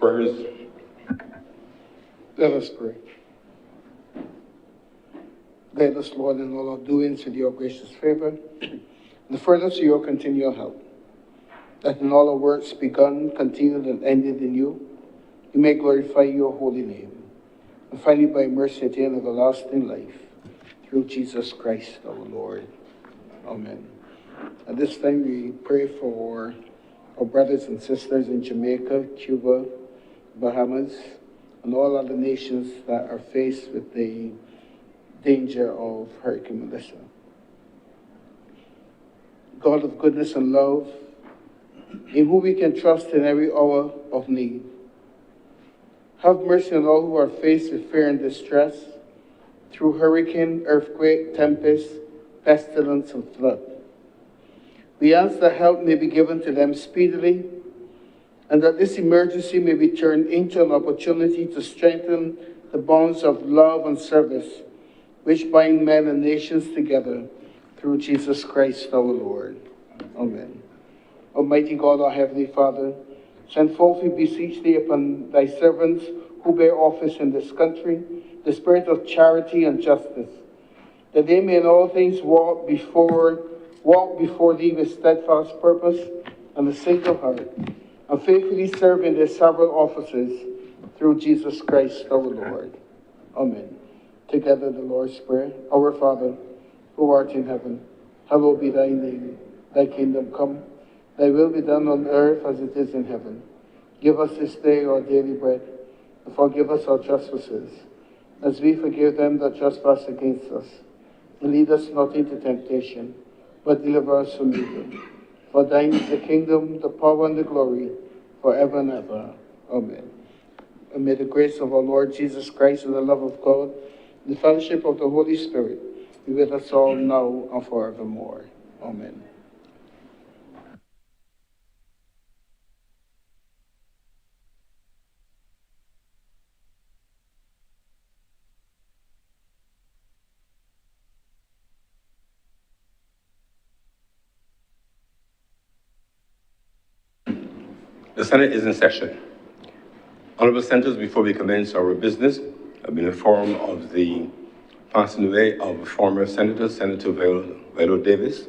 prayers. Let us pray. Guide us, Lord, in all our doings with your gracious favor, and the furtherance of your continual help, that in all our works begun, continued, and ended in you, you may glorify your holy name, and finally by mercy attain everlasting life, through Jesus Christ our Lord. Amen. At this time, we pray for our brothers and sisters in Jamaica, Cuba, Bahamas, and all other nations that are faced with the danger of Hurricane Melissa. God of goodness and love, in whom we can trust in every hour of need, have mercy on all who are faced with fear and distress through hurricane, earthquake, tempest, pestilence, and flood. We ask that help may be given to them speedily, and that this emergency may be turned into an opportunity to strengthen the bonds of love and service which bind men and nations together through Jesus Christ our Lord. Amen. Almighty God, our Heavenly Father, send forth, we beseech thee, upon thy servants who bear office in this country, the spirit of charity and justice, that they may in all things walk before thee with steadfast purpose and a single heart, and faithfully serve in their several offices through Jesus Christ our Lord. Amen. Together the Lord's Prayer. Our Father, who art in heaven, hallowed be thy name. Thy kingdom come, thy will be done on earth as it is in heaven. Give us this day our daily bread, and forgive us our trespasses, as we forgive them that trespass against us. And lead us not into temptation, but deliver us from evil. For thine is the kingdom, the power, and the glory, forever and ever. Amen. And may the grace of our Lord Jesus Christ and the love of God, the fellowship of the Holy Spirit be with us all now and forevermore. Amen. The Senate is in session. Honourable Senators, before we commence our business, I've been informed of the passing away of former Senator, Senator Viola Davis.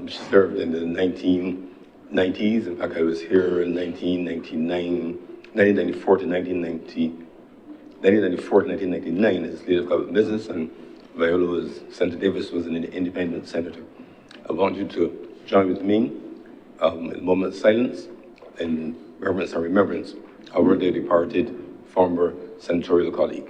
She served in the 1990s. In fact, I was here in 1994 to 1999 as leader of government business, and Senator Davis was an independent senator. I want you to join with me in a moment of silence in reverence and remembrance of our dearly departed former senatorial colleague.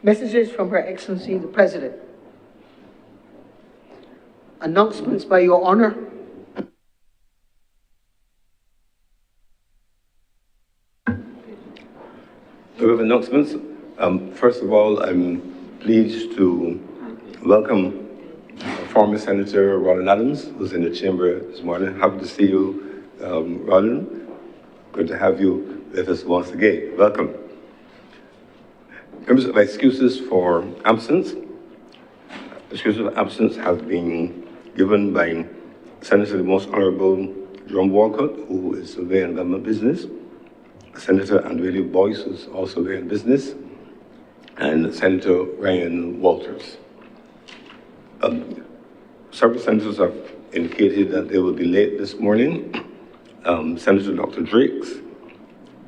Messages from Her Excellency the President. Announcements by Your Honor. We have announcements. First of all, I'm pleased to welcome former Senator Roland Adams, who's in the chamber this morning. Happy to see you, Roland. Good to have you with us once again. Welcome. Members of excuses for absence. Excuses of absence have been given by Senator the Most Honourable John Walcott, who is away in government business, Senator Andrew Boyce, who's also away in business, and Senator Ryan Walters. Several senators have indicated that they will be late this morning. Senator Dr. Drakes,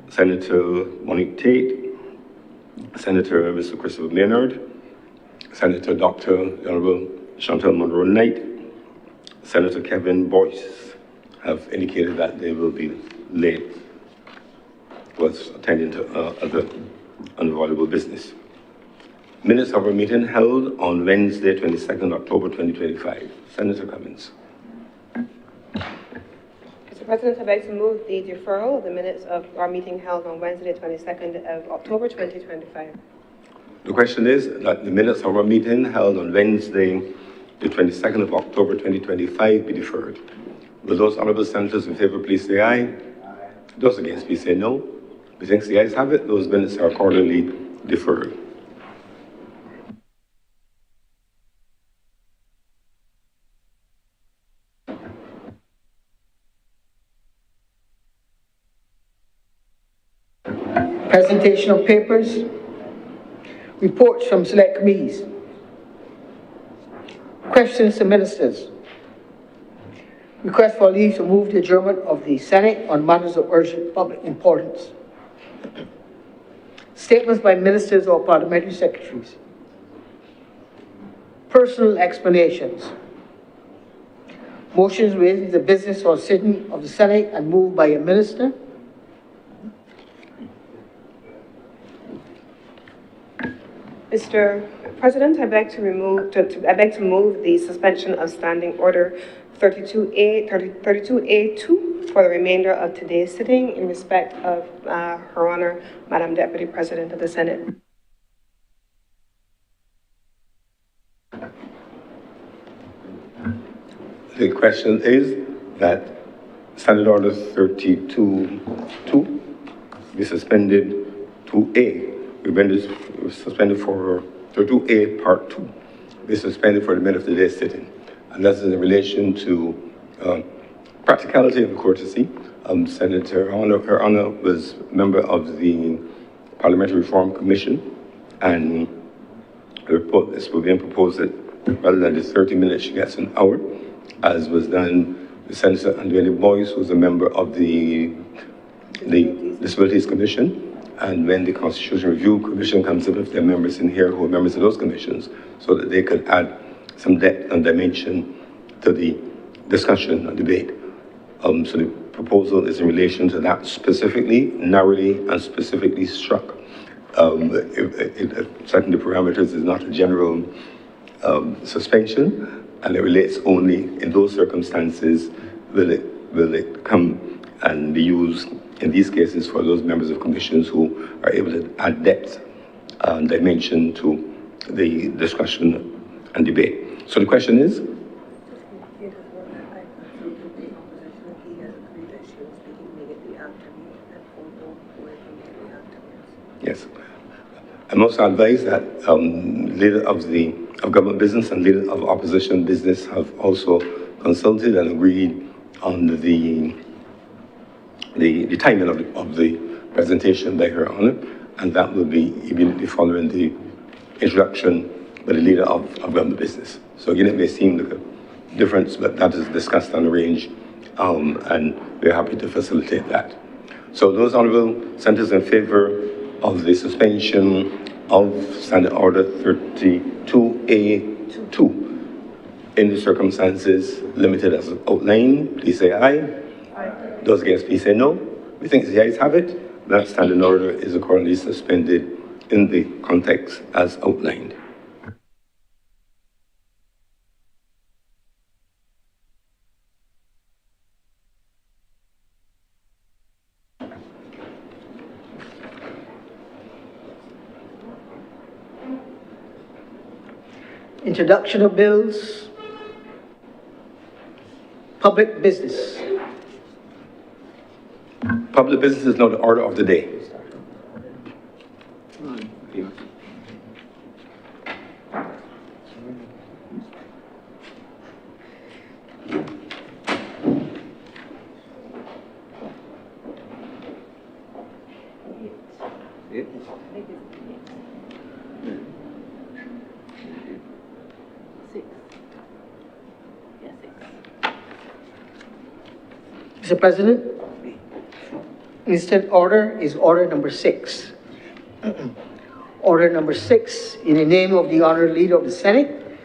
Senator Monique Tate, Senator Mr. Christopher Maynard, Senator Dr. the Honourable Chantal Monroe Knight, Senator Kevin Boyce have indicated that they will be late, was attending to other unavoidable business. Minutes of our meeting held on Wednesday, 22nd October 2025. Senator Cummins. Mr. President, I'd like to move the deferral of the minutes of our meeting held on Wednesday, 22nd of October 2025. The question is that the minutes of our meeting held on Wednesday, the 22nd of October 2025 be deferred. Will those honourable senators in favour please say aye? Aye. Those against please say no. We think the ayes have it. Those minutes are accordingly deferred. Presentation of papers. Reports from select committees. Questions to ministers. Request for leave to move the adjournment of the Senate on matters of urgent public importance. Statements by ministers or parliamentary secretaries. Personal explanations. Motions relating to the business or sitting of the Senate and moved by a minister. Mr. President, I'd like to move the suspension of Standing Order 32A2 for the remainder of today's sitting in respect of Her Honor, Madam Deputy President of the Senate. The question is that Standing Order 32-2 be suspended to A. It was suspended for 32A Part 2. Be suspended for the minute of today's sitting. And that's in relation to practicality of the courtesy. Senator Her Honor was a member of the Parliamentary Reform Commission, and the report is being proposed that rather than the 30 minutes, she gets an hour, as was done with Senator Andrew Boyce, who was a member of the Disabilities Commission. And when the Constitution Review Commission comes up, if there are members in here who are members of those commissions, so that they could add some depth and dimension to the discussion and debate. So the proposal is in relation to that specifically, narrowly and specifically struck. Setting the parameters is not a general suspension, and it relates only in those circumstances will it come and be used in these cases for those members of commissions who are able to add depth and dimension to the discussion and debate. So the question is? Yes. I'm also advised that leader of government business and leader of opposition business have also consulted and agreed on the timing of the presentation by Her Honor, and that will be immediately following the introduction by the leader of government business. So again, it may seem like a difference, but that is discussed and arranged, and we're happy to facilitate that. So those honourable senators in favour of the suspension of Standing Order 32A2 in the circumstances limited as outlined, please say aye. Aye. Those against, please say no. We think the ayes have it. That standing order is accordingly suspended in the context as outlined. Introduction of bills. Public business. Public business is now the order of the day. Mr. President, instant order is order number 6. Order number 6, in the name of the honored leader of the Senate,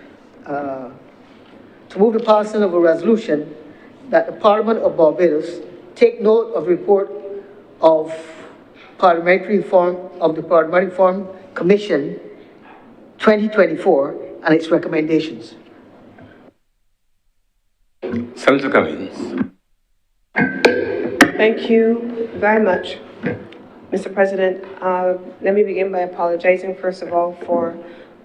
to move the passing of a resolution that the Parliament of Barbados take note of report of Parliamentary Reform Commission 2024 and its recommendations. Senator Cummings. Thank you very much, Mr. President. Let me begin by apologizing, first of all, for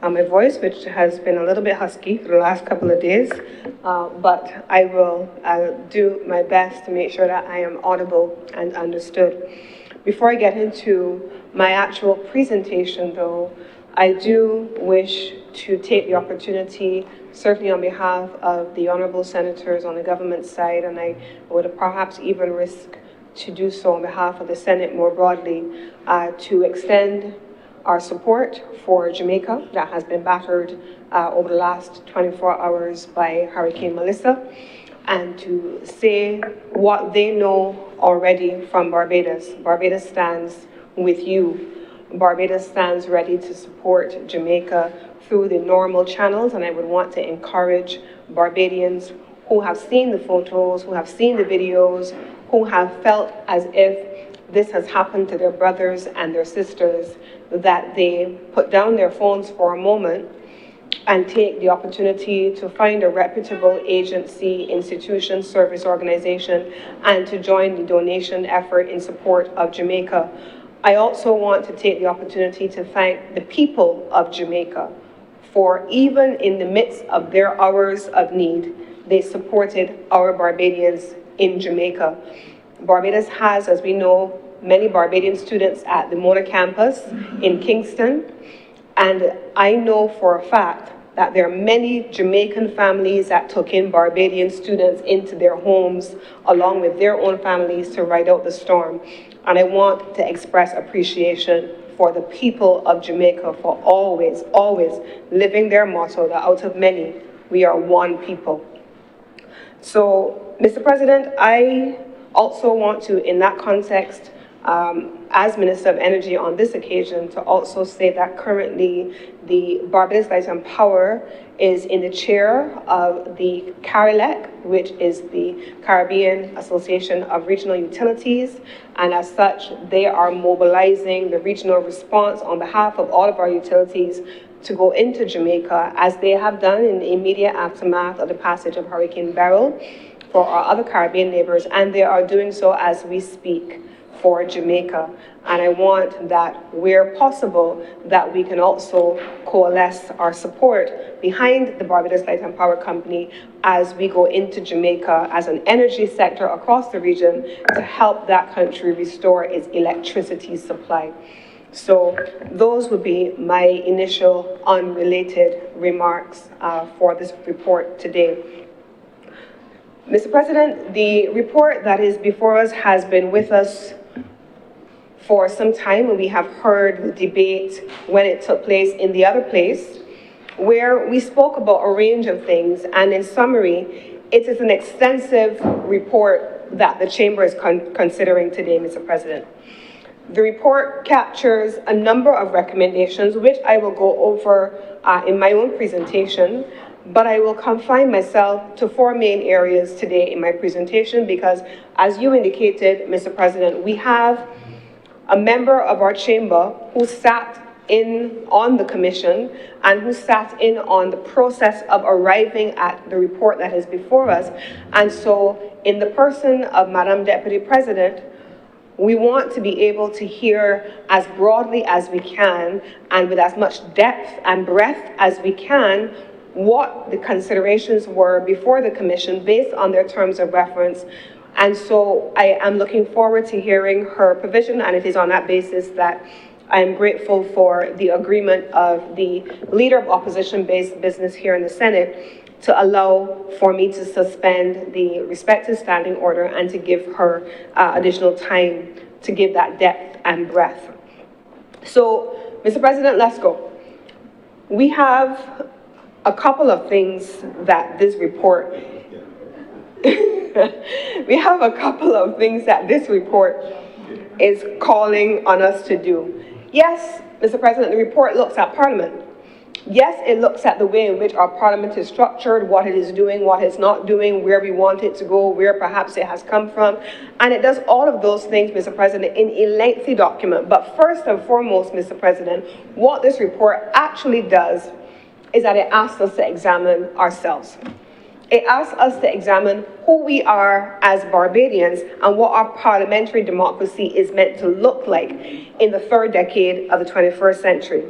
my voice, which has been a little bit husky for the last couple of days, but I'll do my best to make sure that I am audible and understood. Before I get into my actual presentation, though, I do wish to take the opportunity, certainly on behalf of the honourable senators on the government side, and I would perhaps even risk to do so on behalf of the Senate more broadly, to extend our support for Jamaica that has been battered over the last 24 hours by Hurricane Melissa, and to say what they know already from Barbados. Barbados stands with you. Barbados stands ready to support Jamaica through the normal channels, and I would want to encourage Barbadians who have seen the photos, who have seen the videos, who have felt as if this has happened to their brothers and their sisters, that they put down their phones for a moment and take the opportunity to find a reputable agency, institution, service organization, and to join the donation effort in support of Jamaica. I also want to take the opportunity to thank the people of Jamaica for, even in the midst of their hours of need, they supported our Barbadians in Jamaica. Barbados has, as we know, many Barbadian students at the Mona campus in Kingston, and I know for a fact that there are many Jamaican families that took in Barbadian students into their homes along with their own families to ride out the storm. And I want to express appreciation for the people of Jamaica for always, always living their motto that out of many, we are one people. So, Mr. President, I also want to, in that context, as Minister of Energy on this occasion, to also say that currently the Barbados Light and Power is in the chair of the CARILEC, which is the Caribbean Association of Regional Utilities, and as such, they are mobilizing the regional response on behalf of all of our utilities to go into Jamaica, as they have done in the immediate aftermath of the passage of Hurricane Beryl for our other Caribbean neighbors, and they are doing so as we speak for Jamaica. And I want that, where possible, that we can also coalesce our support behind the Barbados Light and Power Company as we go into Jamaica as an energy sector across the region to help that country restore its electricity supply. So those would be my initial unrelated remarks for this report today. Mr. President, the report that is before us has been with us for some time, and we have heard the debate when it took place in the other place, where we spoke about a range of things, and in summary, it is an extensive report that the Chamber is considering today, Mr. President. The report captures a number of recommendations, which I will go over in my own presentation, but I will confine myself to 4 main areas today in my presentation because, as you indicated, Mr. President, we have a member of our chamber who sat in on the commission and who sat in on the process of arriving at the report that is before us. And so in the person of Madam Deputy President, we want to be able to hear as broadly as we can and with as much depth and breadth as we can what the considerations were before the commission based on their terms of reference. And so I am looking forward to hearing her provision, and it is on that basis that I am grateful for the agreement of the leader of opposition-based business here in the Senate to allow for me to suspend the respective standing order and to give her additional time to give that depth and breadth. So, Mr. President, let's go. We have a couple of things that this report is calling on us to do. Yes, Mr. President, the report looks at Parliament. Yes, it looks at the way in which our Parliament is structured, what it is doing, what it's not doing, where we want it to go, where perhaps it has come from. And it does all of those things, Mr. President, in a lengthy document. But first and foremost, Mr. President, what this report actually does is that it asks us to examine ourselves. It asks us to examine who we are as Barbadians and what our parliamentary democracy is meant to look like in the third decade of the 21st century.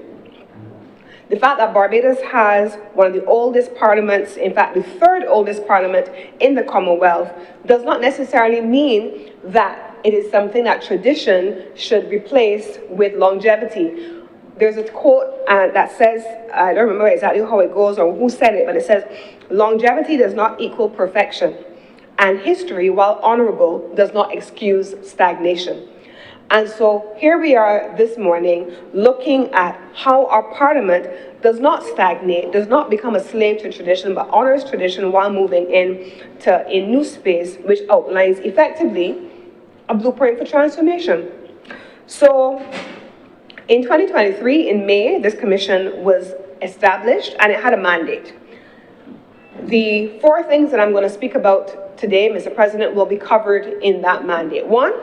The fact that Barbados has one of the oldest parliaments, in fact, the third oldest parliament in the Commonwealth, does not necessarily mean that it is something that tradition should replace with longevity. There's a quote that says, I don't remember exactly how it goes or who said it, but it says, longevity does not equal perfection, and history, while honorable, does not excuse stagnation. And so here we are this morning looking at how our Parliament does not stagnate, does not become a slave to tradition, but honors tradition while moving into a new space which outlines effectively a blueprint for transformation. So in 2023, in May, this commission was established and it had a mandate. The four things that I'm going to speak about today, Mr. President, will be covered in that mandate. One,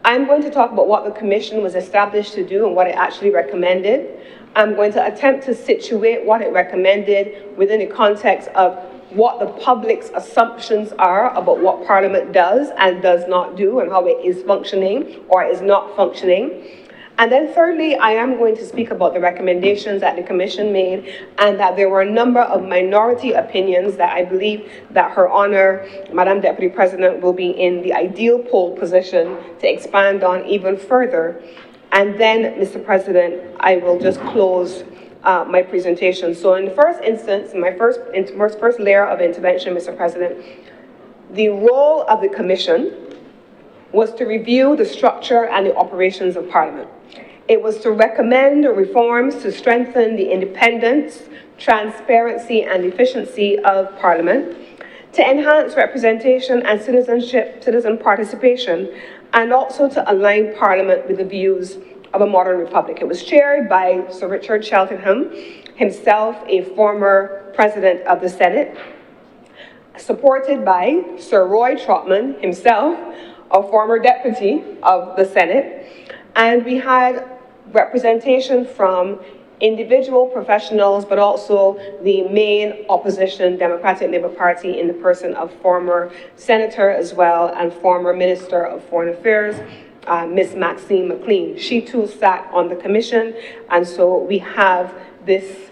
I'm going to talk about what the commission was established to do and what it actually recommended. I'm going to attempt to situate what it recommended within the context of what the public's assumptions are about what Parliament does and does not do and how it is functioning or is not functioning. And then thirdly, I am going to speak about the recommendations that the Commission made and that there were a number of minority opinions that I believe that Her Honour, Madam Deputy President, will be in the ideal pole position to expand on even further. And then, Mr. President, I will just close my presentation. So in the first instance, in my first layer of intervention, Mr. President, the role of the Commission was to review the structure and the operations of Parliament. It was to recommend reforms to strengthen the independence, transparency, and efficiency of Parliament, to enhance representation and citizen participation, and also to align Parliament with the views of a modern republic. It was chaired by Sir Richard Cheltenham, himself a former president of the Senate, supported by Sir Roy Trotman, himself a former deputy of the Senate, and we had representation from individual professionals, but also the main opposition Democratic Labour Party in the person of former senator as well and former Minister of Foreign Affairs, Miss Maxine McLean. She too sat on the commission, and so we have this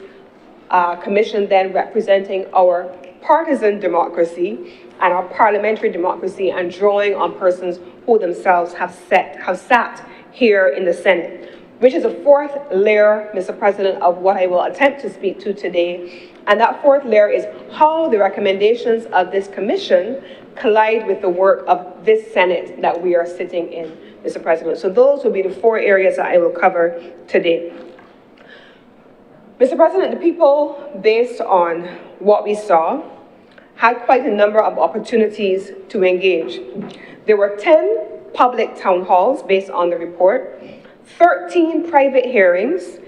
commission then representing our partisan democracy and our parliamentary democracy and drawing on persons who themselves have sat here in the Senate, which is a fourth layer, Mr. President, of what I will attempt to speak to today. And that fourth layer is how the recommendations of this commission collide with the work of this Senate that we are sitting in, Mr. President. So those will be the four areas that I will cover today. Mr. President, the people, based on what we saw, had quite a number of opportunities to engage. There were 10 public town halls based on the report, 13 private hearings,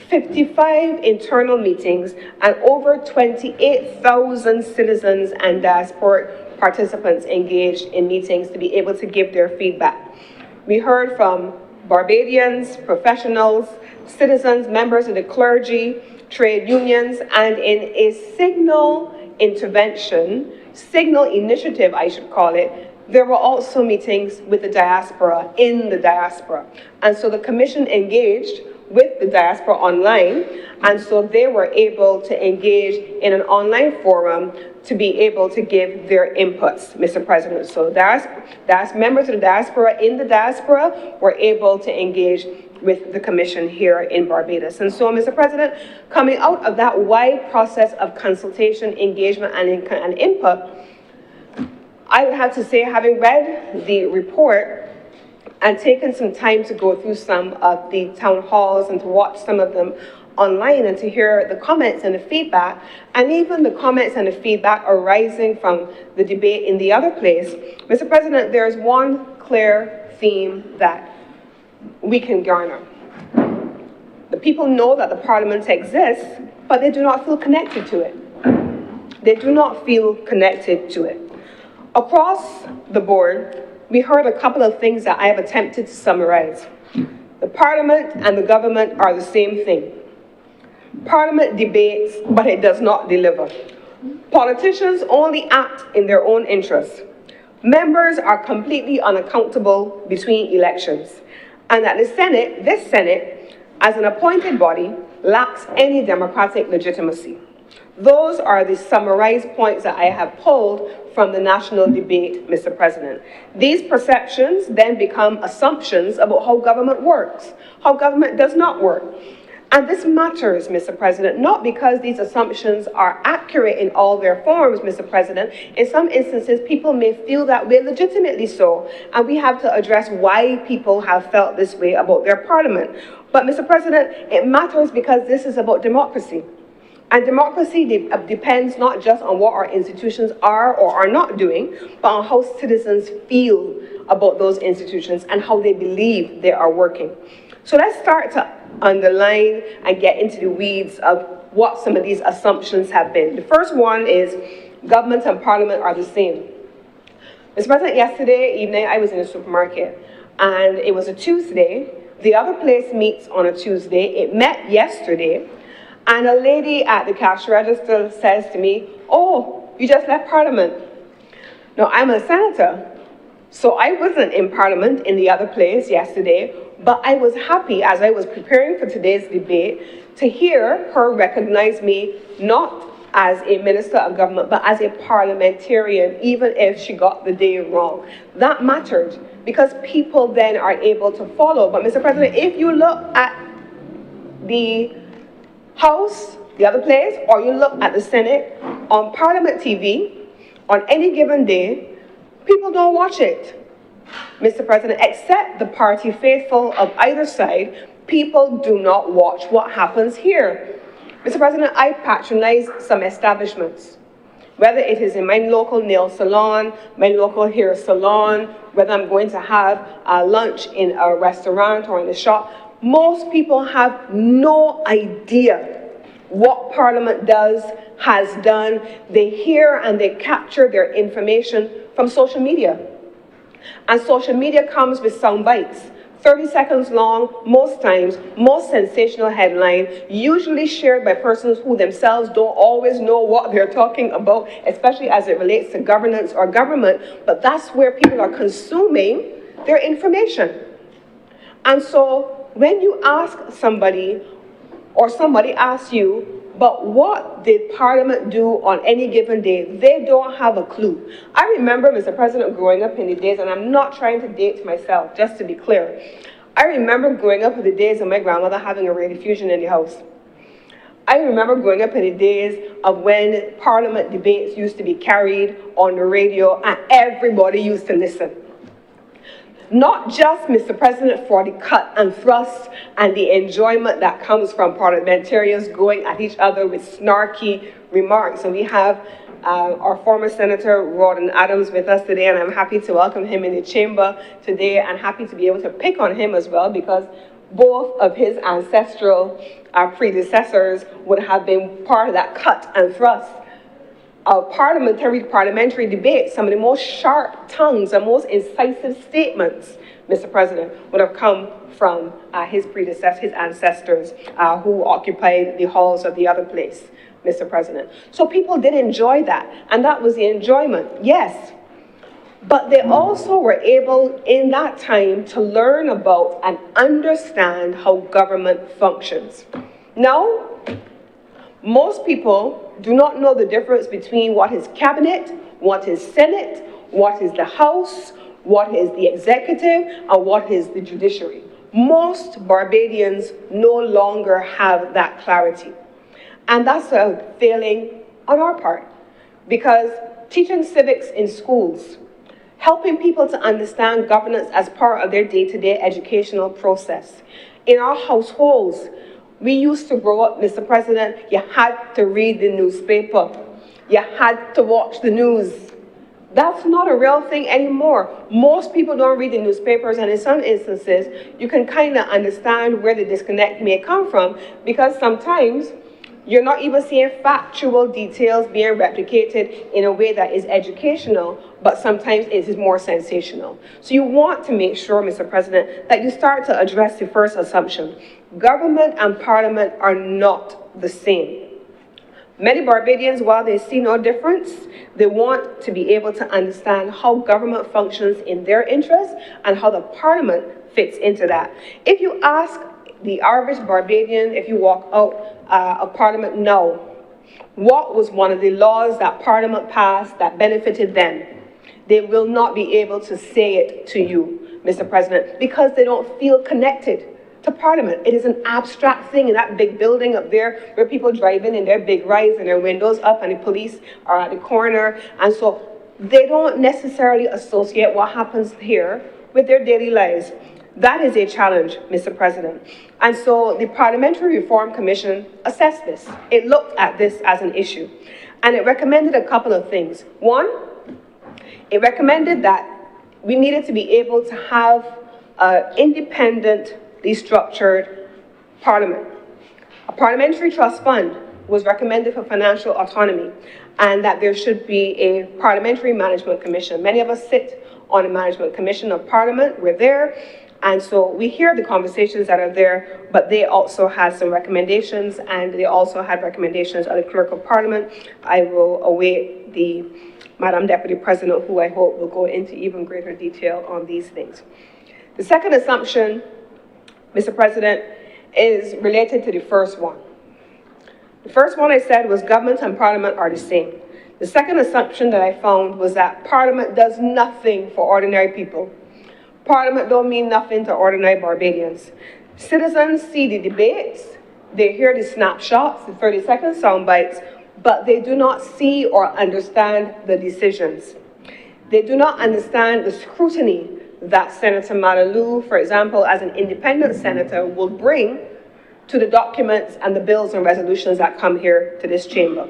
55 internal meetings, and over 28,000 citizens and diaspora participants engaged in meetings to be able to give their feedback. We heard from Barbadians, professionals, citizens, members of the clergy, trade unions, and in a signal initiative, I should call it, there were also meetings with the diaspora, in the diaspora. And so the commission engaged with the diaspora online, and so they were able to engage in an online forum to be able to give their inputs, Mr. President. So members of the diaspora in the diaspora were able to engage with the commission here in Barbados. And so, Mr. President, coming out of that wide process of consultation, engagement, and input, I would have to say, having read the report and taken some time to go through some of the town halls and to watch some of them online and to hear the comments and the feedback, and even the comments and the feedback arising from the debate in the other place, Mr. President, there's one clear theme that we can garner. The people know that the Parliament exists, but they do not feel connected to it. They do not feel connected to it. Across the board, we heard a couple of things that I have attempted to summarize. The Parliament and the government are the same thing. Parliament debates, but it does not deliver. Politicians only act in their own interests. Members are completely unaccountable between elections. And that the Senate, this Senate, as an appointed body, lacks any democratic legitimacy. Those are the summarized points that I have pulled from the national debate, Mr. President. These perceptions then become assumptions about how government works, how government does not work. And this matters, Mr. President, not because these assumptions are accurate in all their forms, Mr. President. In some instances, people may feel that way legitimately so, and we have to address why people have felt this way about their parliament. But, Mr. President, it matters because this is about democracy. And democracy depends not just on what our institutions are or are not doing, but on how citizens feel about those institutions and how they believe they are working. So let's start to underline and get into the weeds of what some of these assumptions have been. The first one is government and parliament are the same. Mr. President, yesterday evening I was in a supermarket and it was a Tuesday. The other place meets on a Tuesday. It met yesterday. And a lady at the cash register says to me, "Oh, you just left Parliament." Now, I'm a senator, so I wasn't in Parliament in the other place yesterday, but I was happy as I was preparing for today's debate to hear her recognize me not as a minister of government, but as a parliamentarian, even if she got the day wrong. That mattered because people then are able to follow. But, Mr. President, if you look at the House, the other place, or you look at the Senate, on Parliament TV, on any given day, people don't watch it, Mr. President, except the party faithful of either side. People do not watch what happens here. Mr. President, I patronize some establishments, whether it is in my local nail salon, my local hair salon, whether I'm going to have a lunch in a restaurant or in a shop. Most people have no idea what Parliament has done. They hear and they capture their information from social media. And social media comes with sound bites, 30 seconds long, most times, most sensational headline, usually shared by persons who themselves don't always know what they're talking about, especially as it relates to governance or government, but that's where people are consuming their information. And so when you ask somebody, or somebody asks you, but what did Parliament do on any given day? They don't have a clue. I remember, Mr. President, growing up in the days, and I'm not trying to date myself, just to be clear. I remember growing up in the days of my grandmother having a radiofusion in the house. I remember growing up in the days of when Parliament debates used to be carried on the radio and everybody used to listen. Not just, Mr. President, for the cut and thrust and the enjoyment that comes from parliamentarians going at each other with snarky remarks. And we have our former Senator Rawdon Adams with us today, and I'm happy to welcome him in the chamber today and happy to be able to pick on him as well because both of his ancestral predecessors would have been part of that cut and thrust. of parliamentary debate, some of the most sharp tongues and most incisive statements, Mr. President, would have come from his predecessors, his ancestors, who occupied the halls of the other place, Mr. President. So people did enjoy that, and that was the enjoyment, yes. But they also were able, in that time, to learn about and understand how government functions. Now, most people do not know the difference between what is cabinet, what is Senate, what is the House, what is the executive, and what is the judiciary. Most Barbadians no longer have that clarity. And that's a failing on our part, because teaching civics in schools, helping people to understand governance as part of their day-to-day educational process. In our households, we used to grow up, Mr. President, you had to read the newspaper. You had to watch the news. That's not a real thing anymore. Most people don't read the newspapers, and in some instances, you can kind of understand where the disconnect may come from, because sometimes you're not even seeing factual details being replicated in a way that is educational, but sometimes it is more sensational. So you want to make sure, Mr. President, that you start to address the first assumption. Government and parliament are not the same. Many Barbadians, while they see no difference, they want to be able to understand how government functions in their interests and how the parliament fits into that. If you ask the average Barbadian, if you walk out of Parliament now, what was one of the laws that Parliament passed that benefited them? They will not be able to say it to you, Mr. President, because they don't feel connected to Parliament. It is an abstract thing in that big building up there where people drive in their big rides and their windows up and the police are at the corner. And so they don't necessarily associate what happens here with their daily lives. That is a challenge, Mr. President. And so the Parliamentary Reform Commission assessed this. It looked at this as an issue, and it recommended a couple of things. One, it recommended that we needed to be able to have an independently structured parliament. A parliamentary trust fund was recommended for financial autonomy, and that there should be a parliamentary management commission. Many of us sit on the management commission of Parliament. We're there. And so we hear the conversations that are there, but they also had some recommendations, and they also had recommendations of the Clerk of Parliament. I will await the Madam Deputy President, who I hope will go into even greater detail on these things. The second assumption, Mr. President, is related to the first one. The first one I said was government and Parliament are the same. The second assumption that I found was that Parliament does nothing for ordinary people. Parliament don't mean nothing to ordinary Barbadians. Citizens see the debates, they hear the snapshots, the 30-second sound bites, but they do not see or understand the decisions. They do not understand the scrutiny that Senator Malalou, for example, as an independent senator, will bring to the documents and the bills and resolutions that come here to this chamber.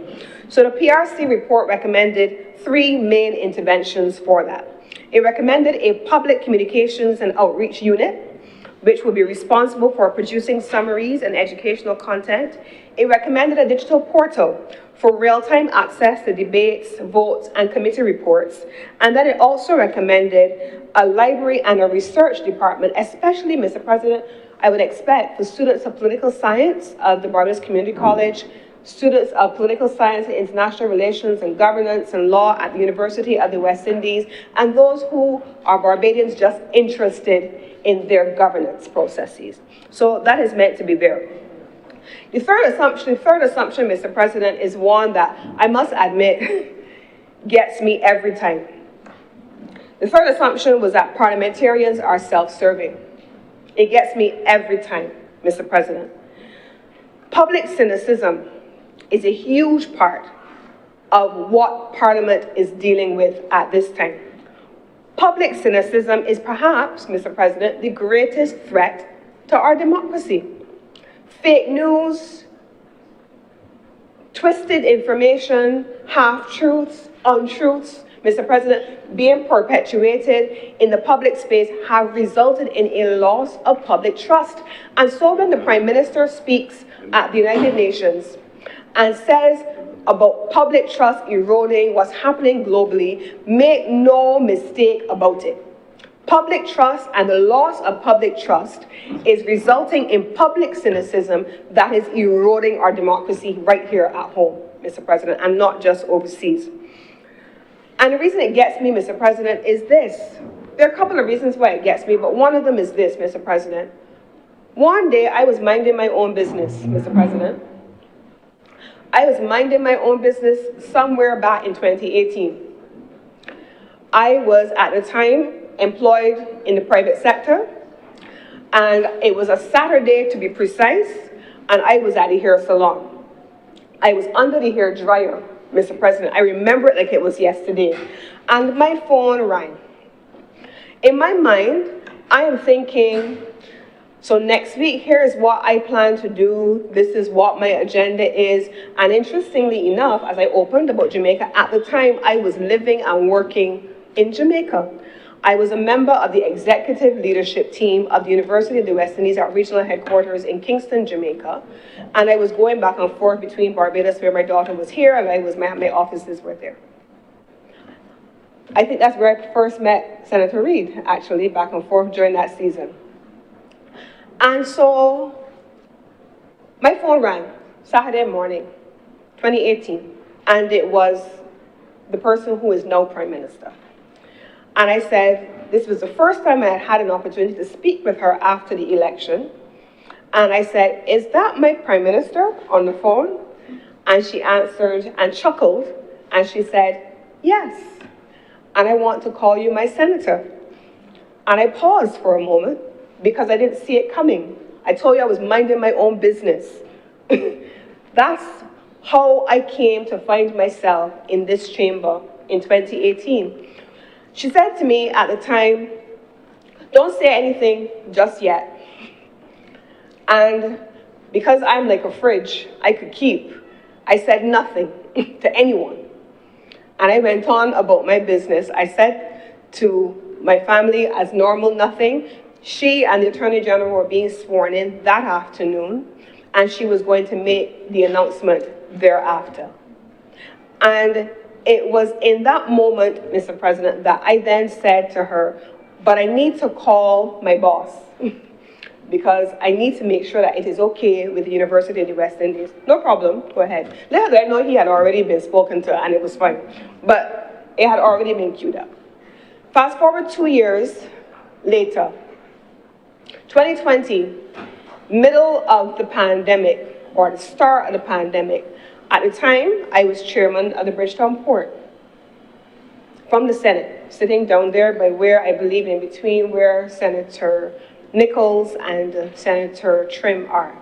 So the PRC report recommended 3 main interventions for that. It recommended a public communications and outreach unit, which will be responsible for producing summaries and educational content. It recommended a digital portal for real-time access to debates, votes, and committee reports. And then it also recommended a library and a research department, especially, Mr. President, I would expect for students of political science of the Barbados Community College, students of political science and international relations and governance and law at the University of the West Indies, and those who are Barbadians just interested in their governance processes. So that is meant to be there. The third assumption, Mr. President, is one that I must admit gets me every time. The third assumption was that parliamentarians are self-serving. It gets me every time, Mr. President. Public cynicism is a huge part of what Parliament is dealing with at this time. Public cynicism is perhaps, Mr. President, the greatest threat to our democracy. Fake news, twisted information, half-truths, untruths, Mr. President, being perpetuated in the public space have resulted in a loss of public trust. And so when the Prime Minister speaks at the United Nations and says about public trust eroding, what's happening globally. Make no mistake about it. Public trust and the loss of public trust is resulting in public cynicism that is eroding our democracy right here at home, Mr. President, and not just overseas. And the reason it gets me, Mr. President, is this. There are a couple of reasons why it gets me, but one of them is this, Mr. President. One day, I was minding my own business, Mr. President. I was minding my own business somewhere back in 2018. I was, at the time, employed in the private sector, and it was a Saturday to be precise, and I was at a hair salon. I was under the hair dryer, Mr. President. I remember it like it was yesterday, and my phone rang. In my mind, I am thinking, so next week, here's what I plan to do. This is what my agenda is. And interestingly enough, as I opened about Jamaica, at the time I was living and working in Jamaica. I was a member of the executive leadership team of the University of the West Indies at regional headquarters in Kingston, Jamaica. And I was going back and forth between Barbados, where my daughter was here, and my offices were there. I think that's where I first met Senator Reid, actually, back and forth during that season. And so my phone rang Saturday morning, 2018, and it was the person who is now Prime Minister. And I said, this was the first time I had had an opportunity to speak with her after the election. And I said, is that my Prime Minister on the phone? And she answered and chuckled, and she said, yes. And I want to call you my senator. And I paused for a moment because I didn't see it coming. I told you I was minding my own business. That's how I came to find myself in this chamber in 2018. She said to me at the time, don't say anything just yet. And because I'm like a fridge I could keep, I said nothing to anyone. And I went on about my business. I said to my family as normal, nothing. She and the Attorney General were being sworn in that afternoon, and she was going to make the announcement thereafter. And it was in that moment, Mr. President, that I then said to her, but I need to call my boss because I need to make sure that it is okay with the University of the West Indies. No problem, go ahead. Little I know he had already been spoken to and it was fine, but it had already been queued up. Fast forward 2 years later, 2020, middle of the pandemic, or the start of the pandemic. At the time, I was chairman of the Bridgetown Port from the Senate, sitting down there by where I believe in between where Senator Nichols and Senator Trim are.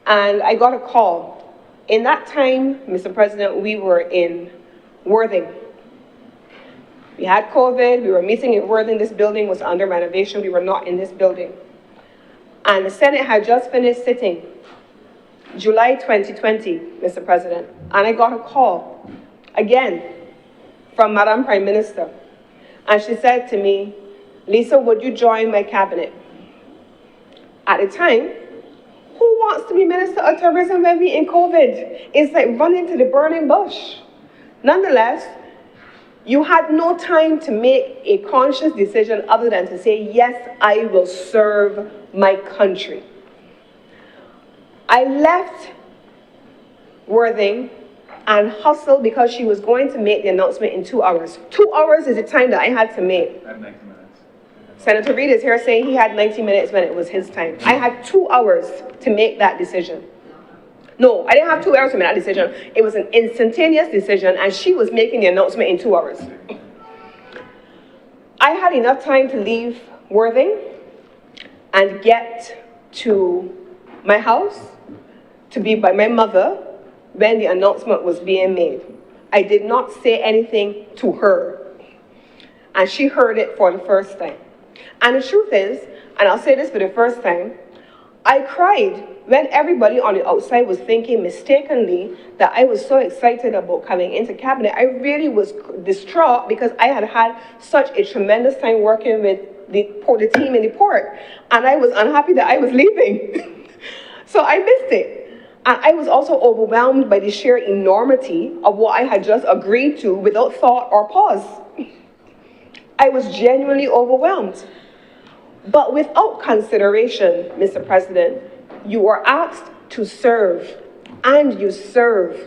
And I got a call. In that time, Mr. President, we were in Worthing. We had COVID, we were meeting in Worthing. This building was under renovation. We were not in this building. And the Senate had just finished sitting, July 2020, Mr. President. And I got a call, again, from Madam Prime Minister. And she said to me, Lisa, would you join my cabinet? At the time, who wants to be Minister of Tourism when we in COVID? It's like running to the burning bush. Nonetheless, you had no time to make a conscious decision other than to say, yes, I will serve my country. I left Worthing and hustled because she was going to make the announcement in 2 hours. 2 hours is the time that I had to make. I have 90 minutes. Senator Reid is here saying he had 90 minutes when it was his time. I had 2 hours to make that decision. No, I didn't have 2 hours to make that decision. It was an instantaneous decision, and she was making the announcement in 2 hours. I had enough time to leave Worthing and get to my house to be by my mother when the announcement was being made. I did not say anything to her, and she heard it for the first time. And the truth is, and I'll say this for the first time, I cried when everybody on the outside was thinking mistakenly that I was so excited about coming into cabinet. I really was distraught because I had had such a tremendous time working with the team in the port, and I was unhappy that I was leaving. So I missed it. And I was also overwhelmed by the sheer enormity of what I had just agreed to without thought or pause. I was genuinely overwhelmed. But without consideration, Mr. President, you were asked to serve, and you serve.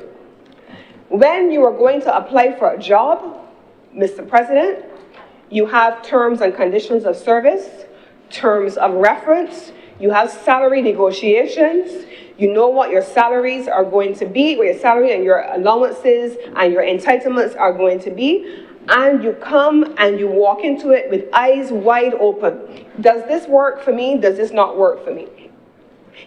When you are going to apply for a job, Mr. President, you have terms and conditions of service, terms of reference, you have salary negotiations, you know what your salaries are going to be, what your salary and your allowances and your entitlements are going to be, and you come and you walk into it with eyes wide open. Does this work for me? Does this not work for me?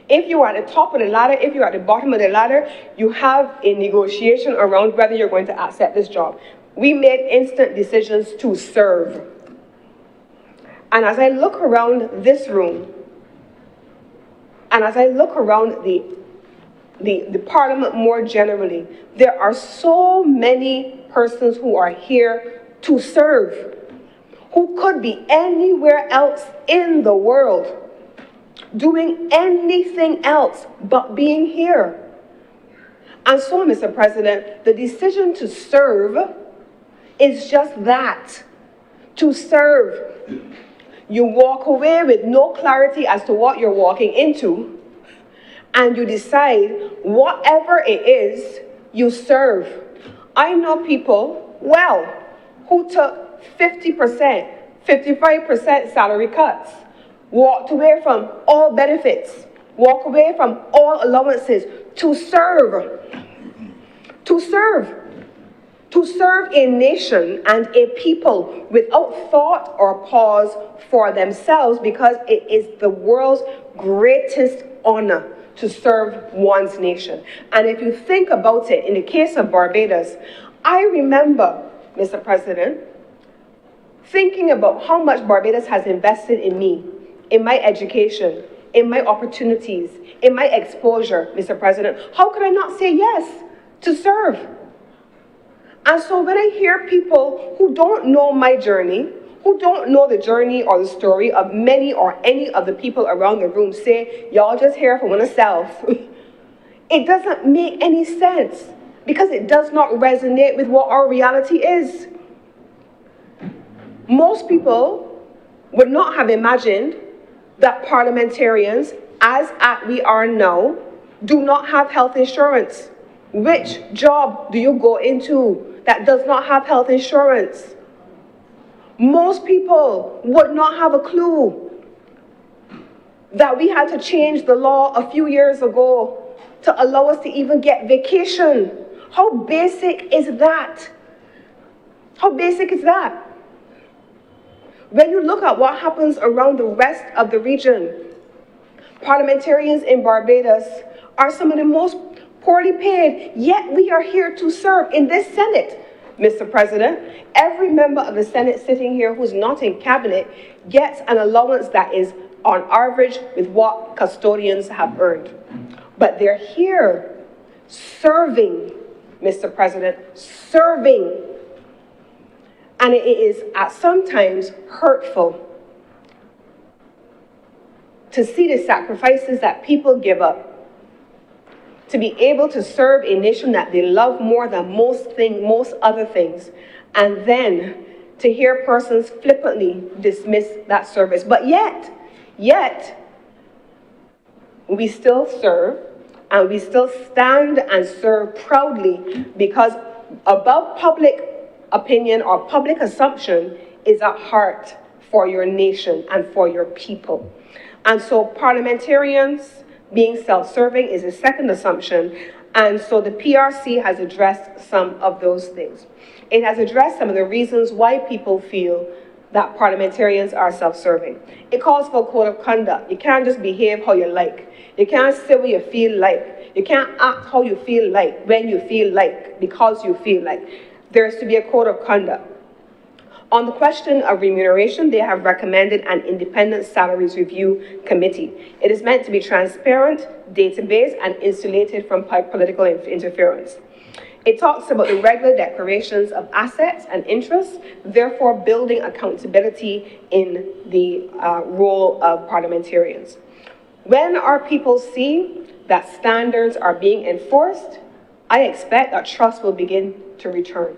If you are at the top of the ladder, if you're at the bottom of the ladder, you have a negotiation around whether you're going to accept this job. We made instant decisions to serve. And as I look around this room, and as I look around the Parliament more generally, there are so many persons who are here to serve, who could be anywhere else in the world, doing anything else but being here. And so, Mr. President, the decision to serve is just that, to serve. You walk away with no clarity as to what you're walking into, and you decide whatever it is, you serve. I know people, well, who took 50%, 55% salary cuts, walked away from all benefits, walked away from all allowances to serve. To serve. To serve a nation and a people without thought or pause for themselves, because it is the world's greatest honor to serve one's nation. And if you think about it, in the case of Barbados, I remember, Mr. President, thinking about how much Barbados has invested in me, in my education, in my opportunities, in my exposure, Mr. President. How could I not say yes to serve? And so when I hear people who don't know my journey, who don't know the journey or the story of many or any of the people around the room say, y'all just here for oneself, it doesn't make any sense, because it does not resonate with what our reality is. Most people would not have imagined that parliamentarians, as we are now, do not have health insurance. Which job do you go into that does not have health insurance? Most people would not have a clue that we had to change the law a few years ago to allow us to even get vacation. How basic is that? How basic is that? When you look at what happens around the rest of the region, parliamentarians in Barbados are some of the most poorly paid, yet we are here to serve in this Senate. Mr. President, every member of the Senate sitting here who's not in cabinet gets an allowance that is on average with what custodians have earned. But they're here serving, Mr. President, serving. And it is sometimes hurtful to see the sacrifices that people give up to be able to serve a nation that they love more than most other things, and then to hear persons flippantly dismiss that service. But yet, we still serve, and we still stand and serve proudly, because above public opinion or public assumption is a heart for your nation and for your people. And so parliamentarians being self-serving is a second assumption, and so the PRC has addressed some of those things. It has addressed some of the reasons why people feel that parliamentarians are self-serving. It calls for a code of conduct. You can't just behave how you like. You can't say what you feel like. You can't act how you feel like, when you feel like, because you feel like. There is to be a code of conduct. On the question of remuneration, they have recommended an independent salaries review committee. It is meant to be transparent, data-based, and insulated from political interference. It talks about the regular declarations of assets and interests, therefore building accountability in the role of parliamentarians. When our people see that standards are being enforced, I expect that trust will begin to return,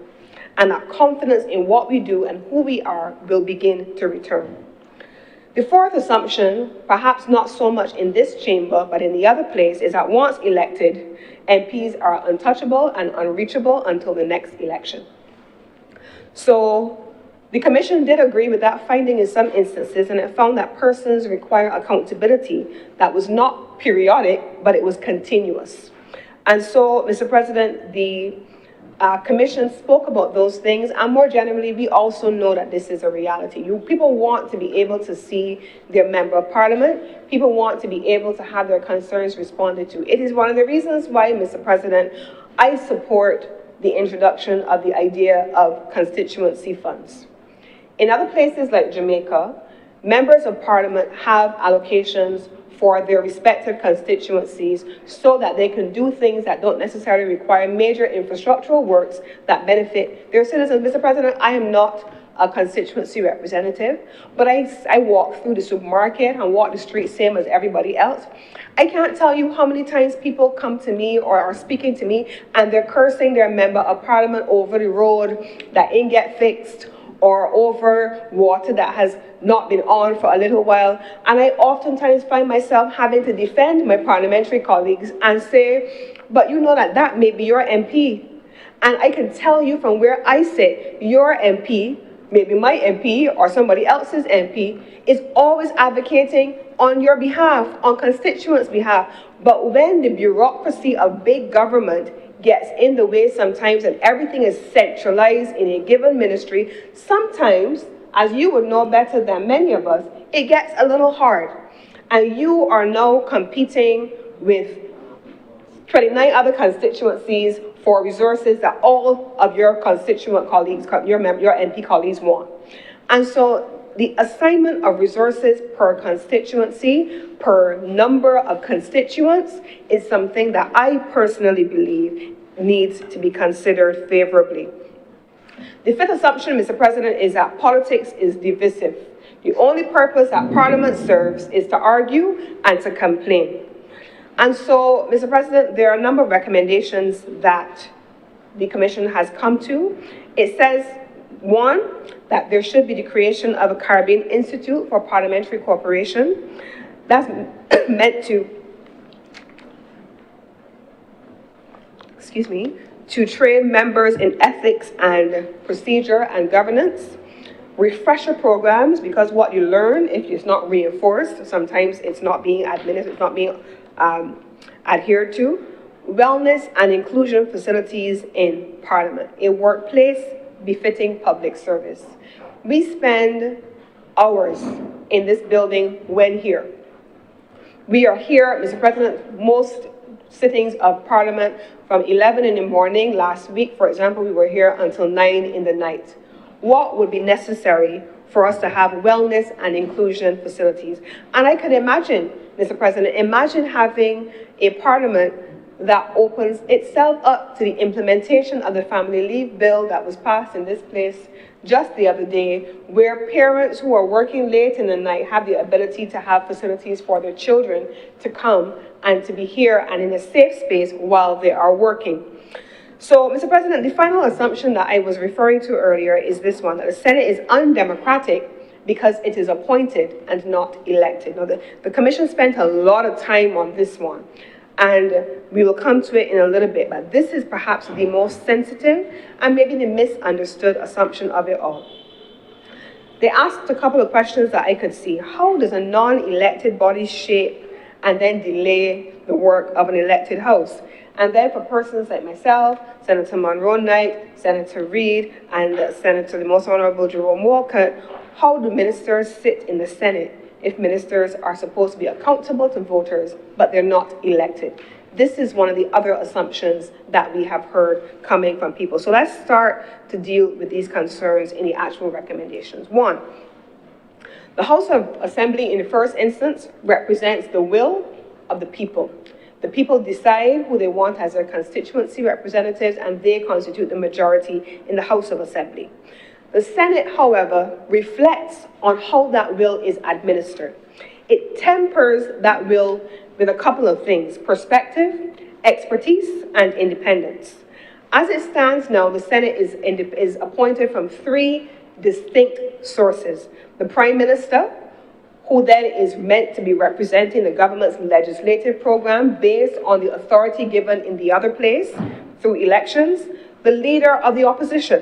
and that confidence in what we do and who we are will begin to return. The fourth assumption, perhaps not so much in this chamber, but in the other place, is that once elected, MPs are untouchable and unreachable until the next election. So the Commission did agree with that finding in some instances, and it found that persons require accountability that was not periodic, but it was continuous. And so, Mr. President, the Commission spoke about those things, and more generally, we also know that this is a reality. People want to be able to see their member of parliament. People want to be able to have their concerns responded to. It is one of the reasons why, Mr. President, I support the introduction of the idea of constituency funds. In other places like Jamaica, members of parliament have allocations for their respective constituencies so that they can do things that don't necessarily require major infrastructural works that benefit their citizens. Mr. President, I am not a constituency representative, but I walk through the supermarket and walk the street same as everybody else. I can't tell you how many times people come to me or are speaking to me and they're cursing their member of parliament over the road that ain't get fixed, or over water that has not been on for a little while. And I oftentimes find myself having to defend my parliamentary colleagues and say, but you know that that may be your MP. And I can tell you from where I sit, your MP, maybe my MP or somebody else's MP, is always advocating on your behalf, on constituents' behalf. But when the bureaucracy of big government gets in the way sometimes and everything is centralized in a given ministry, sometimes, as you would know better than many of us, it gets a little hard. And you are now competing with 29 other constituencies for resources that all of your constituent colleagues, your MP colleagues want. And so the assignment of resources per constituency, per number of constituents, is something that I personally believe needs to be considered favorably. The fifth assumption, Mr. President, is that politics is divisive. The only purpose that Parliament serves is to argue and to complain. And so, Mr. President, there are a number of recommendations that the Commission has come to. It says, one, that there should be the creation of a Caribbean Institute for Parliamentary Cooperation. That's meant to, to train members in ethics and procedure and governance. Refresher programs, because what you learn, if it's not reinforced, sometimes it's not being administered, it's not being adhered to. Wellness and inclusion facilities in Parliament, a workplace befitting public service. We spend hours in this building when here. We are here, Mr. President, most sittings of Parliament from 11 in the morning. Last week, for example, we were here until 9 in the night. What would be necessary for us to have wellness and inclusion facilities? And I could imagine, Mr. President, imagine having a Parliament that opens itself up to the implementation of the family leave bill that was passed in this place just the other day, where parents who are working late in the night have the ability to have facilities for their children to come and to be here and in a safe space while they are working. So, Mr. President, the final assumption that I was referring to earlier is this one, that the Senate is undemocratic because it is appointed and not elected. Now, the Commission spent a lot of time on this one, and we will come to it in a little bit, but this is perhaps the most sensitive and maybe the misunderstood assumption of it all. They asked a couple of questions that I could see. How does a non-elected body shape and then delay the work of an elected house? And then for persons like myself, Senator Monroe Knight, Senator Reid, and Senator the Most Honourable Jerome Walcott, how do ministers sit in the Senate if ministers are supposed to be accountable to voters, but they're not elected? This is one of the other assumptions that we have heard coming from people. So let's start to deal with these concerns in the actual recommendations. One, the House of Assembly in the first instance represents the will of the people. The people decide who they want as their constituency representatives, and they constitute the majority in the House of Assembly. The Senate, however, reflects on how that will is administered. it tempers that will with a couple of things: perspective, expertise, and independence. As it stands now, the Senate is appointed from three distinct sources: the Prime Minister, who then is meant to be representing the government's legislative program based on the authority given in the other place through elections; the Leader of the Opposition,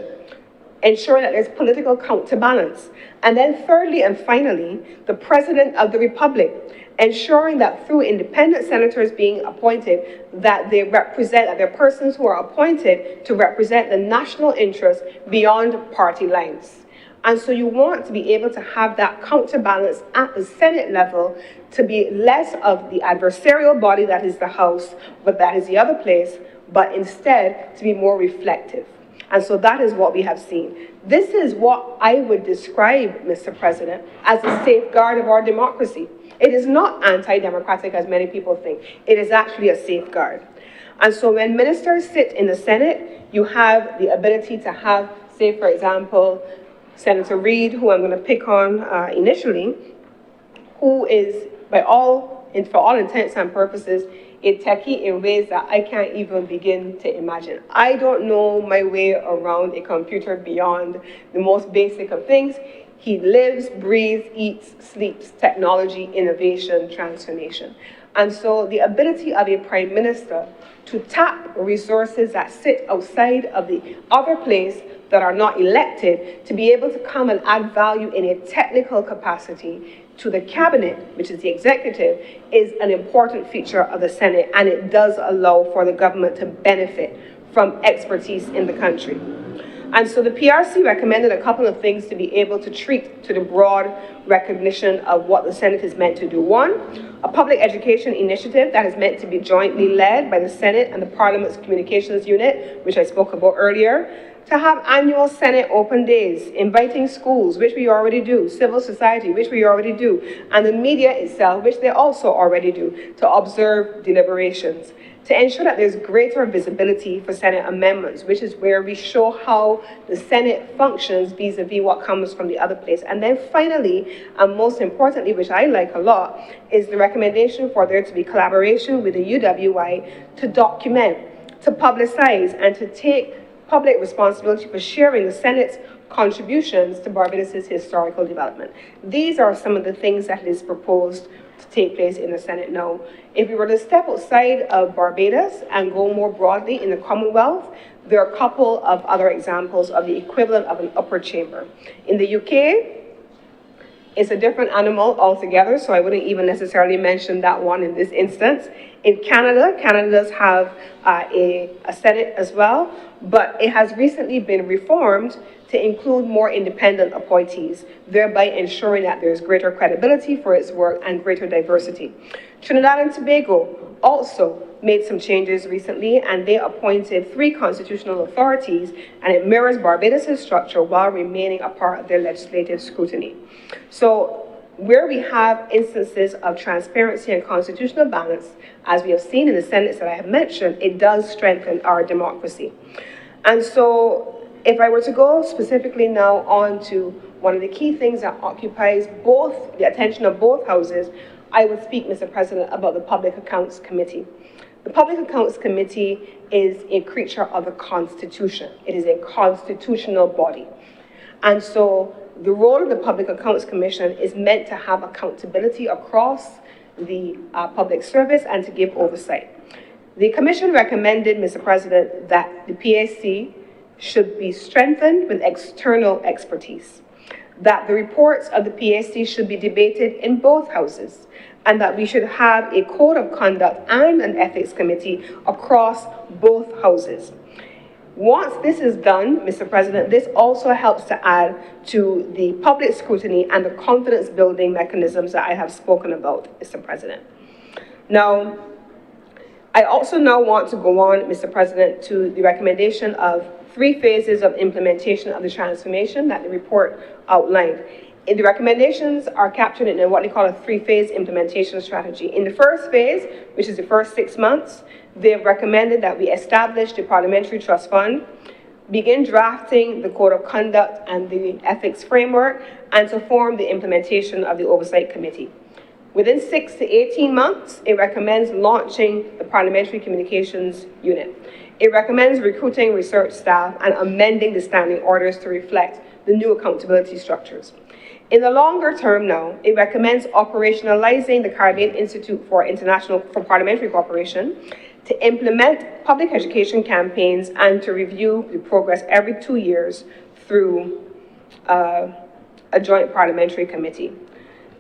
ensuring that there's political counterbalance; and then thirdly and finally, the President of the Republic, ensuring that through independent senators being appointed, that they represent, that they're persons who are appointed to represent the national interest beyond party lines. And so you want to be able to have that counterbalance at the Senate level, to be less of the adversarial body that is the House, but that is the other place, but instead to be more reflective. And so that is what we have seen. This is what I would describe, Mr. President, as a safeguard of our democracy. It is not anti-democratic as many people think. It is actually a safeguard. And so when ministers sit in the Senate, you have the ability to have, say, for example, Senator Reid, who I'm going to pick on initially, who is, for all intents and purposes, a techie in ways that I can't even begin to imagine. I don't know my way around a computer beyond the most basic of things. He lives, breathes, eats, sleeps technology, innovation, transformation. And so the ability of a prime minister to tap resources that sit outside of the other place that are not elected, to be able to come and add value in a technical capacity to the cabinet, which is the executive, is an important feature of the Senate, and it does allow for the government to benefit from expertise in the country. And so the PRC recommended a couple of things to be able to treat to the broad recognition of what the Senate is meant to do. One, a public education initiative that is meant to be jointly led by the Senate and the Parliament's Communications Unit, which I spoke about earlier, to have annual Senate open days, inviting schools, which we already do, civil society, which we already do, and the media itself, which they also already do, to observe deliberations, to ensure that there's greater visibility for Senate amendments, which is where we show how the Senate functions vis-a-vis what comes from the other place. And then finally, and most importantly, which I like a lot, is the recommendation for there to be collaboration with the UWI to document, to publicize, and to take public responsibility for sharing the Senate's contributions to Barbados' historical development. These are some of the things that is proposed to take place in the Senate now. If we were to step outside of Barbados and go more broadly in the Commonwealth, there are a couple of other examples of the equivalent of an upper chamber. In the UK, it's a different animal altogether, so I wouldn't even necessarily mention that one in this instance. In Canada, Canada does have a Senate as well, but it has recently been reformed to include more independent appointees, thereby ensuring that there's greater credibility for its work and greater diversity. Trinidad and Tobago also made some changes recently, and they appointed 3 constitutional authorities, and it mirrors Barbados' structure while remaining a part of their legislative scrutiny. So where we have instances of transparency and constitutional balance, as we have seen in the Senates that I have mentioned, it does strengthen our democracy. And so if I were to go specifically now on to one of the key things that occupies both the attention of both houses, I would speak, Mr. President, about the Public Accounts Committee. The Public Accounts Committee is a creature of the Constitution. It is a constitutional body. And so the role of the Public Accounts Commission is meant to have accountability across the public service and to give oversight. The Commission recommended, Mr. President, that the PAC should be strengthened with external expertise, that the reports of the PAC should be debated in both houses, and that we should have a code of conduct and an ethics committee across both houses. Once this is done, Mr. President, this also helps to add to the public scrutiny and the confidence building mechanisms that I have spoken about, Mr. President. Now, I also now want to go on, Mr. President, to the recommendation of 3 phases of implementation of the transformation that the report outlined. The recommendations are captured in what they call a 3-phase implementation strategy. In the first phase, which is the first 6 months, they have recommended that we establish the Parliamentary Trust Fund, begin drafting the Code of Conduct and the Ethics Framework, and to form the implementation of the Oversight Committee. Within 6 to 18 months, it recommends launching the Parliamentary Communications Unit. It recommends recruiting research staff and amending the standing orders to reflect the new accountability structures. In the longer term now, it recommends operationalizing the Caribbean Institute for Parliamentary Cooperation to implement public education campaigns and to review the progress every 2 years through a joint parliamentary committee.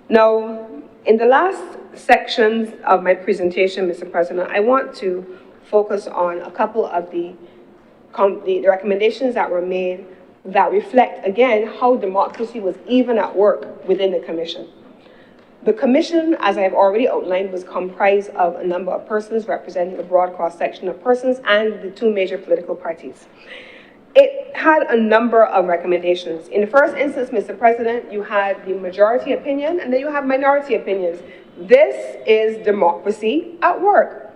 Now, in the last sections of my presentation, Mr. President, I want to focus on a couple of the recommendations that were made that reflect, again, how democracy was even at work within the Commission. The Commission, as I've already outlined, was comprised of a number of persons representing a broad cross-section of persons and the two major political parties. It had a number of recommendations. In the first instance, Mr. President, you had the majority opinion and then you have minority opinions. This is democracy at work.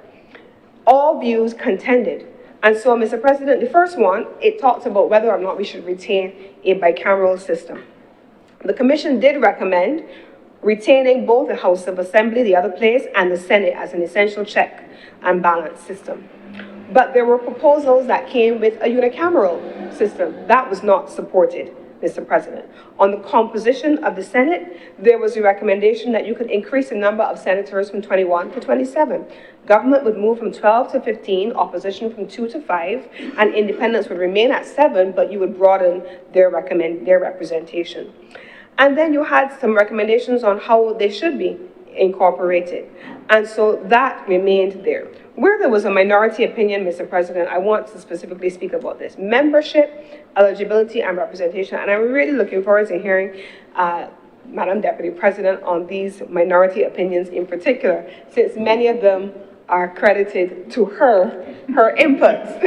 All views contended. And so, Mr. President, the first one, it talks about whether or not we should retain a bicameral system. The Commission did recommend retaining both the House of Assembly, the other place, and the Senate as an essential check and balance system. But there were proposals that came with a unicameral system. That was not supported, Mr. President. On the composition of the Senate, there was a recommendation that you could increase the number of senators from 21 to 27. Government would move from 12 to 15, opposition from 2 to 5, and independents would remain at 7, but you would broaden their representation. And then you had some recommendations on how they should be incorporated. And so that remained there. Where there was a minority opinion, Mr. President, I want to specifically speak about this. Membership, eligibility, and representation. And I'm really looking forward to hearing Madam Deputy President on these minority opinions in particular, since many of them are credited to her inputs.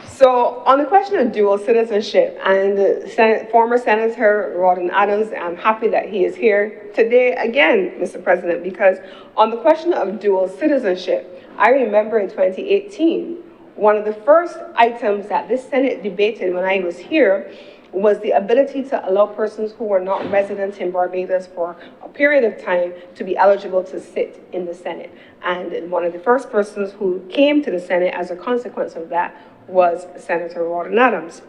So on the question of dual citizenship, and former Senator Rawdon Adams, I'm happy that he is here today again, Mr. President, because on the question of dual citizenship, I remember in 2018, one of the first items that this Senate debated when I was here was the ability to allow persons who were not residents in Barbados for a period of time to be eligible to sit in the Senate. And one of the first persons who came to the Senate as a consequence of that was Senator Rawdon Adams.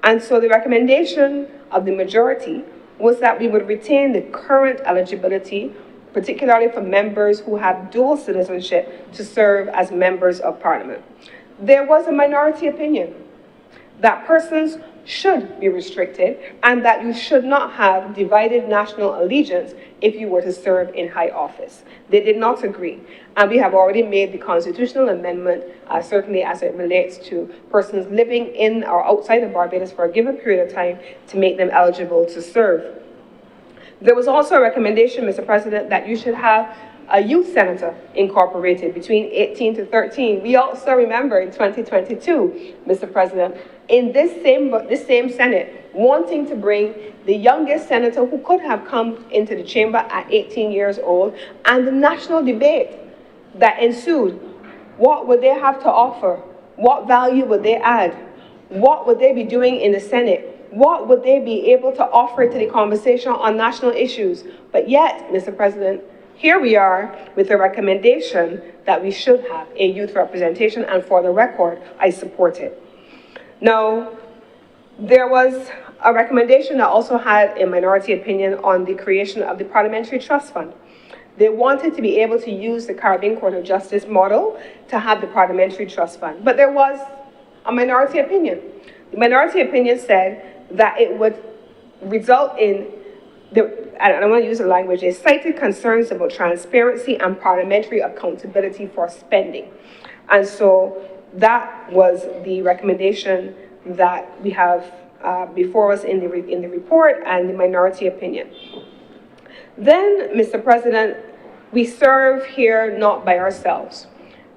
And so the recommendation of the majority was that we would retain the current eligibility, particularly for members who have dual citizenship, to serve as members of Parliament. There was a minority opinion that persons should be restricted and that you should not have divided national allegiance if you were to serve in high office. They did not agree. And we have already made the constitutional amendment, certainly as it relates to persons living in or outside of Barbados for a given period of time, to make them eligible to serve. There was also a recommendation, Mr. President, that you should have a youth senator incorporated between 18 to 13. We also remember in 2022, Mr. President, in this same Senate, wanting to bring the youngest senator who could have come into the chamber at 18 years old, and the national debate that ensued. What would they have to offer? What value would they add? What would they be doing in the Senate? What would they be able to offer to the conversation on national issues? But yet, Mr. President, here we are with a recommendation that we should have a youth representation, and for the record, I support it. Now, there was a recommendation that also had a minority opinion on the creation of the Parliamentary Trust Fund. They wanted to be able to use the Caribbean Court of Justice model to have the Parliamentary Trust Fund. But there was a minority opinion. The minority opinion said that it would result in, and I want to use the language, they cited concerns about transparency and parliamentary accountability for spending. And so that was the recommendation that we have before us in the report and the minority opinion. Then, Mr. President, we serve here not by ourselves.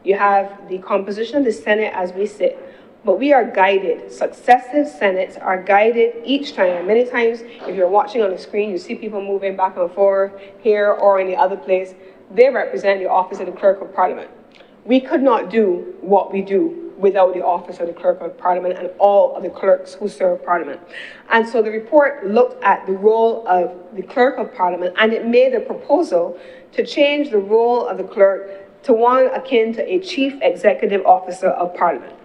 You have the composition of the Senate as we sit, but we are guided. Successive Senates are guided each time. And many times, if you're watching on the screen, you see people moving back and forth here or in the other place. They represent the office of the Clerk of Parliament. We could not do what we do without the office of the Clerk of Parliament and all of the clerks who serve Parliament. And so the report looked at the role of the Clerk of Parliament, and it made a proposal to change the role of the clerk to one akin to a Chief Executive Officer of Parliament.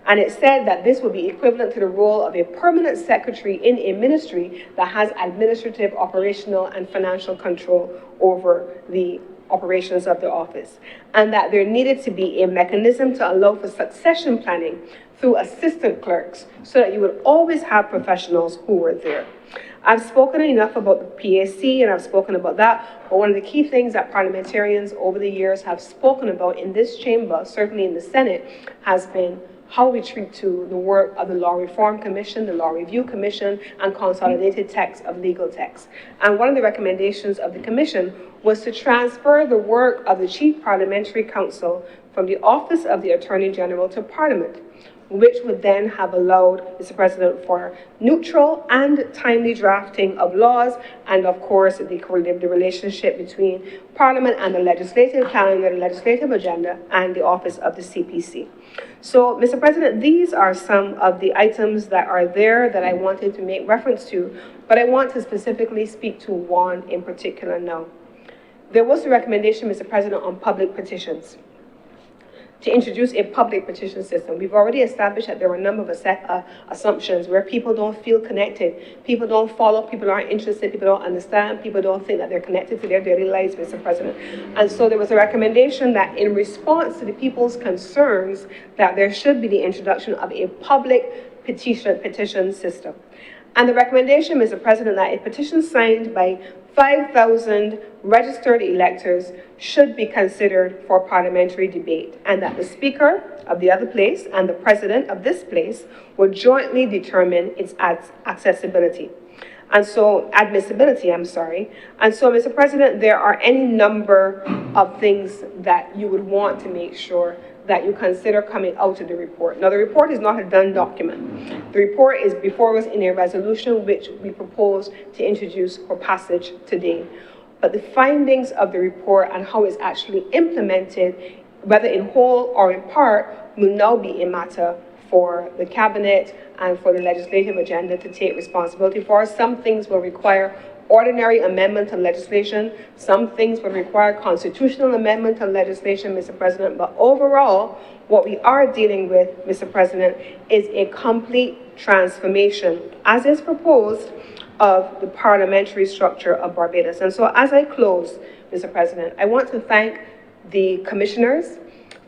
And it said that this would be equivalent to the role of a permanent secretary in a ministry that has administrative, operational, and financial control over the operations of the office. And that there needed to be a mechanism to allow for succession planning through assistant clerks so that you would always have professionals who were there. I've spoken enough about the PAC and I've spoken about that, but one of the key things that parliamentarians over the years have spoken about in this chamber, certainly in the Senate, has been how we treat to the work of the Law Reform Commission, the Law Review Commission, and consolidated text of legal texts. And one of the recommendations of the Commission was to transfer the work of the Chief Parliamentary Counsel from the Office of the Attorney General to Parliament, which would then have allowed, Mr. President, for neutral and timely drafting of laws, and of course, the relationship between Parliament and the legislative calendar, the legislative agenda, and the office of the CPC. So, Mr. President, these are some of the items that are there that I wanted to make reference to, but I want to specifically speak to one in particular now. There was a recommendation, Mr. President, on public petitions, to introduce a public petition system. We've already established that there are a number of assumptions where people don't feel connected, people don't follow, people aren't interested, people don't understand, people don't think that they're connected to their daily lives, Mr. President. And so there was a recommendation that in response to the people's concerns, that there should be the introduction of a public petition system. And the recommendation, Mr. President, that a petition signed by 5,000 registered electors should be considered for parliamentary debate, and that the Speaker of the other place and the President of this place would jointly determine its admissibility. And so, Mr. President, there are any number of things that you would want to make sure that you consider coming out of the report. Now, the report is not a done document. The report is before us in a resolution which we propose to introduce for passage today. But the findings of the report and how it's actually implemented, whether in whole or in part, will now be a matter for the Cabinet and for the legislative agenda to take responsibility for. Some things will require ordinary amendment to legislation. Some things will require constitutional amendment to legislation, Mr. President. But overall, what we are dealing with, Mr. President, is a complete transformation, as is proposed, of the parliamentary structure of Barbados. And so as I close, Mr. President, I want to thank the commissioners,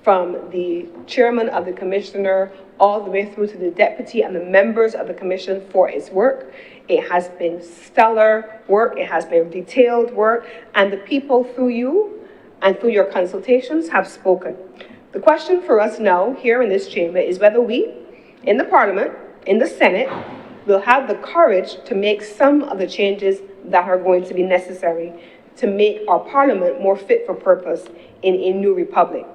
from the chairman of the commissioner all the way through to the deputy and the members of the commission for its work. It has been stellar work, it has been detailed work, and the people through you and through your consultations have spoken. The question for us now here in this chamber is whether we, in the Parliament, in the Senate, will have the courage to make some of the changes that are going to be necessary to make our Parliament more fit for purpose in a new republic.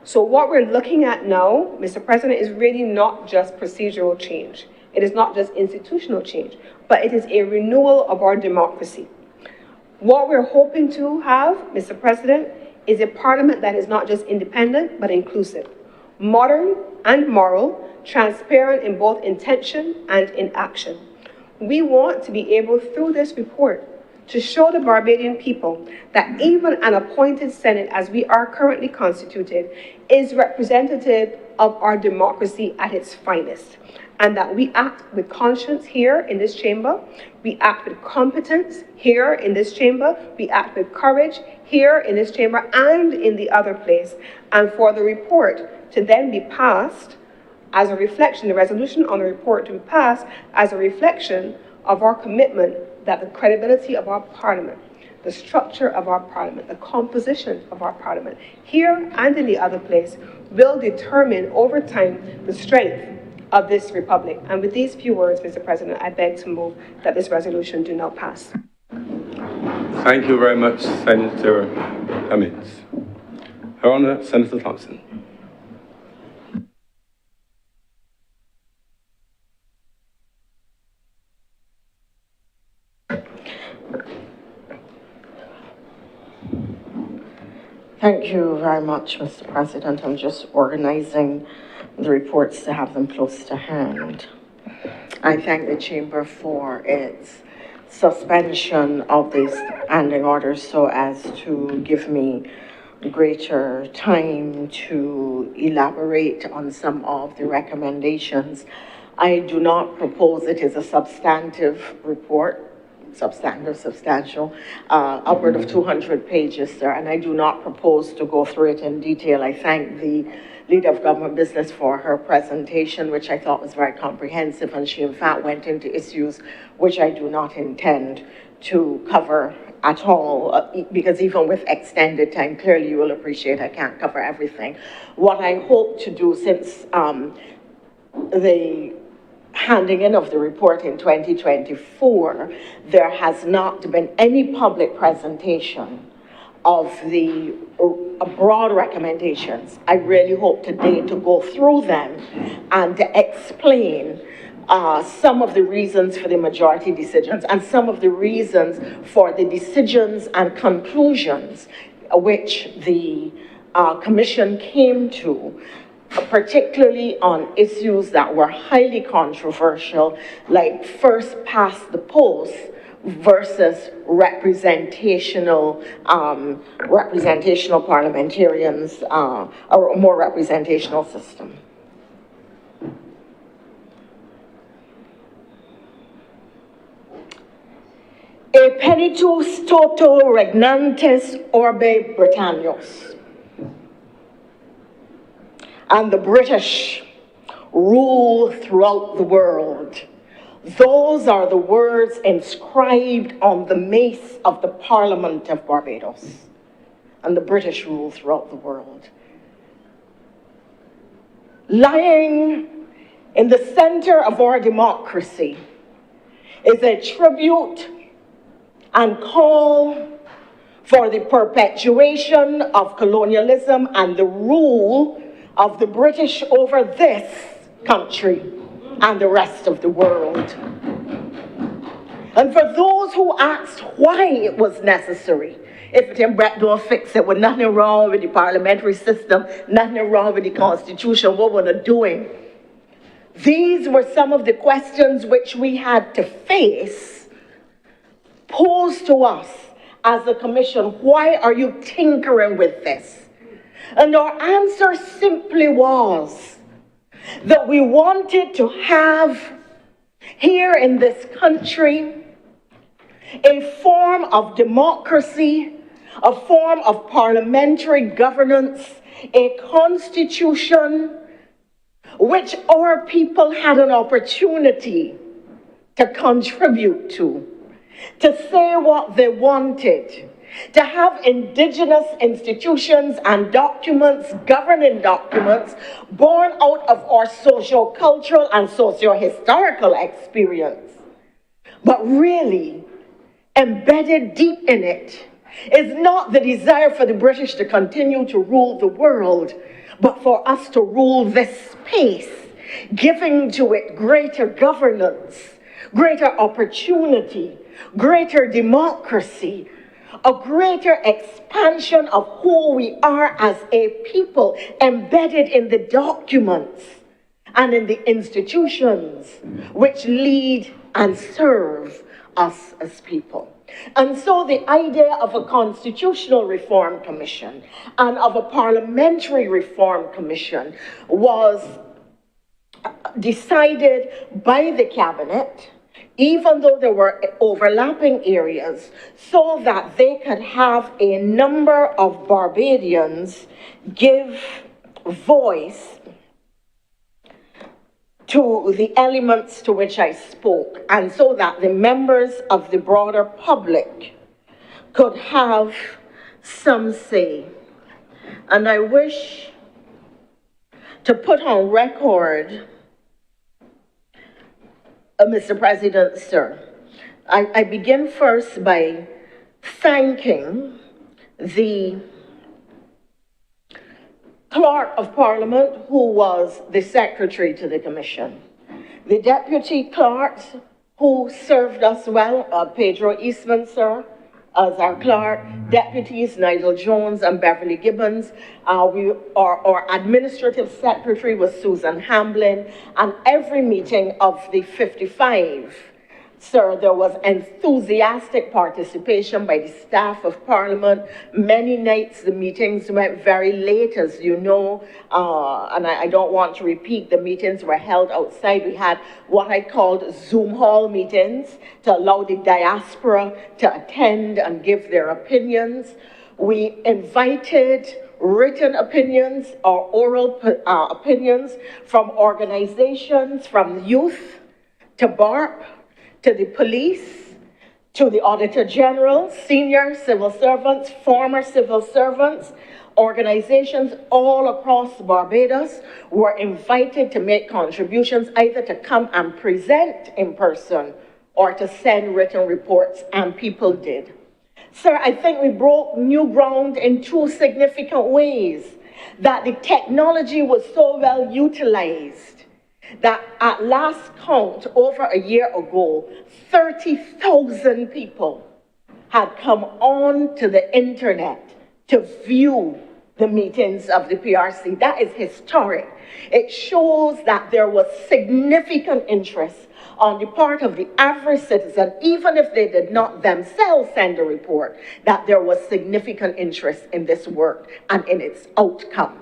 So what we're looking at now, Mr. President, is really not just procedural change. It is not just institutional change, but it is a renewal of our democracy. What we're hoping to have, Mr. President, is a Parliament that is not just independent, but inclusive, modern and moral, transparent in both intention and in action. We want to be able, through this report, to show the Barbadian people that even an appointed Senate, as we are currently constituted, is representative of our democracy at its finest, and that we act with conscience here in this chamber, we act with competence here in this chamber, we act with courage here in this chamber and in the other place, and for the report to then be passed as a reflection, the resolution on the report to be passed as a reflection of our commitment that the credibility of our Parliament, the structure of our Parliament, the composition of our Parliament, here and in the other place, will determine over time the strength of this republic. And with these few words, Mr. President, I beg to move that this resolution do not pass. Thank you very much, Senator Cummings. Her Honor, Senator Thompson. Thank you very much, Mr. President. I'm just organizing the reports to have them close to hand. I thank the Chamber for its suspension of these standing orders so as to give me greater time to elaborate on some of the recommendations. I do not propose it is a substantive report, substantial, upward of 200 pages, sir, and I do not propose to go through it in detail. I thank the Leader of Government Business for her presentation, which I thought was very comprehensive, and she in fact went into issues which I do not intend to cover at all, because even with extended time, clearly you will appreciate I can't cover everything. What I hope to do, since the handing in of the report in 2024, there has not been any public presentation of the broad recommendations. I really hope today to go through them and to explain some of the reasons for the majority decisions and some of the reasons for the decisions and conclusions which the Commission came to, particularly on issues that were highly controversial, like first past the post versus representational parliamentarians, or a more representational system. E penitus toto regnantes orbe Britannios. And the British rule throughout the world. Those are the words inscribed on the mace of the Parliament of Barbados. And the British rule throughout the world. Lying in the center of our democracy is a tribute and call for the perpetuation of colonialism and the rule of the British over this country and the rest of the world. And for those who asked why it was necessary, if Tim Brett don't fix it, with nothing wrong with the parliamentary system, nothing wrong with the Constitution, what we're doing. These were some of the questions which we had to face, posed to us as a commission. Why are you tinkering with this? And our answer simply was that we wanted to have here in this country a form of democracy, a form of parliamentary governance, a constitution which our people had an opportunity to contribute to say what they wanted, to have indigenous institutions and documents, governing documents, born out of our socio-cultural and socio-historical experience. But really, embedded deep in it is not the desire for the British to continue to rule the world, but for us to rule this space, giving to it greater governance, greater opportunity, greater democracy, a greater expansion of who we are as a people, embedded in the documents and in the institutions which lead and serve us as people. And so the idea of a constitutional reform commission and of a parliamentary reform commission was decided by the cabinet, even though there were overlapping areas, so that they could have a number of Barbadians give voice to the elements to which I spoke, and so that the members of the broader public could have some say. And I wish to put on record, Mr. President, sir, I begin first by thanking the Clerk of Parliament, who was the Secretary to the Commission, the Deputy Clerks who served us well, Pedro Eastman, sir, as our clerk, deputies Nigel Jones and Beverly Gibbons. Our administrative secretary was Susan Hamblin, and every meeting of the 55, sir, there was enthusiastic participation by the staff of Parliament. Many nights the meetings went very late, as you know, and I don't want to repeat, the meetings were held outside. We had what I called Zoom hall meetings to allow the diaspora to attend and give their opinions. We invited written opinions or oral opinions from organizations, from youth to BARP, to the police, to the Auditor General, senior civil servants, former civil servants, organizations all across Barbados were invited to make contributions, either to come and present in person or to send written reports, and people did. Sir, I think we broke new ground in two significant ways. That the technology was so well utilized that at last count, over a year ago, 30,000 people had come on to the internet to view the meetings of the PRC. That is historic. It shows that there was significant interest on the part of the average citizen, even if they did not themselves send a report, that there was significant interest in this work and in its outcome.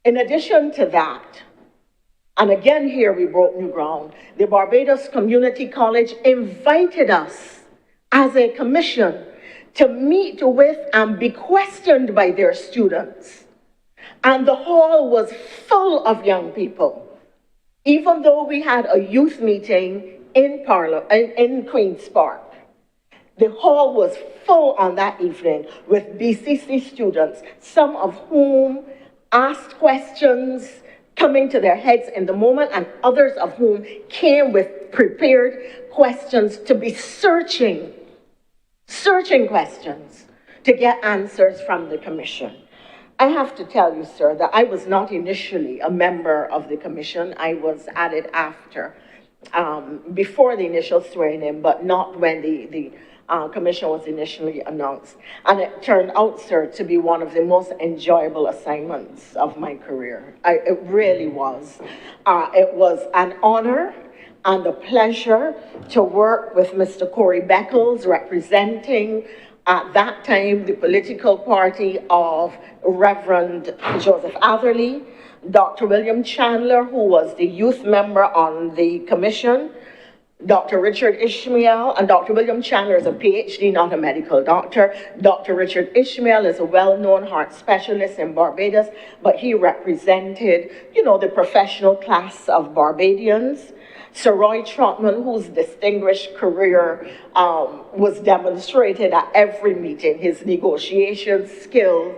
In addition to that, and again here we broke new ground, the Barbados Community College invited us as a commission to meet with and be questioned by their students. And the hall was full of young people. Even though we had a youth meeting in Queen's Park, the hall was full on that evening with BCC students, some of whom asked questions coming to their heads in the moment, and others of whom came with prepared questions to be searching questions to get answers from the commission. I have to tell you, sir, that I was not initially a member of the commission. I was added after, before the initial swearing in, but not when the commission was initially announced. And it turned out, sir, to be one of the most enjoyable assignments of my career. It really was. It was an honor and a pleasure to work with Mr. Corey Beckles, representing at that time the political party of Reverend Joseph Atherley, Dr. William Chandler, who was the youth member on the commission, Dr. Richard Ishmael, and Dr. William Chandler is a PhD, not a medical doctor. Dr. Richard Ishmael is a well-known heart specialist in Barbados, but he represented, the professional class of Barbadians. Sir Roy Trotman, whose distinguished career was demonstrated at every meeting, his negotiation skills.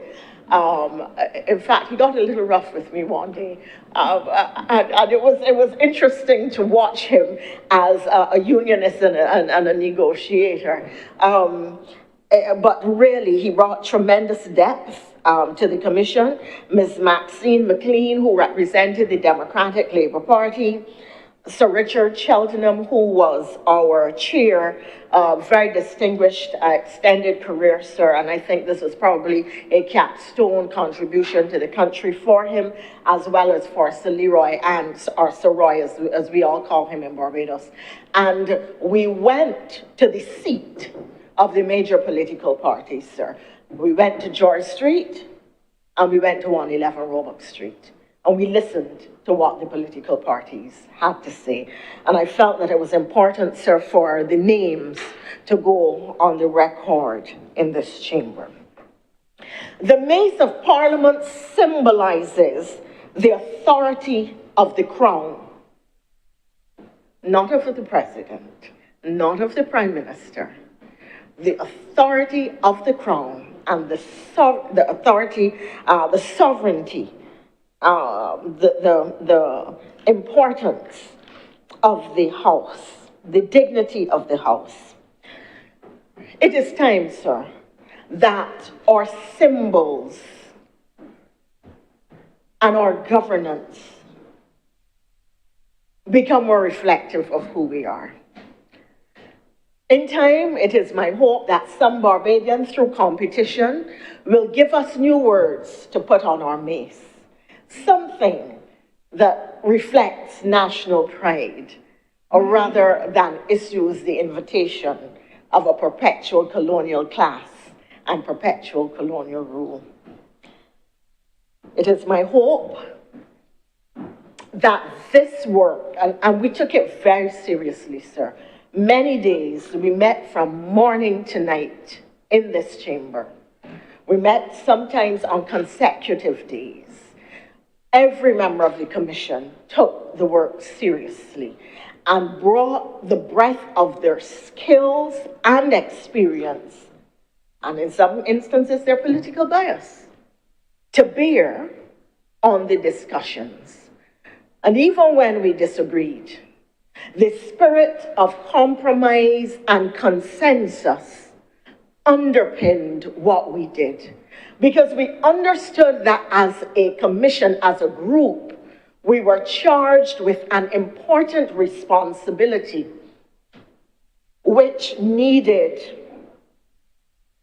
In fact, he got a little rough with me one day, and it was interesting to watch him as a unionist and a negotiator. But really, he brought tremendous depth to the commission. Ms. Maxine McLean, who represented the Democratic Labour Party, Sir Richard Cheltenham, who was our chair, very distinguished extended career, sir, and I think this was probably a capstone contribution to the country for him, as well as for Sir Leroy, or Sir Roy, as we all call him in Barbados. And we went to the seat of the major political parties, sir. We went to George Street, and we went to 111 Roebuck Street. And we listened to what the political parties had to say. And I felt that it was important, sir, for the names to go on the record in this chamber. The Mace of Parliament symbolizes the authority of the Crown, not of the President, not of the Prime Minister, the authority of the Crown and the authority, the sovereignty, the importance of the House, the dignity of the House. It is time, sir, that our symbols and our governance become more reflective of who we are. In time, it is my hope that some Barbadians, through competition, will give us new words to put on our mace, something that reflects national pride, or rather than issues the invitation of a perpetual colonial class and perpetual colonial rule. It is my hope that this work, and we took it very seriously, sir. Many days we met from morning to night in this chamber. We met sometimes on consecutive days. Every member of the commission took the work seriously and brought the breadth of their skills and experience, and in some instances their political bias, to bear on the discussions. And even when we disagreed, the spirit of compromise and consensus underpinned what we did, because we understood that as a commission, as a group, we were charged with an important responsibility which needed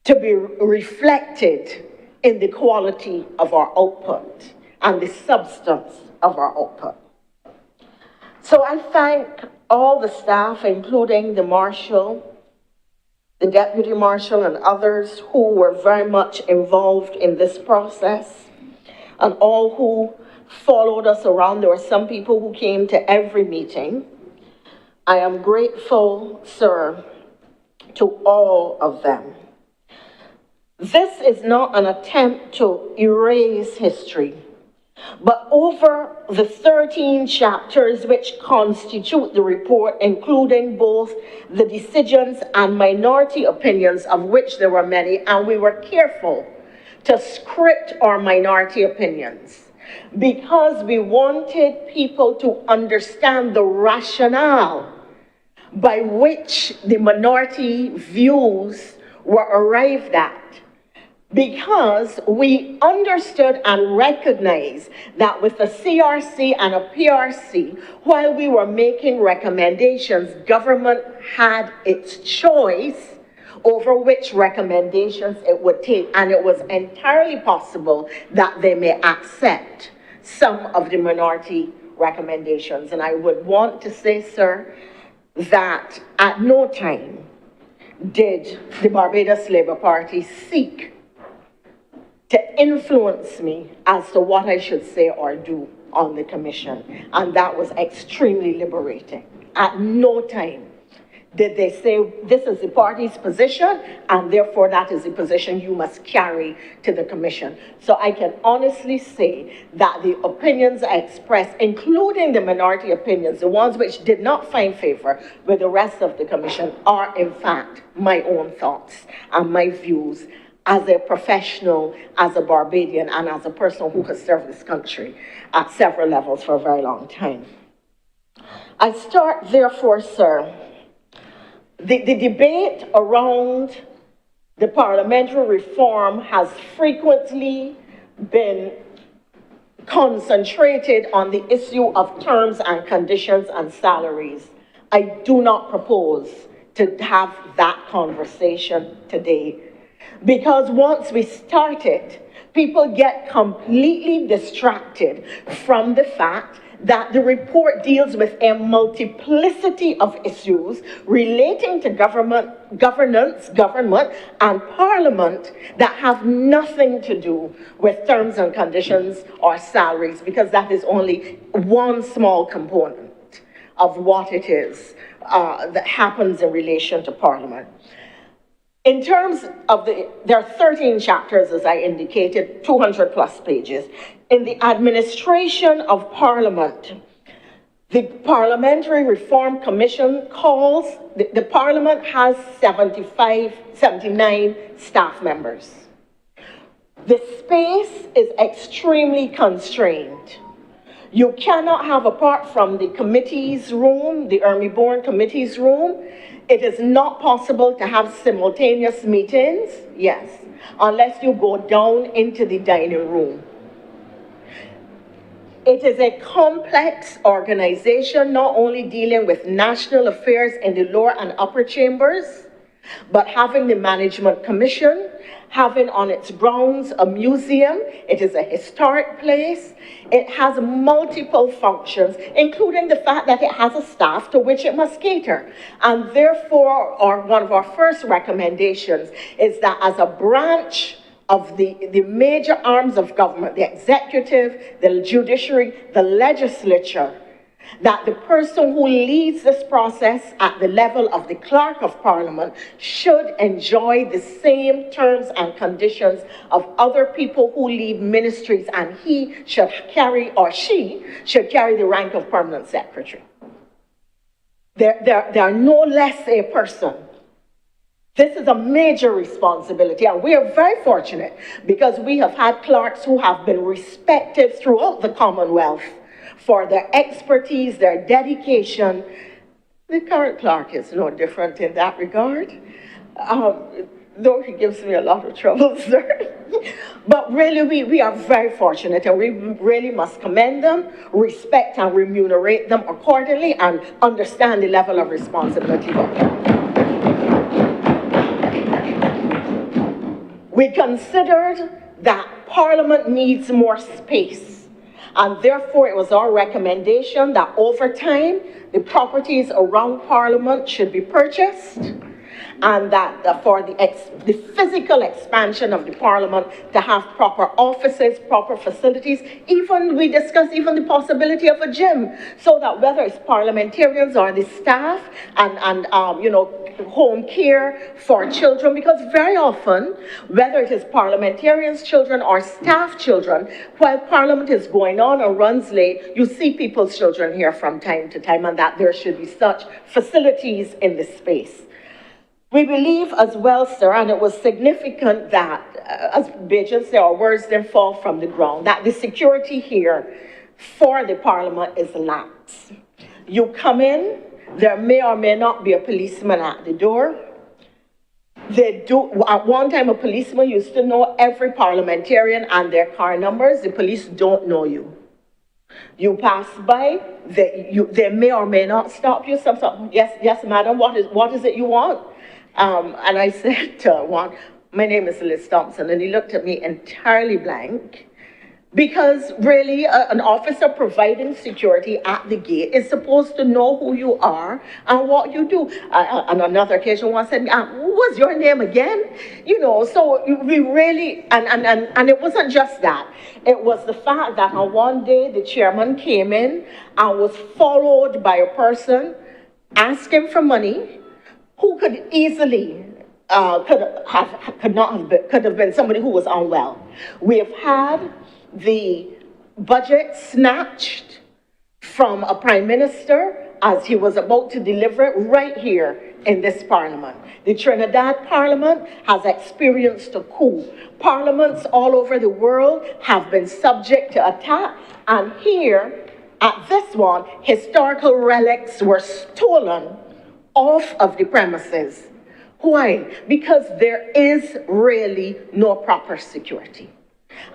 to be reflected in the quality of our output and the substance of our output. So I thank all the staff, including the Marshal, the Deputy Marshal, and others who were very much involved in this process, and all who followed us around. There were some people who came to every meeting. I am grateful, sir, to all of them. This is not an attempt to erase history, but over the 13 chapters which constitute the report, including both the decisions and minority opinions, of which there were many, and we were careful to script our minority opinions because we wanted people to understand the rationale by which the minority views were arrived at. Because we understood and recognized that with a CRC and a PRC, while we were making recommendations, government had its choice over which recommendations it would take. And it was entirely possible that they may accept some of the minority recommendations. And I would want to say, sir, that at no time did the Barbados Labour Party seek to influence me as to what I should say or do on the commission. And that was extremely liberating. At no time did they say, this is the party's position, and therefore that is the position you must carry to the commission. So I can honestly say that the opinions I expressed, including the minority opinions, the ones which did not find favor with the rest of the commission, are in fact my own thoughts and my views as a professional, as a Barbadian, and as a person who has served this country at several levels for a very long time. I start, therefore, sir, the debate around the parliamentary reform has frequently been concentrated on the issue of terms and conditions and salaries. I do not propose to have that conversation today, because once we start it, people get completely distracted from the fact that the report deals with a multiplicity of issues relating to governance, government, and parliament that have nothing to do with terms and conditions or salaries, because that is only one small component of what it is that happens in relation to parliament. In terms of there are 13 chapters, as I indicated, 200 plus pages. In the administration of Parliament, the Parliamentary Reform Commission calls, the Parliament has 79 staff members. The space is extremely constrained. You cannot have, apart from the committee's room, the Ermy-Bourne committee's room, it is not possible to have simultaneous meetings, yes, unless you go down into the dining room. It is a complex organization, not only dealing with national affairs in the lower and upper chambers, but having the Management Commission, having on its grounds a museum. It is a historic place. It has multiple functions, including the fact that it has a staff to which it must cater. And therefore, one of our first recommendations is that as a branch of the major arms of government, the executive, the judiciary, the legislature, that the person who leads this process at the level of the Clerk of Parliament should enjoy the same terms and conditions of other people who lead ministries, and he should carry, or she should carry, the rank of Permanent Secretary. They are no less a person. This is a major responsibility, and we are very fortunate because we have had clerks who have been respected throughout the Commonwealth for their expertise, their dedication. The current clerk is no different in that regard, though he gives me a lot of trouble, sir. But really, we are very fortunate, and we really must commend them, respect and remunerate them accordingly, and understand the level of responsibility. We considered that Parliament needs more space, and therefore it was our recommendation that over time, the properties around Parliament should be purchased, and that for the physical expansion of the Parliament to have proper offices, proper facilities. Even we discussed even the possibility of a gym, so that whether it's parliamentarians or the staff and home care for children, because very often, whether it is parliamentarians' children or staff children, while Parliament is going on or runs late, you see people's children here from time to time, and that there should be such facilities in this space. We believe as well, sir, and it was significant that, as Bajan said, our words didn't fall from the ground, that the security here for the Parliament is lax. You come in, there may or may not be a policeman at the door. At one time, a policeman used to know every parliamentarian and their car numbers. The police don't know you. You pass by, they may or may not stop you. Yes, madam, what is it you want? And I said to one, my name is Liz Thompson, and he looked at me entirely blank, because really an officer providing security at the gate is supposed to know who you are and what you do. On another occasion, one said, what was your name again? So we really, and it wasn't just that. It was the fact that on one day, the chairman came in and was followed by a person asking for money, who could easily, could have been somebody who was unwell. We have had the budget snatched from a prime minister as he was about to deliver it right here in this Parliament. The Trinidad Parliament has experienced a coup. Parliaments all over the world have been subject to attack, and here at this one, historical relics were stolen off of the premises. Why? Because there is really no proper security.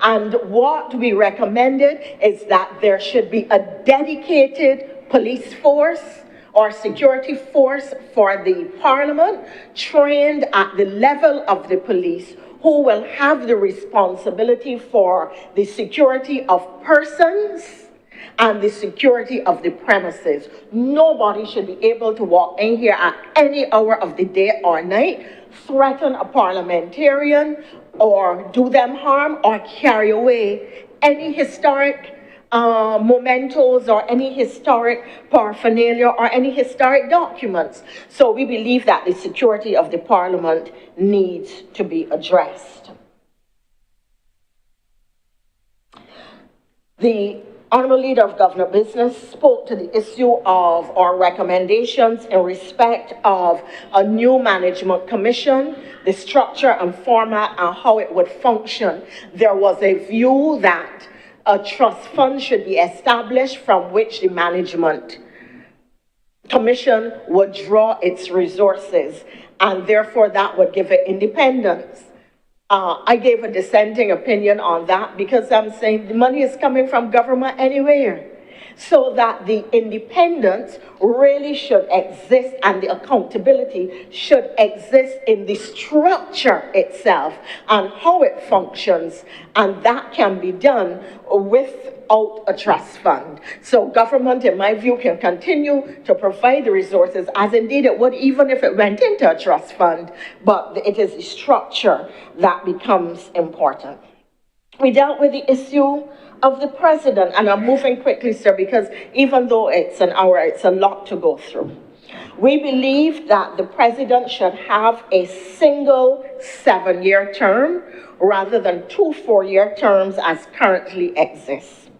And what we recommended is that there should be a dedicated police force or security force for the Parliament, trained at the level of the police, who will have the responsibility for the security of persons and the security of the premises. Nobody should be able to walk in here at any hour of the day or night, threaten a parliamentarian, or do them harm, or carry away any historic mementos or any historic paraphernalia or any historic documents. So we believe that the security of the Parliament needs to be addressed. The Honourable Leader of Government Business spoke to the issue of our recommendations in respect of a new management commission, the structure and format and how it would function. There was a view that a trust fund should be established from which the management commission would draw its resources, and therefore that would give it independence. I gave a dissenting opinion on that because I'm saying the money is coming from government anywhere. So that the independence really should exist and the accountability should exist in the structure itself and how it functions. And that can be done without a trust fund. So government, in my view, can continue to provide the resources as indeed it would even if it went into a trust fund, but it is the structure that becomes important. We dealt with the issue of the president, and I'm moving quickly, sir, because even though it's an hour, it's a lot to go through. We believe that the president should have a single 7-year term rather than 2 4-year terms as currently exists.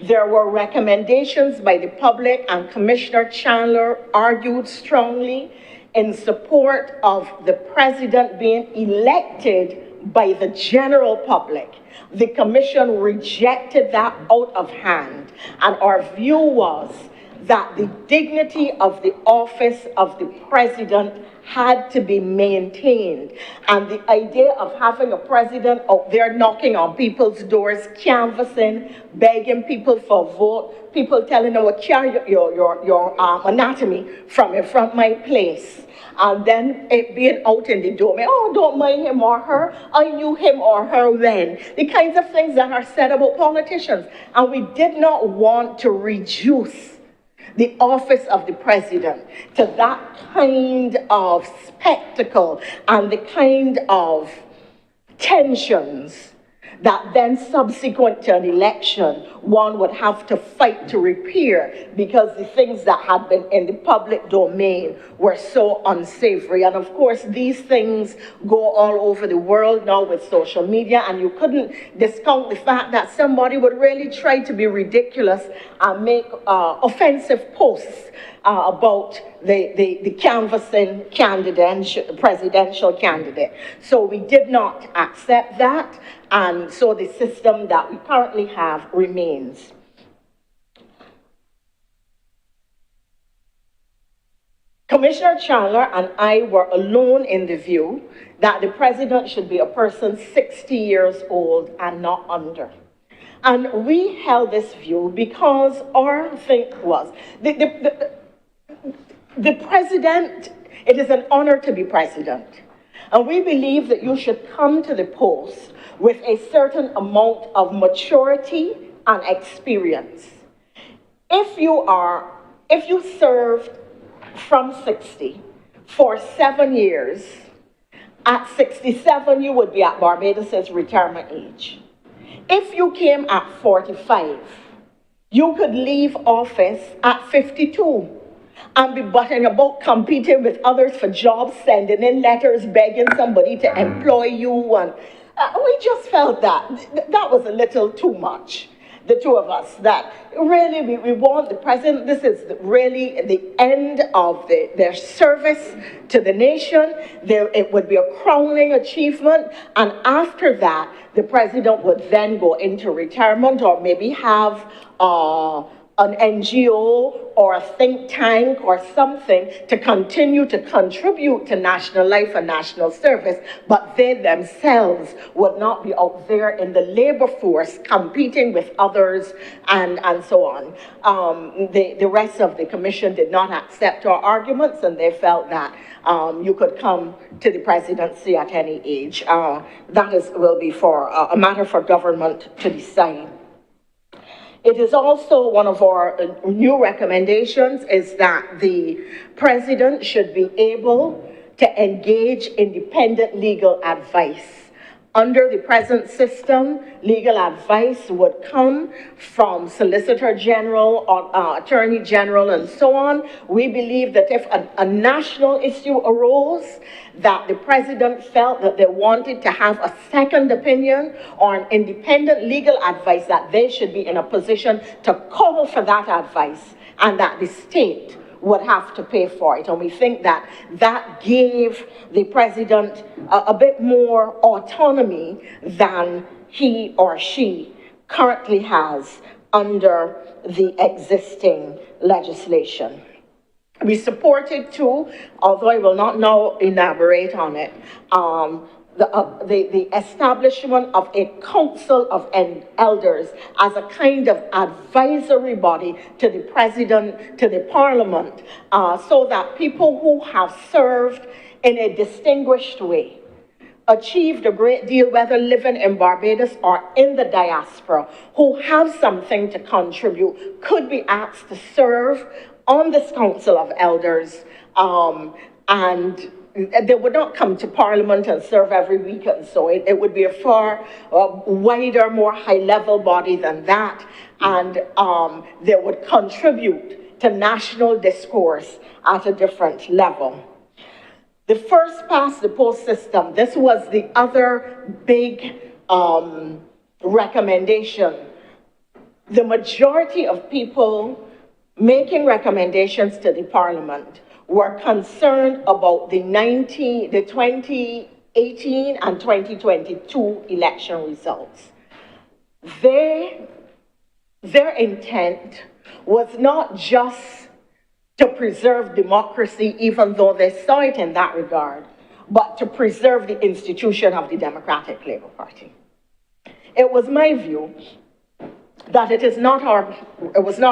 There were recommendations by the public, and Commissioner Chandler argued strongly in support of the president being elected by the general public. The commission rejected that out of hand, and our view was that the dignity of the office of the president had to be maintained. And the idea of having a president out there knocking on people's doors, canvassing, begging people for a vote, people telling them, well, carry your anatomy from my place. And then it being out in the domain, oh, don't mind him or her. I knew him or her then. The kinds of things that are said about politicians. And we did not want to reduce the office of the president to that kind of spectacle and the kind of tensions that then subsequent to an election, one would have to fight to repair because the things that had been in the public domain were so unsavory. And of course, these things go all over the world now with social media, and you couldn't discount the fact that somebody would really try to be ridiculous and make offensive posts about the canvassing candidate, presidential candidate. So we did not accept that, and so the system that we currently have remains. Commissioner Chandler and I were alone in the view that the president should be a person 60 years old and not under. And we held this view because our thing was, the president, it is an honor to be president. And we believe that you should come to the post with a certain amount of maturity and experience. If you served from 60 for 7 years, at 67 you would be at Barbados' retirement age. If you came at 45, you could leave office at 52 and be butting about competing with others for jobs, sending in letters, begging somebody to employ you. And we just felt that was a little too much, the two of us, that really we want the president, this is really the end of their service to the nation. It would be a crowning achievement, and after that, the president would then go into retirement or maybe have an NGO or a think tank or something to continue to contribute to national life and national service, but they themselves would not be out there in the labor force competing with others and so on. The rest of the commission did not accept our arguments, and they felt that you could come to the presidency at any age. That will be for a matter for government to decide. It is also one of our new recommendations is that the president should be able to engage independent legal advice. Under the present system, legal advice would come from Solicitor General or Attorney General and so on. We believe that if a national issue arose, that the president felt that they wanted to have a second opinion or an independent legal advice, that they should be in a position to call for that advice, and that the state would have to pay for it. And we think that that gave the president a bit more autonomy than he or she currently has under the existing legislation. We supported too, although I will not now elaborate on it, the establishment of a council of elders as a kind of advisory body to the president, to the parliament, so that people who have served in a distinguished way, achieved a great deal, whether living in Barbados or in the diaspora, who have something to contribute, could be asked to serve on this council of elders, and they would not come to Parliament and serve every week, and so it would be a far wider, more high-level body than that, and they would contribute to national discourse at a different level. The first past the post system, this was the other big recommendation. The majority of people making recommendations to the Parliament were concerned about the 2018 and 2022 election results. Their intent was not just to preserve democracy, even though they saw it in that regard, but to preserve the institution of the Democratic Labour Party. It was my view that it was not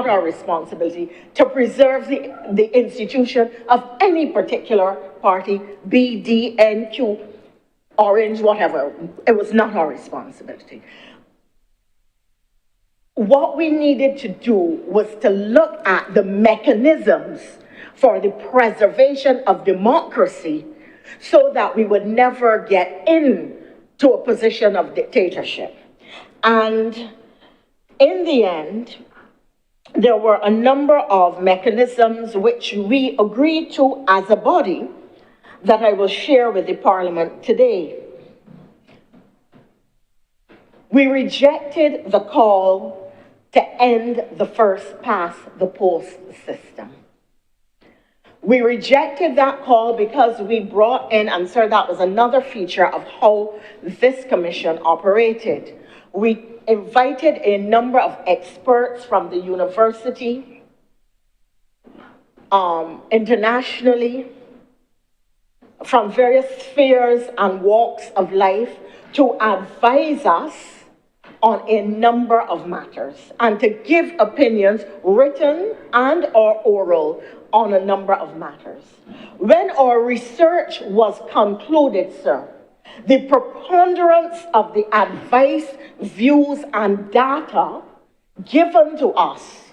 our responsibility to preserve the institution of any particular party, B, D, N, Q, Orange, whatever. It was not our responsibility. What we needed to do was to look at the mechanisms for the preservation of democracy so that we would never get into a position of dictatorship. And in the end, there were a number of mechanisms which we agreed to as a body that I will share with the Parliament today. We rejected the call to end the first past the post system. We rejected that call because we brought in, and sir, that was another feature of how this commission operated. We invited a number of experts from the university, internationally, from various spheres and walks of life to advise us on a number of matters and to give opinions, written and or oral, on a number of matters. When our research was concluded, sir, the preponderance of the advice, views, and data given to us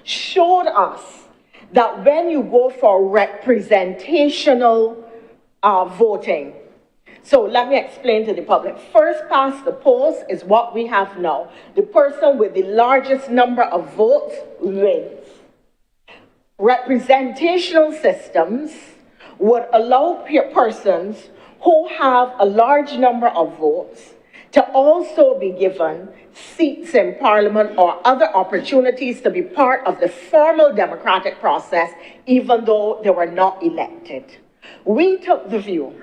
showed us that when you go for representational voting, so let me explain to the public. First past the post is what we have now. The person with the largest number of votes wins. Representational systems would allow persons who have a large number of votes to also be given seats in Parliament or other opportunities to be part of the formal democratic process, even though they were not elected. We took the view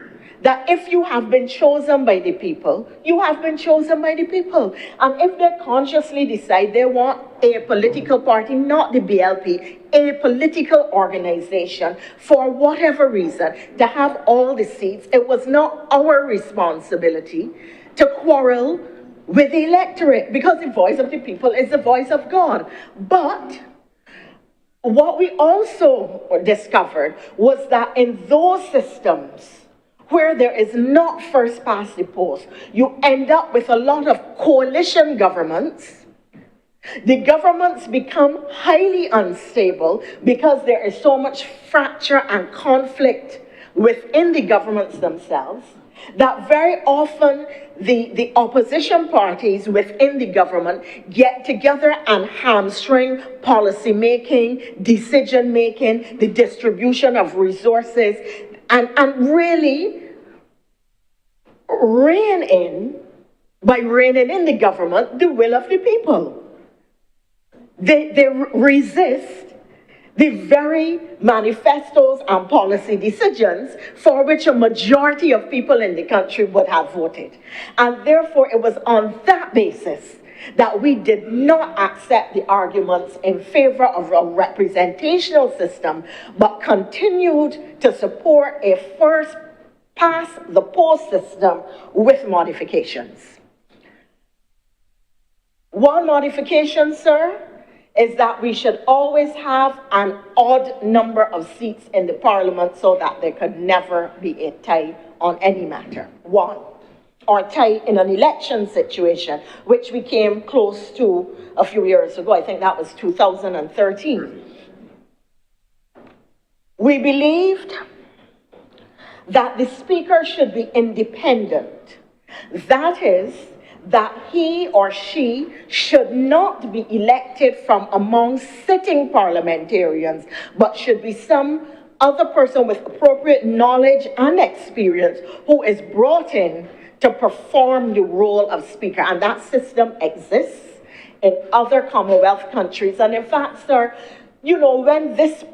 that if you have been chosen by the people, you have been chosen by the people. And if they consciously decide they want a political party, not the BLP, a political organization, for whatever reason, to have all the seats, it was not our responsibility to quarrel with the electorate, because the voice of the people is the voice of God. But what we also discovered was that in those systems where there is not first past the post, you end up with a lot of coalition governments. The governments become highly unstable because there is so much fracture and conflict within the governments themselves that very often the opposition parties within the government get together and hamstring policy making, decision making, the distribution of resources, and really rein in, by reining in the government, the will of the people. They resist the very manifestos and policy decisions for which a majority of people in the country would have voted. And therefore, it was on that basis that we did not accept the arguments in favor of a representational system, but continued to support a first pass the post system with modifications. One modification, sir, is that we should always have an odd number of seats in the parliament so that there could never be a tie on any matter. One. Or tie in an election situation, which we came close to a few years ago. I think that was 2013. We believed that the speaker should be independent. That is, that he or she should not be elected from among sitting parliamentarians, but should be some other person with appropriate knowledge and experience who is brought in to perform the role of speaker. And that system exists in other Commonwealth countries. And in fact, sir, you know, when this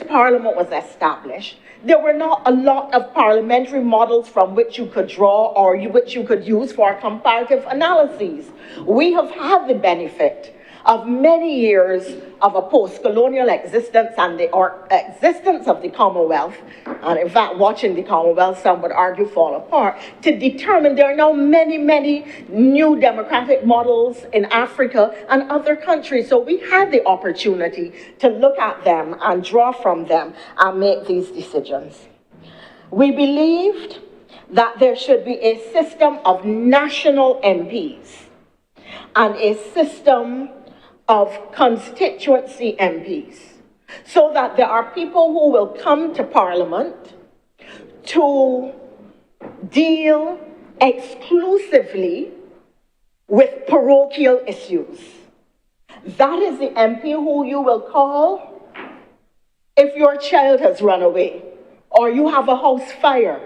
parliament was established, there were not a lot of parliamentary models from which you could draw or which you could use for comparative analyses. We have had the benefit of many years of a post-colonial existence and the existence of the Commonwealth, and in fact, watching the Commonwealth, some would argue, fall apart, to determine there are now many, many new democratic models in Africa and other countries. So we had the opportunity to look at them and draw from them and make these decisions. We believed that there should be a system of national MPs and a system of constituency MPs, so that there are people who will come to Parliament to deal exclusively with parochial issues. That is the MP who you will call if your child has run away, or you have a house fire,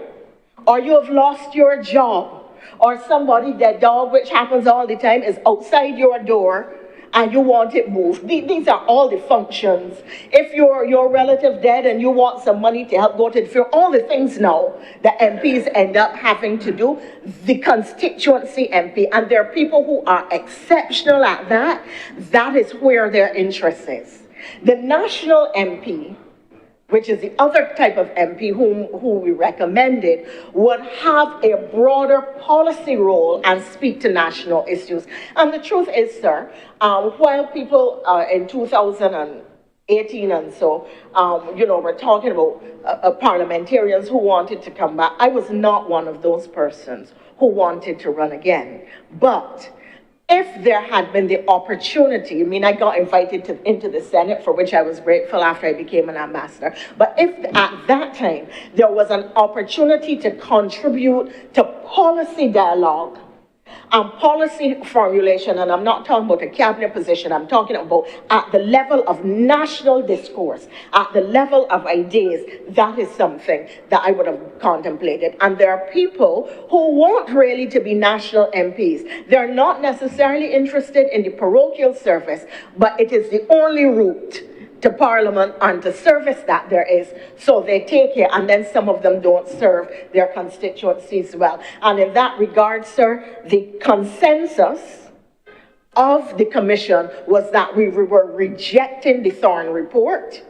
or you have lost your job, or somebody, their dog, which happens all the time, is outside your door and you want it moved. These are all the functions. If your relative dead and you want some money to help go to the funeral, all the things now that MPs end up having to do, the constituency MP, and there are people who are exceptional at that. That is where their interest is. The national MP, which is the other type of MP who we recommended, would have a broader policy role and speak to national issues. And the truth is, sir, while people in 2018 and so, were talking about parliamentarians who wanted to come back, I was not one of those persons who wanted to run again. But if there had been the opportunity, I mean, I got invited into the Senate, for which I was grateful after I became an ambassador. But if at that time there was an opportunity to contribute to policy dialogue and policy formulation, and I'm not talking about a cabinet position, I'm talking about at the level of national discourse, at the level of ideas, that is something that I would have contemplated. And there are people who want really to be national MPs. They're not necessarily interested in the parochial service, but it is the only route to Parliament and to service that there is, so they take it, and then some of them don't serve their constituencies well. And in that regard, sir, the consensus of the Commission was that we were rejecting the Thorne report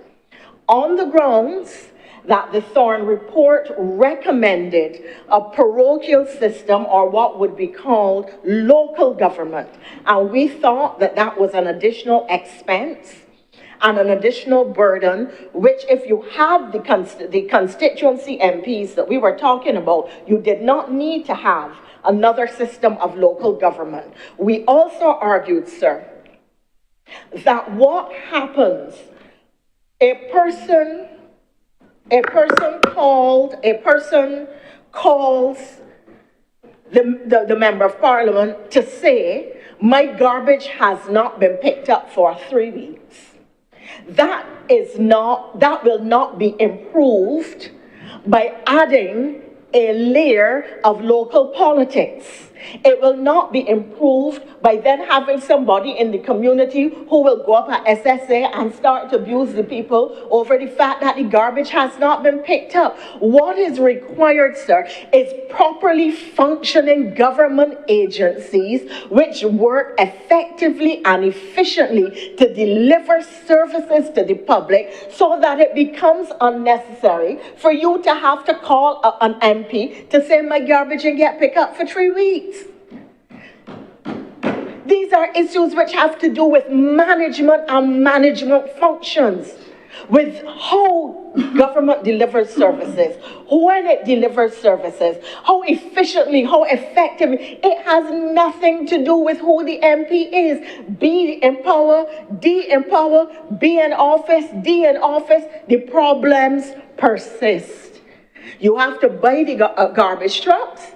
on the grounds that the Thorne report recommended a parochial system, or what would be called local government. And we thought that that was an additional expense and an additional burden, which if you had the constituency MPs that we were talking about, you did not need to have another system of local government. We also argued, sir, that what happens, a person calls the member of Parliament to say, my garbage has not been picked up for 3 weeks. That will not be improved by adding a layer of local politics. It will not be improved by then having somebody in the community who will go up at SSA and start to abuse the people over the fact that the garbage has not been picked up. What is required, sir, is properly functioning government agencies which work effectively and efficiently to deliver services to the public so that it becomes unnecessary for you to have to call an MP to say my garbage and get picked up for 3 weeks. These are issues which have to do with management and management functions, with how government delivers services, when it delivers services, how efficiently, how effectively. It has nothing to do with who the MP is. Be in power, D in power, be in office, D in office, the problems persist. You have to buy the garbage trucks.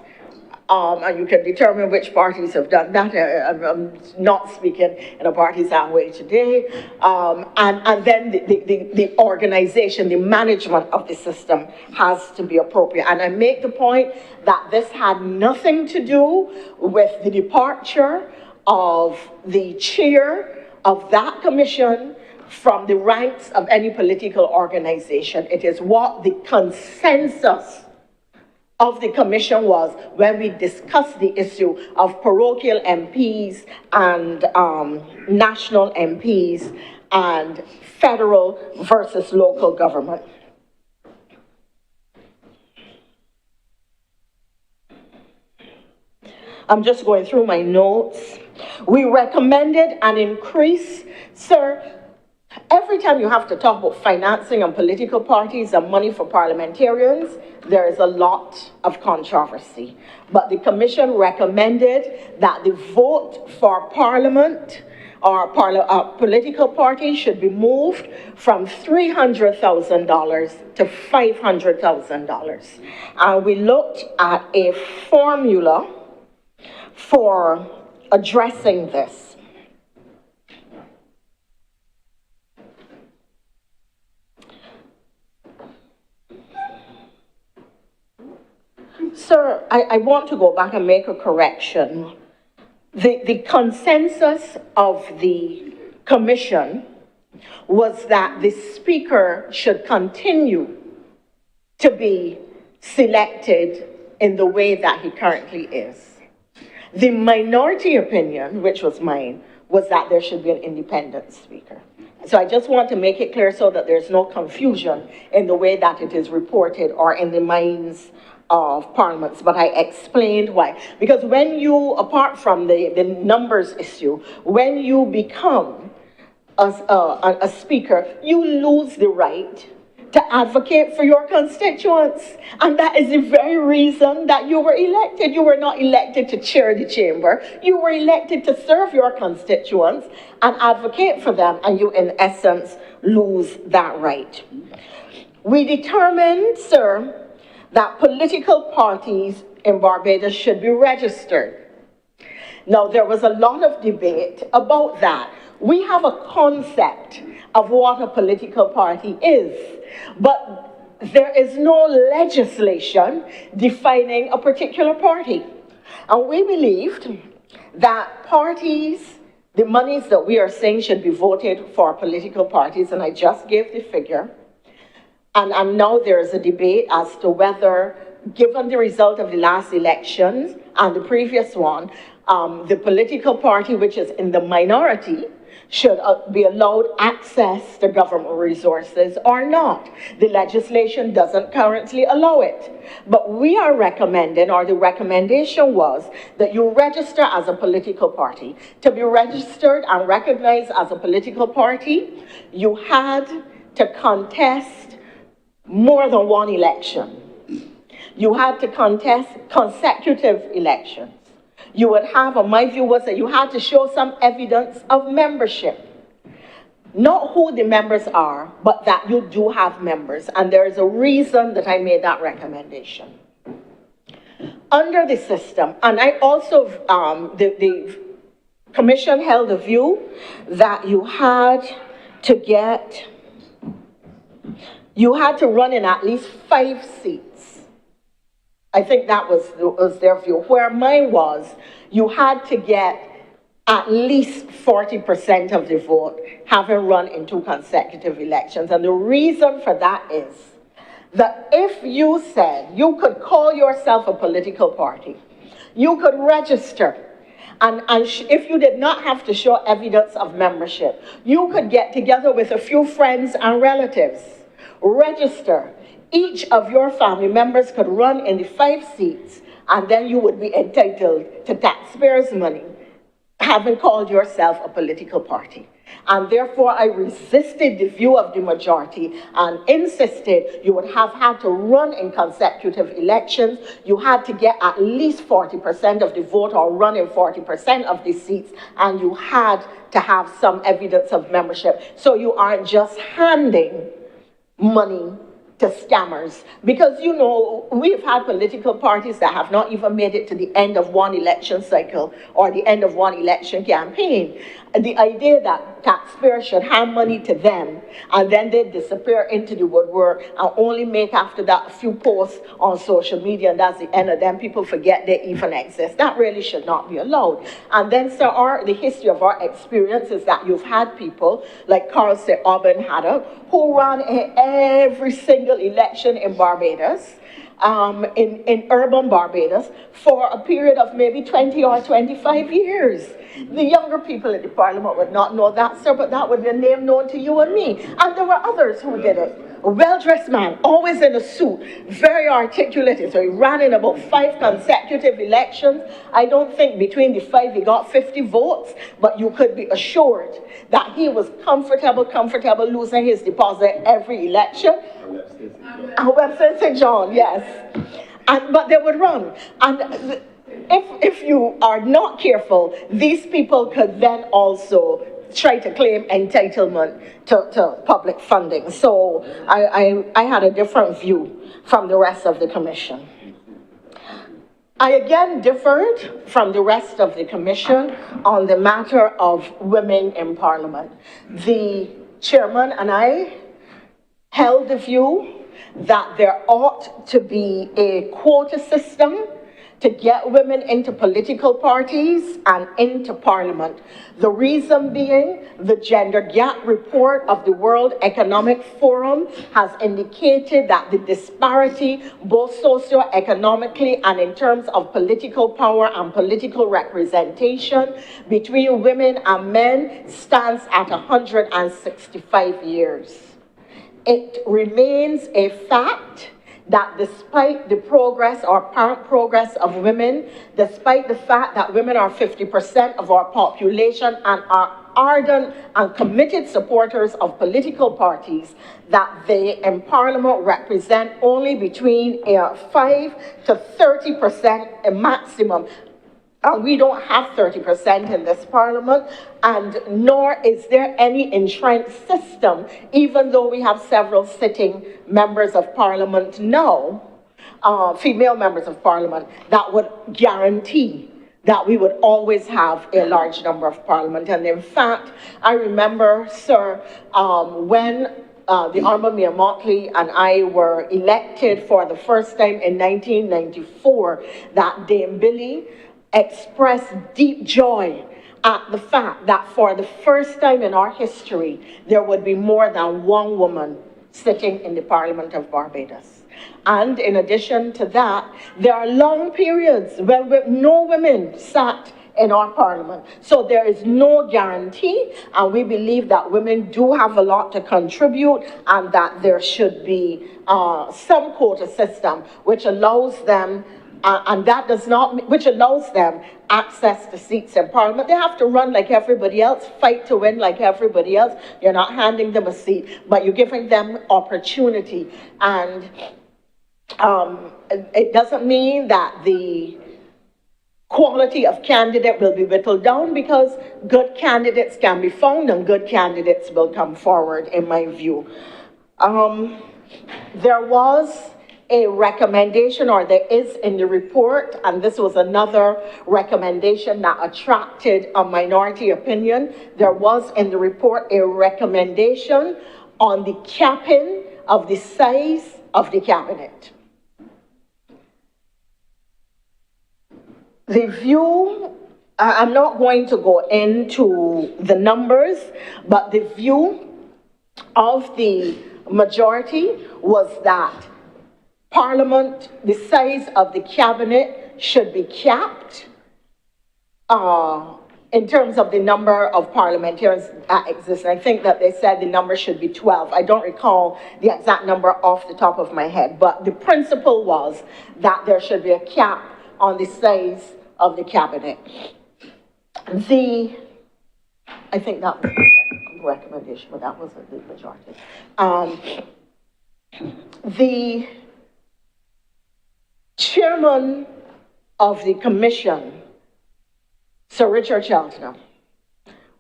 And you can determine which parties have done that. I'm not speaking in a partisan way today. And then the organization, the management of the system has to be appropriate. And I make the point that this had nothing to do with the departure of the chair of that commission from the ranks of any political organization. It is what the consensus of the commission was when we discussed the issue of parochial MPs and national MPs and federal versus local government. I'm just going through my notes. We recommended an increase, sir. Every time you have to talk about financing and political parties and money for parliamentarians, there is a lot of controversy. But the commission recommended that the vote for parliament or political party should be moved from $300,000 to $500,000. And we looked at a formula for addressing this. Sir, I want to go back and make a correction. The consensus of the commission was that the speaker should continue to be selected in the way that he currently is. The minority opinion, which was mine, was that there should be an independent speaker. So I just want to make it clear so that there's no confusion in the way that it is reported or in the minds of parliaments, but I explained why. Because when you, apart from the numbers issue, when you become a speaker, you lose the right to advocate for your constituents. And that is the very reason that you were elected. You were not elected to chair the chamber. You were elected to serve your constituents and advocate for them, and you, in essence, lose that right. We determined, sir, that political parties in Barbados should be registered. Now, there was a lot of debate about that. We have a concept of what a political party is, but there is no legislation defining a particular party. And we believed that parties, the monies that we are saying should be voted for political parties, and I just gave the figure. And now there is a debate as to whether, given the result of the last elections and the previous one, the political party which is in the minority should be allowed access to government resources or not. The legislation doesn't currently allow it. But we are recommending, or the recommendation was, that you register as a political party. To be registered and recognized as a political party, you had to contest more than one election. You had to contest consecutive elections. You would have, or my view was that you had to show some evidence of membership. Not who the members are, but that you do have members. And there is a reason that I made that recommendation. Under the system, and I also, the commission held a view that you had to run in at least 5 seats I think that was their view. Where mine was, you had to get at least 40% of the vote having run in 2 consecutive elections. And the reason for that is that if you said you could call yourself a political party, you could register, and if you did not have to show evidence of membership, you could get together with a few friends and relatives, register. Each of your family members could run in the 5 seats, and then you would be entitled to taxpayers' money, having called yourself a political party. And therefore, I resisted the view of the majority and insisted you would have had to run in consecutive elections. You had to get at least 40% of the vote or run in 40% of the seats, and you had to have some evidence of membership. So you aren't just handing money to scammers. Because, you know, we've had political parties that have not even made it to the end of one election cycle or the end of one election campaign. And the idea that taxpayers should hand money to them and then they disappear into the woodwork and only make after that a few posts on social media, and that's the end of them, people forget they even exist. That really should not be allowed. And then, sir, the history of our experience is that you've had people like Carl Auburn Haddock, who ran in every single election in Barbados, in urban Barbados, for a period of maybe 20 or 25 years. The younger people in the parliament would not know that, sir, but that would be a name known to you and me. And there were others who did it. A well-dressed man, always in a suit, very articulate. So he ran in about 5 consecutive elections. I don't think between the 5 he got 50 votes, but you could be assured that he was comfortable losing his deposit every election. Webster St. John, yes. But they would run. And if you are not careful, these people could then also try to claim entitlement to public funding. So I had a different view from the rest of the commission. I again differed from the rest of the commission on the matter of women in parliament. The chairman and I held the view that there ought to be a quota system to get women into political parties and into parliament. The reason being, the gender gap report of the World Economic Forum has indicated that the disparity, both socio-economically and in terms of political power and political representation between women and men, stands at 165 years. It remains a fact that despite the progress or apparent progress of women, despite the fact that women are 50% of our population and are ardent and committed supporters of political parties, that they in parliament represent only between 5 to 30% maximum. We don't have 30% in this parliament, and nor is there any entrenched system, even though we have several sitting members of parliament now, female members of parliament, that would guarantee that we would always have a large number of parliament. And in fact, I remember, sir, when the Honourable Mayor Motley and I were elected for the first time in 1994, that Dame Billy expressed deep joy at the fact that for the first time in our history, there would be more than one woman sitting in the Parliament of Barbados. And in addition to that, there are long periods when no women sat in our parliament. So there is no guarantee, and we believe that women do have a lot to contribute, and that there should be some quota system which allows them which allows them access to seats in parliament. They have to run like everybody else, fight to win like everybody else. You're not handing them a seat, but you're giving them opportunity. And it doesn't mean that the quality of candidate will be whittled down, because good candidates can be found and good candidates will come forward, in my view. There was a recommendation, or there is in the report, and this was another recommendation that attracted a minority opinion. There was in the report a recommendation on the capping of the size of the cabinet. The view, I'm not going to go into the numbers, but the view of the majority was that Parliament, the size of the cabinet should be capped in terms of the number of parliamentarians that exist. I think that they said the number should be 12. I don't recall the exact number off the top of my head, but the principle was that there should be a cap on the size of the cabinet. I think that was the recommendation, but that wasn't the majority. The chairman of the commission, Sir Richard Cheltenham,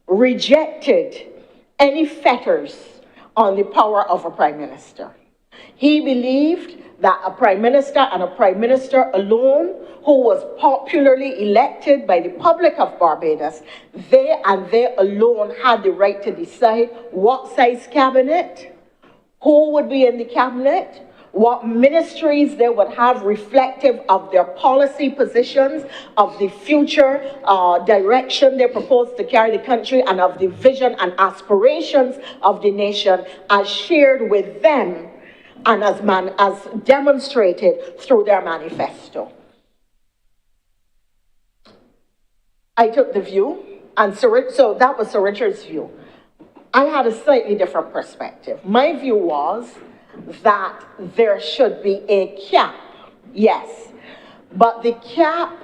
rejected any fetters on the power of a prime minister. He believed that a prime minister and a prime minister alone, who was popularly elected by the public of Barbados, they alone had the right to decide what size cabinet, who would be in the cabinet, what ministries they would have reflective of their policy positions, of the future direction they propose to carry the country, and of the vision and aspirations of the nation as shared with them and as demonstrated through their manifesto. I took the view, and so that was Sir Richard's view. I had a slightly different perspective. My view was that there should be a cap, yes, but the cap,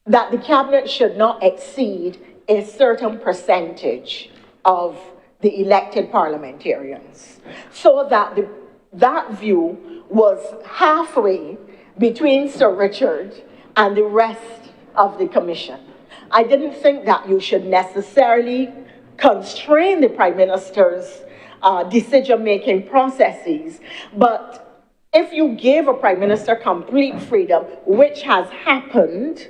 that the cabinet should not exceed a certain percentage of the elected parliamentarians, so that that view was halfway between Sir Richard and the rest of the commission. I didn't think that you should necessarily constrain the Prime Minister's decision-making processes, but if you give a Prime Minister complete freedom, which has happened,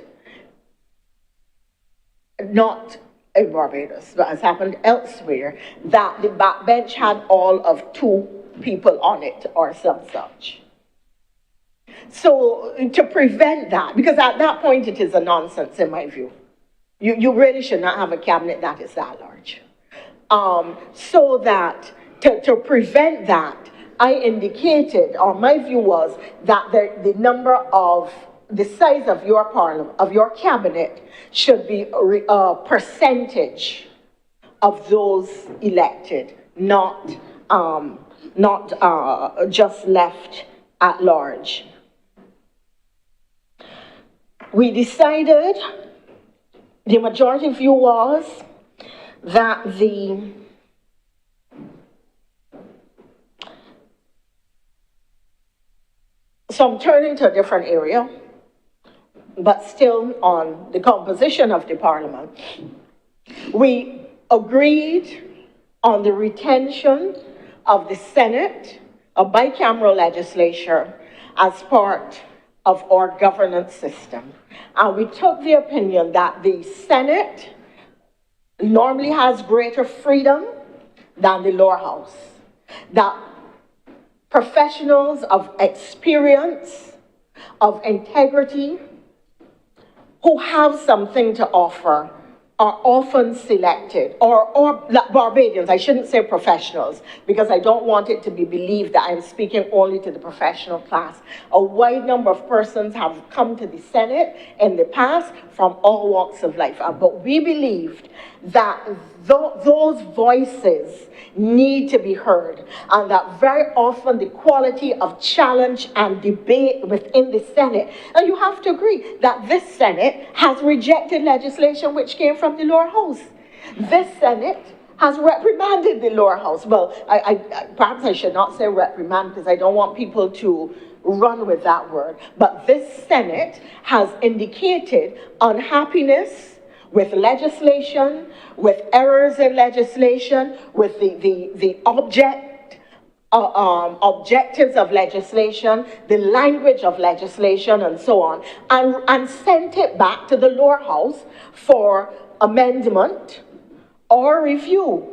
not in Barbados, but has happened elsewhere, that the backbench had all of 2 people on it or some such. So to prevent that, because at that point it is a nonsense in my view. You really should not have a cabinet that is that large. So that to prevent that, I indicated, or my view was that the number of the size of your parliament, of your cabinet, should be a percentage of those elected, not just left at large. We decided, the majority view was that so I'm turning to a different area, but still on the composition of the parliament. We agreed on the retention of the Senate, a bicameral legislature, as part of our governance system. And we took the opinion that the Senate normally has greater freedom than the lower house, that professionals of experience, of integrity, who have something to offer, are often selected, or Barbadians, I shouldn't say professionals, because I don't want it to be believed that I'm speaking only to the professional class. A wide number of persons have come to the Senate in the past from all walks of life, but we believed that those voices need to be heard, and that very often the quality of challenge and debate within the Senate, and you have to agree that this Senate has rejected legislation which came from the lower house. This Senate has reprimanded the lower house. Well, perhaps I should not say reprimand, because I don't want people to run with that word, but this Senate has indicated unhappiness with legislation, with errors in legislation, with the objectives of legislation, the language of legislation, and so on, and sent it back to the lower house for amendment or review.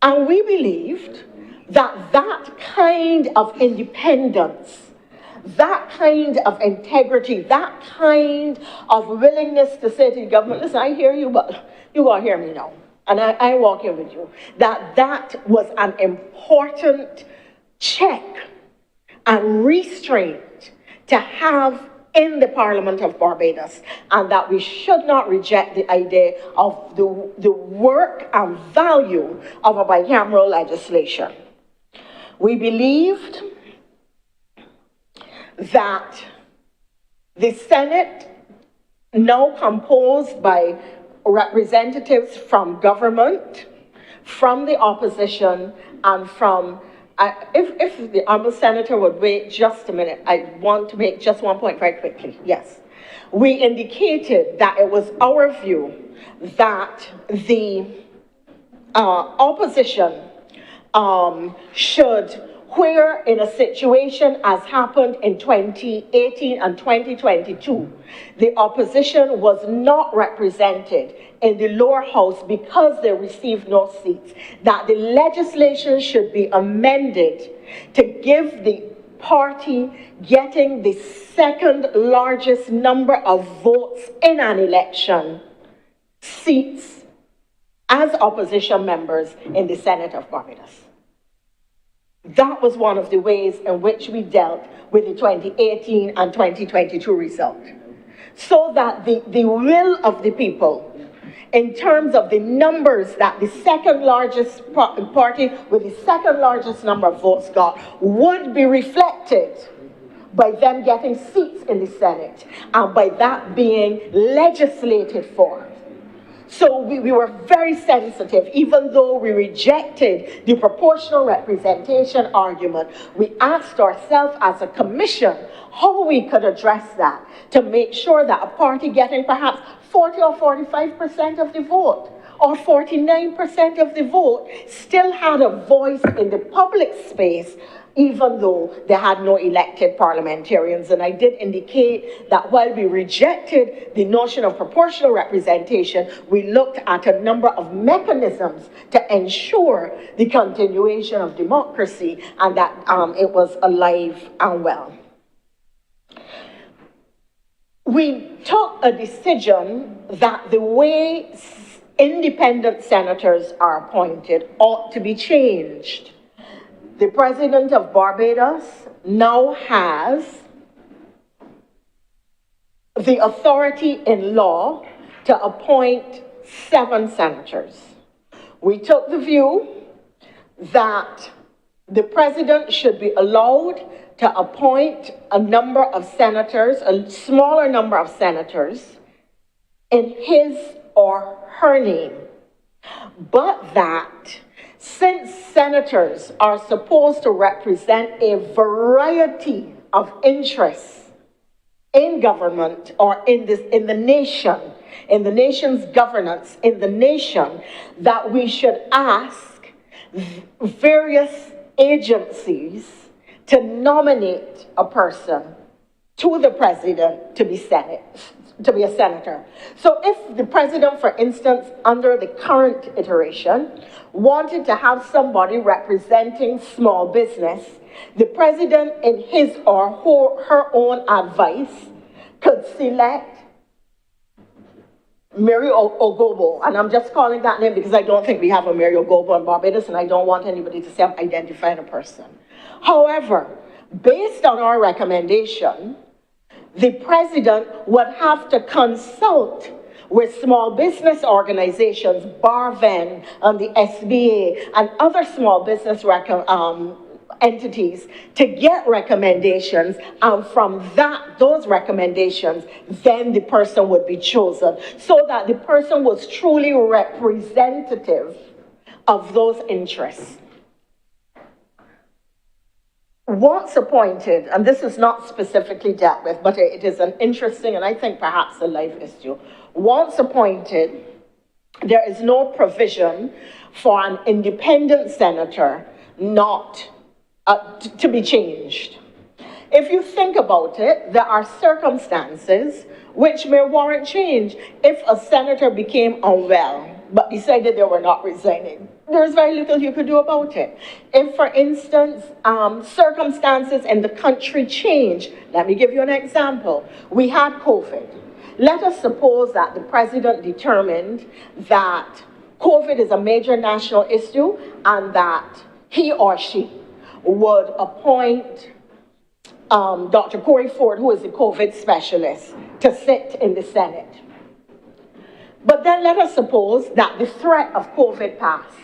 And we believed that that kind of independence, that kind of integrity, that kind of willingness to say to the government, listen, I hear you, but you gotta hear me now. And I walk here with you. That was an important check and restraint to have in the Parliament of Barbados, and that we should not reject the idea of the work and value of a bicameral legislation. We believed that the Senate, now composed by representatives from government, from the opposition, and from if the Honourable Senator would wait just a minute, I want to make just one point very quickly. Yes. We indicated that it was our view that the opposition should, where in a situation as happened in 2018 and 2022, the opposition was not represented in the lower house because they received no seats, that the legislation should be amended to give the party getting the second largest number of votes in an election seats as opposition members in the Senate of Barbados. That was one of the ways in which we dealt with the 2018 and 2022 result. So that the will of the people, in terms of the numbers that the second largest party with the second largest number of votes got, would be reflected by them getting seats in the Senate, and by that being legislated for. So we were very sensitive, even though we rejected the proportional representation argument. We asked ourselves as a commission how we could address that to make sure that a party getting perhaps 40 or 45% of the vote, or 49% of the vote, still had a voice in the public space, even though they had no elected parliamentarians. And I did indicate that while we rejected the notion of proportional representation, we looked at a number of mechanisms to ensure the continuation of democracy, and that it was alive and well. We took a decision that the way independent senators are appointed ought to be changed. The President of Barbados now has the authority in law to appoint 7 senators. We took the view that the President should be allowed to appoint a number of senators, a smaller number of senators, in his or her name, but that since senators are supposed to represent a variety of interests in government, or in the nation, in the nation's governance, in the nation, that we should ask various agencies to nominate a person to the President to be a senator. So if the President, for instance, under the current iteration, wanted to have somebody representing small business, the President, in his or her own advice, could select Mary Ogobo, and I'm just calling that name because I don't think we have a Mary Ogobo in Barbados, and I don't want anybody to say I'm identifying a person. However, based on our recommendation, the President would have to consult with small business organizations, BARVEN and the SBA and other small business entities to get recommendations, and from those recommendations, then the person would be chosen, so that the person was truly representative of those interests. Once appointed, and this is not specifically dealt with, but it is an interesting and I think perhaps a life issue. Once appointed, there is no provision for an independent senator not to be changed. If you think about it, there are circumstances which may warrant change. If a senator became unwell, but decided they were not resigning, there's very little you could do about it. If, for instance, circumstances in the country change, let me give you an example. We had COVID. Let us suppose that the president determined that COVID is a major national issue and that he or she would appoint Dr. Corey Ford, who is the COVID specialist, to sit in the Senate. But then let us suppose that the threat of COVID passed,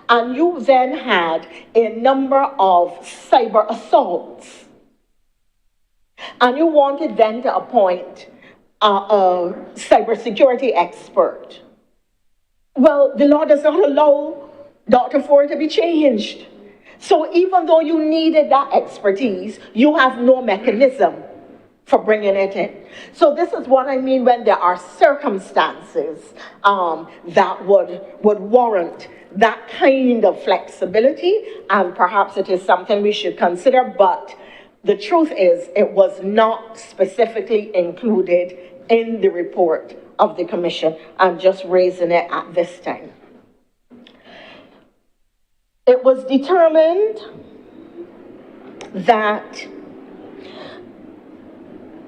and you then had a number of cyber assaults, and you wanted then to appoint a cybersecurity expert. Well, the law does not allow Dr. Ford to be changed. So even though you needed that expertise, you have no mechanism for bringing it in. So this is what I mean when there are circumstances that would warrant that kind of flexibility, and perhaps it is something we should consider, but the truth is it was not specifically included in the report of the commission. I'm just raising it at this time. It was determined that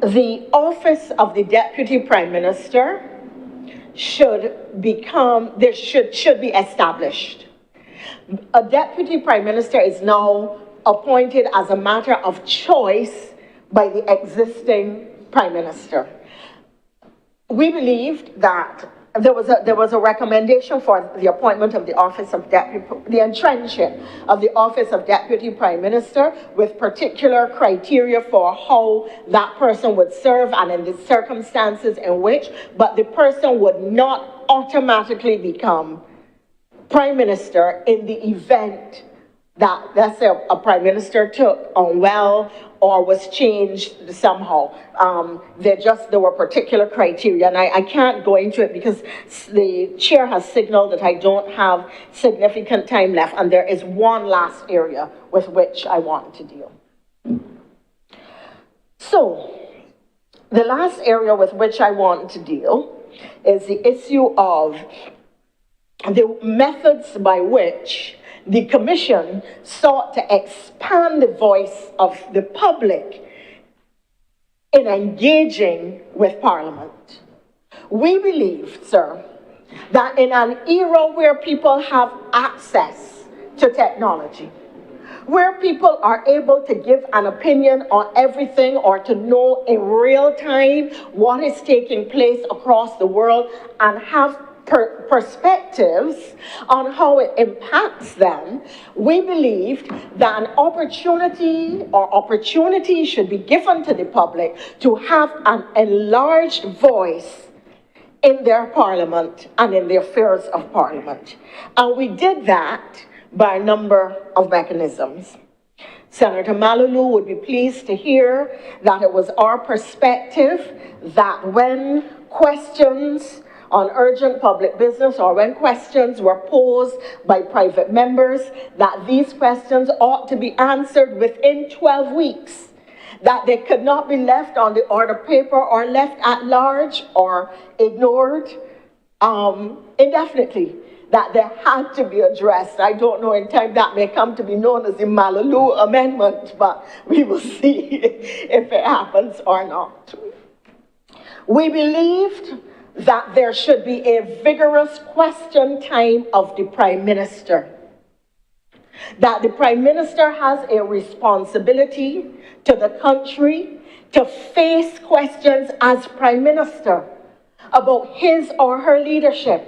the office of the Deputy Prime Minister should be established. A Deputy Prime Minister is now appointed as a matter of choice by the existing Prime Minister. We believed that there was a recommendation for the appointment of the office of the entrenching of the office of Deputy Prime Minister with particular criteria for how that person would serve and in the circumstances in which, but the person would not automatically become Prime Minister in the event that, let's say, a Prime Minister took unwell or was changed somehow. There were particular criteria, and I can't go into it because the chair has signaled that I don't have significant time left, and there is one last area with which I want to deal. So, the last area with which I want to deal is the issue of the methods by which the commission sought to expand the voice of the public in engaging with Parliament. We believe, sir, that in an era where people have access to technology, where people are able to give an opinion on everything or to know in real time what is taking place across the world and have perspectives on how it impacts them, we believed that an opportunity should be given to the public to have an enlarged voice in their Parliament and in the affairs of Parliament. And we did that by a number of mechanisms. Senator Malulu would be pleased to hear that it was our perspective that when questions on urgent public business or when questions were posed by private members, that these questions ought to be answered within 12 weeks, that they could not be left on the order paper or left at large or ignored indefinitely, that they had to be addressed. I don't know, in time that may come to be known as the Malulu Amendment, but we will see if it happens or not. We believed that there should be a vigorous question time of the Prime Minister. That the Prime Minister has a responsibility to the country to face questions as Prime Minister about his or her leadership,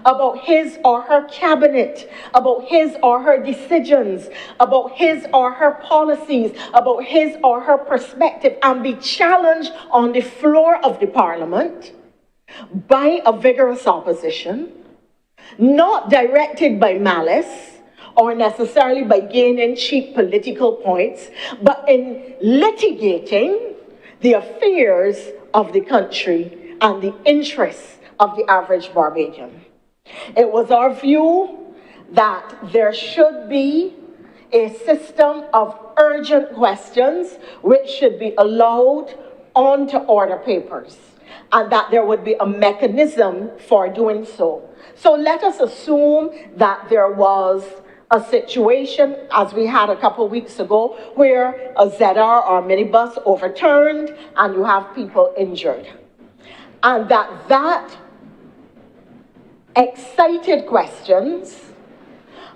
about his or her cabinet, about his or her decisions, about his or her policies, about his or her perspective, and be challenged on the floor of the Parliament by a vigorous opposition, not directed by malice or necessarily by gaining cheap political points, but in litigating the affairs of the country and the interests of the average Barbadian. It was our view that there should be a system of urgent questions which should be allowed onto order papers, and that there would be a mechanism for doing so. So let us assume that there was a situation, as we had a couple weeks ago, where a ZR or minibus overturned and you have people injured. And that excited questions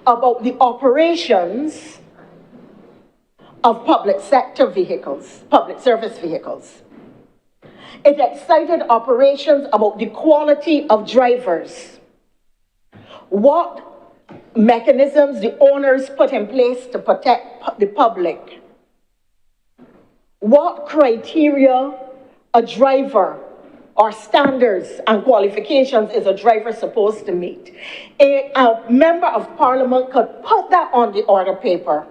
about the operations of public sector vehicles, public service vehicles. It excited operations about the quality of drivers. What mechanisms the owners put in place to protect the public. What criteria a driver or standards and qualifications is a driver supposed to meet. A member of parliament could put that on the order paper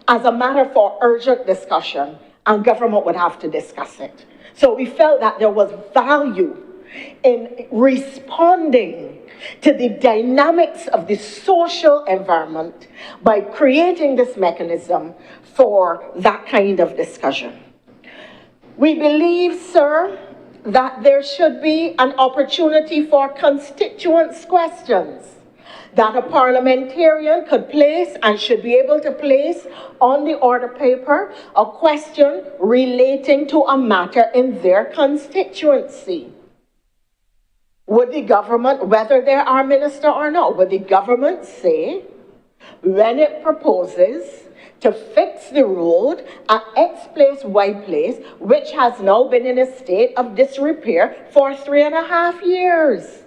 as a matter for urgent discussion, and government would have to discuss it. So we felt that there was value in responding to the dynamics of the social environment by creating this mechanism for that kind of discussion. We believe, sir, that there should be an opportunity for constituents' questions that a parliamentarian could place and should be able to place on the order paper a question relating to a matter in their constituency. Would the government, whether they are minister or not, would the government say, when it proposes to fix the road at X place, Y place, which has now been in a state of disrepair for 3.5 years?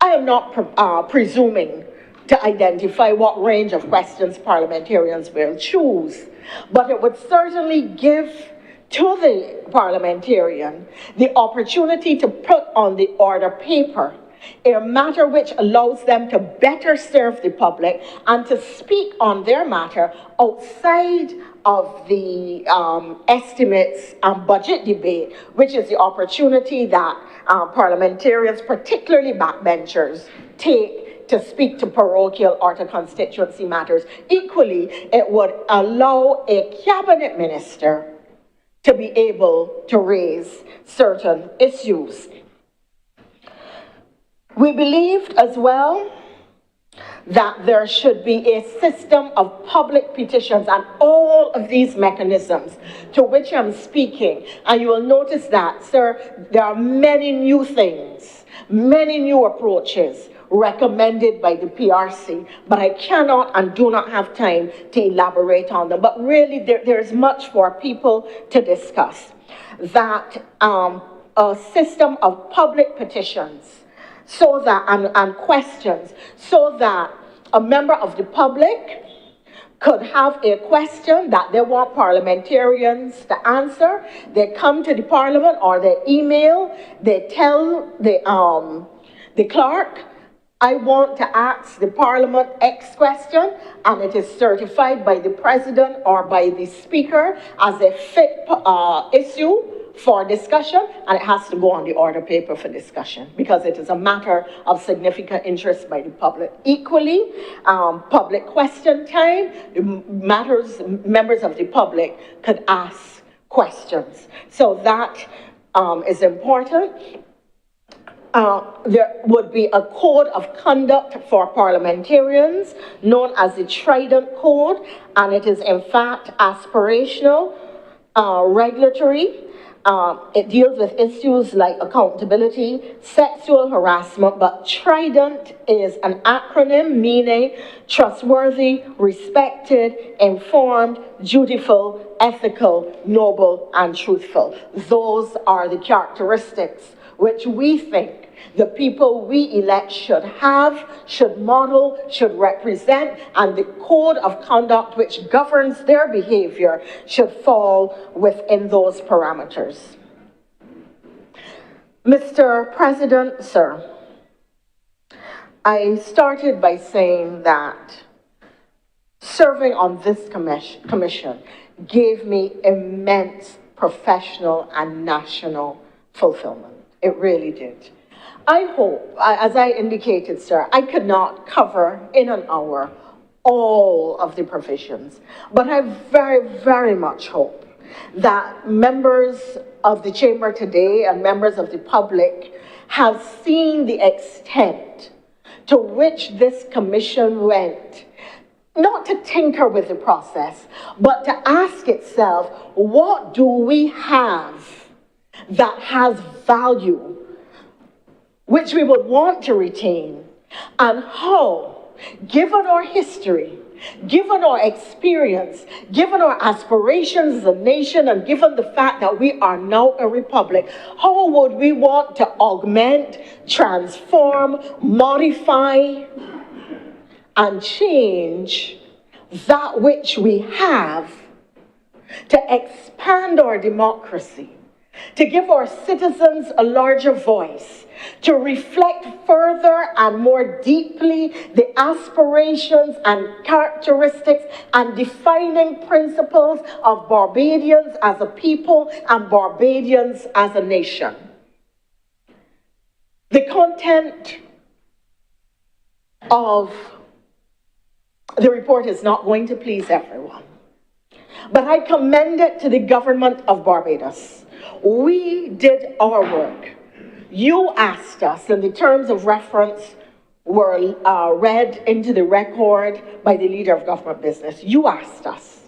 I am not presuming to identify what range of questions parliamentarians will choose, but it would certainly give to the parliamentarian the opportunity to put on the order paper a matter which allows them to better serve the public and to speak on their matter outside of the estimates and budget debate, which is the opportunity that parliamentarians, particularly backbenchers, take to speak to parochial or to constituency matters. Equally, it would allow a cabinet minister to be able to raise certain issues. We believed as well that there should be a system of public petitions, and all of these mechanisms to which I'm speaking, and you will notice that, sir, there are many new things, many new approaches recommended by the PRC, but I cannot and do not have time to elaborate on them. But really, there is much for people to discuss. That a system of public petitions, so that, and questions, so that a member of the public could have a question that they want parliamentarians to answer. They come to the parliament or they email, they tell the clerk, I want to ask the parliament X question, and it is certified by the president or by the speaker as a fit issue for discussion, and it has to go on the order paper for discussion because it is a matter of significant interest by the public. Equally, public question time, members of the public could ask questions. So that is important. There would be a code of conduct for parliamentarians known as the Trident Code, and it is in fact aspirational, regulatory. It deals with issues like accountability, sexual harassment, but Trident is an acronym meaning trustworthy, respected, informed, dutiful, ethical, noble, and truthful. Those are the characteristics which we think the people we elect should have, should model, should represent, and the code of conduct which governs their behavior should fall within those parameters. Mr. President, sir, I started by saying that serving on this commission gave me immense professional and national fulfillment. It really did. I hope, as I indicated, sir, I could not cover in an hour all of the provisions, but I very, very much hope that members of the chamber today and members of the public have seen the extent to which this commission went, not to tinker with the process, but to ask itself, what do we have that has value, which we would want to retain, and how, given our history, given our experience, given our aspirations as a nation, and given the fact that we are now a republic, how would we want to augment, transform, modify, and change that which we have to expand our democracy, to give our citizens a larger voice, to reflect further and more deeply the aspirations and characteristics and defining principles of Barbadians as a people and Barbadians as a nation. The content of the report is not going to please everyone, but I commend it to the government of Barbados. We did our work. You asked us, and the terms of reference were read into the record by the leader of government business. You asked us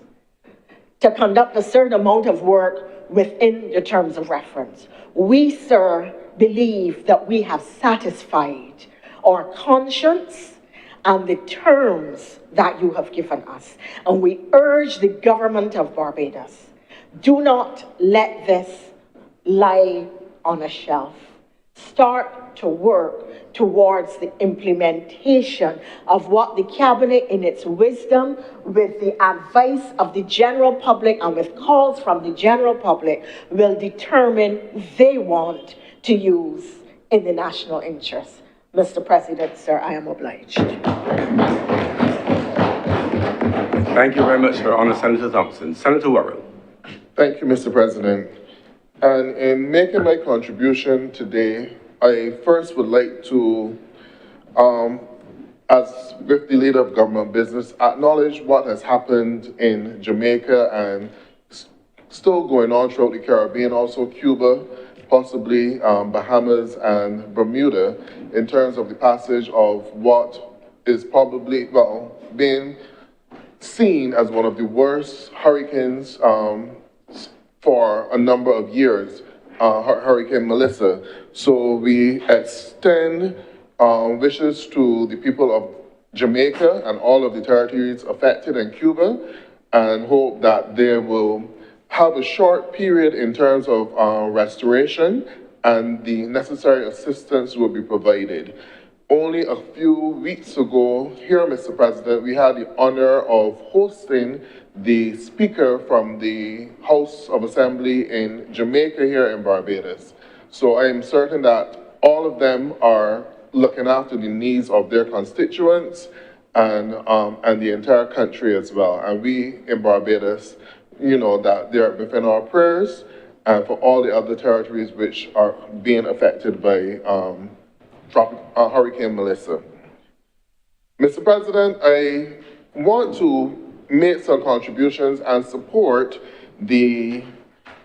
to conduct a certain amount of work within the terms of reference. We, sir, believe that we have satisfied our conscience and the terms that you have given us. And we urge the government of Barbados, do not let this lie on a shelf. Start to work towards the implementation of what the cabinet, in its wisdom, with the advice of the general public and with calls from the general public, will determine they want to use in the national interest. Mr. President, sir, I am obliged. Thank you very much, Your Honor, Senator Thompson. Senator Warren. Thank you, Mr. President. And in making my contribution today, I first would like to, as with the leader of government business, acknowledge what has happened in Jamaica and still going on throughout the Caribbean, also Cuba, possibly Bahamas and Bermuda, in terms of the passage of what is probably, well, being seen as one of the worst hurricanes for a number of years, Hurricane Melissa. So we extend wishes to the people of Jamaica and all of the territories affected in Cuba, and hope that they will have a short period in terms of restoration and the necessary assistance will be provided. Only a few weeks ago here, Mr. President, we had the honor of hosting the speaker from the House of Assembly in Jamaica here in Barbados. So I am certain that all of them are looking after the needs of their constituents and the entire country as well. And we in Barbados, you know, that they are within our prayers, and for all the other territories which are being affected by Hurricane Melissa. Mr. President, I want to make some contributions and support the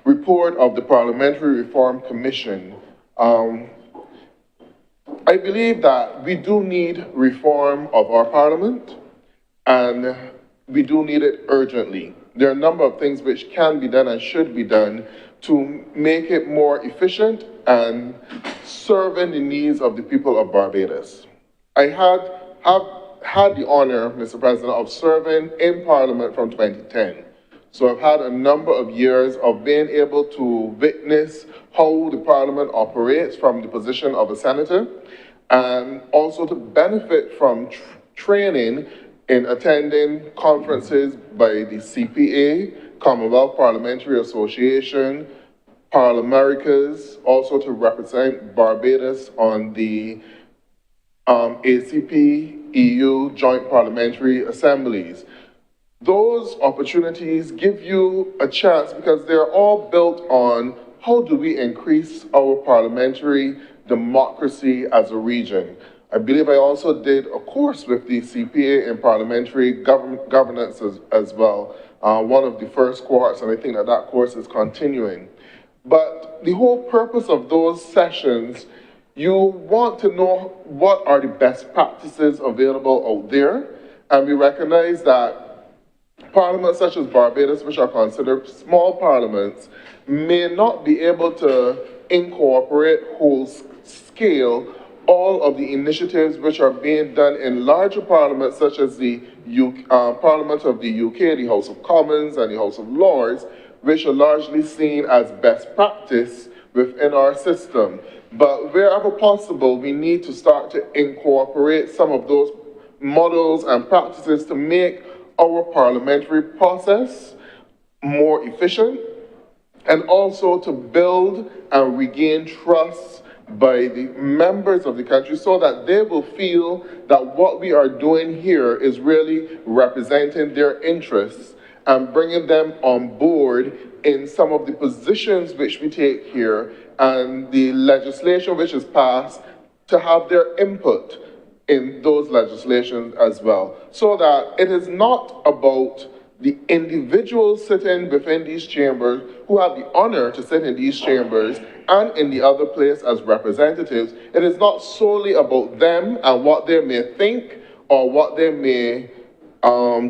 report of the Parliamentary Reform Commission. I believe that we do need reform of our parliament, and we do need it urgently. There are a number of things which can be done and should be done to make it more efficient and serving the needs of the people of Barbados. I have had the honor, Mr. President, of serving in Parliament from 2010. So I've had a number of years of being able to witness how the Parliament operates from the position of a senator, and also to benefit from training in attending conferences by the CPA, Commonwealth Parliamentary Association, Parliamericas, also to represent Barbados on the ACP EU Joint Parliamentary Assemblies. Those opportunities give you a chance because they're all built on how do we increase our parliamentary democracy as a region. I believe I also did a course with the CPA in parliamentary governance as well, one of the first cohorts, and I think that that course is continuing. But the whole purpose of those sessions You want to know what are the best practices available out there, and we recognize that parliaments such as Barbados, which are considered small parliaments, may not be able to incorporate whole scale all of the initiatives which are being done in larger parliaments such as the Parliament of the UK, the House of Commons and the House of Lords, which are largely seen as best practice within our system. But wherever possible, we need to start to incorporate some of those models and practices to make our parliamentary process more efficient, and also to build and regain trust by the members of the country so that they will feel that what we are doing here is really representing their interests and bringing them on board in some of the positions which we take here and the legislation which is passed, to have their input in those legislations as well. So that it is not about the individuals sitting within these chambers who have the honor to sit in these chambers and in the other place as representatives. It is not solely about them and what they may think or what they may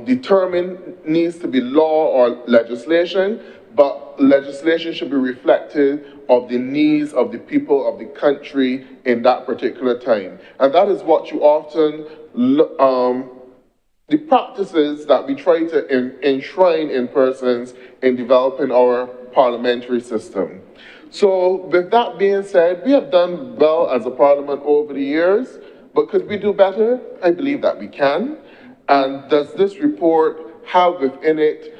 determine needs to be law or legislation, but legislation should be reflective of the needs of the people of the country in that particular time. And that is what you often the practices that we try to enshrine in persons in developing our parliamentary system. So with that being said, we have done well as a parliament over the years, but could we do better? I believe that we can. And does this report have within it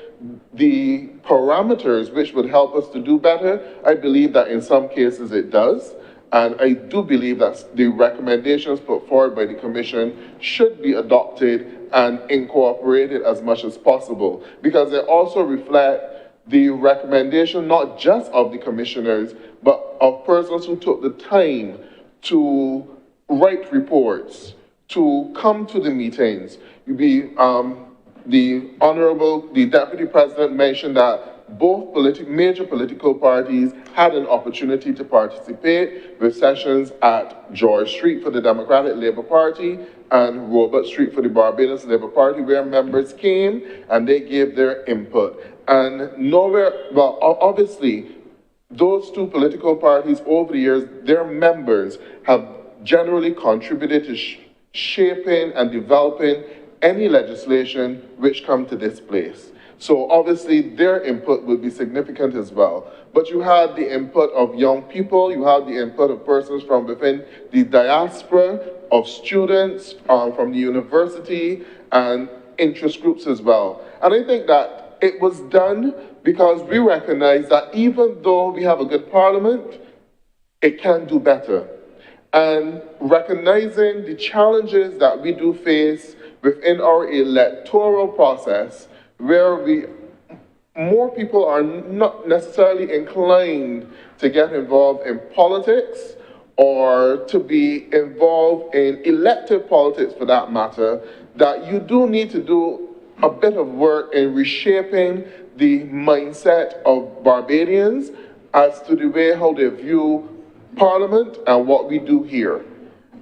the parameters which would help us to do better? I believe that in some cases it does. And I do believe that the recommendations put forward by the Commission should be adopted and incorporated as much as possible, because they also reflect the recommendation not just of the commissioners, but of persons who took the time to write reports, to come to the meetings. The Honourable, the Deputy President mentioned that both major political parties had an opportunity to participate with sessions at George Street for the Democratic Labour Party and Robert Street for the Barbados Labour Party, where members came and they gave their input. And nowhere, well, obviously, those two political parties over the years, their members have generally contributed to shaping and developing any legislation which come to this place. So obviously their input will be significant as well. But you had the input of young people, you had the input of persons from within the diaspora, of students from the university, and interest groups as well. And I think that it was done because we recognize that even though we have a good parliament, it can do better. And recognizing the challenges that we do face within our electoral process, where more people are not necessarily inclined to get involved in politics or to be involved in elective politics for that matter, that you do need to do a bit of work in reshaping the mindset of Barbadians as to the way how they view Parliament and what we do here,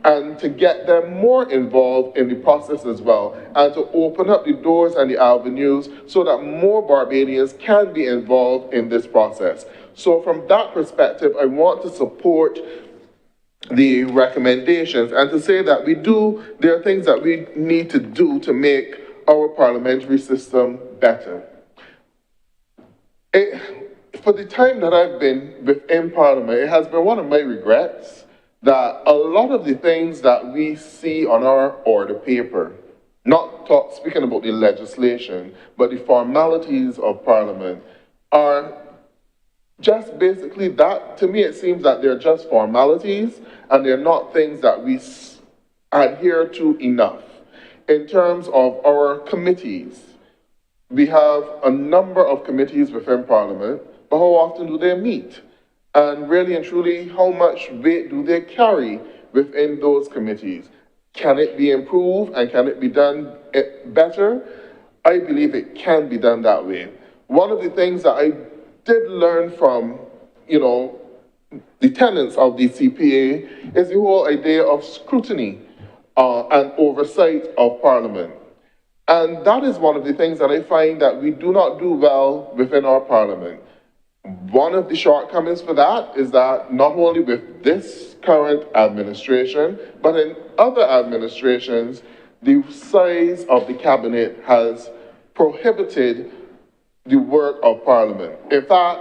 and to get them more involved in the process as well, and to open up the doors and the avenues so that more Barbadians can be involved in this process. So from that perspective, I want to support the recommendations and to say that there are things that we need to do to make our parliamentary system better. For the time that I've been within Parliament, it has been one of my regrets that a lot of the things that we see on our order paper, speaking about the legislation, but the formalities of Parliament, are just basically that. To me, it seems that they're just formalities and they're not things that we adhere to enough. In terms of our committees, we have a number of committees within Parliament, but how often do they meet? And really and truly, how much weight do they carry within those committees? Can it be improved and can it be done better? I believe it can be done that way. One of the things that I did learn from, the tenets of the CPA is the whole idea of scrutiny and oversight of Parliament. And that is one of the things that I find that we do not do well within our Parliament. One of the shortcomings for that is that not only with this current administration, but in other administrations, the size of the cabinet has prohibited the work of Parliament. In fact,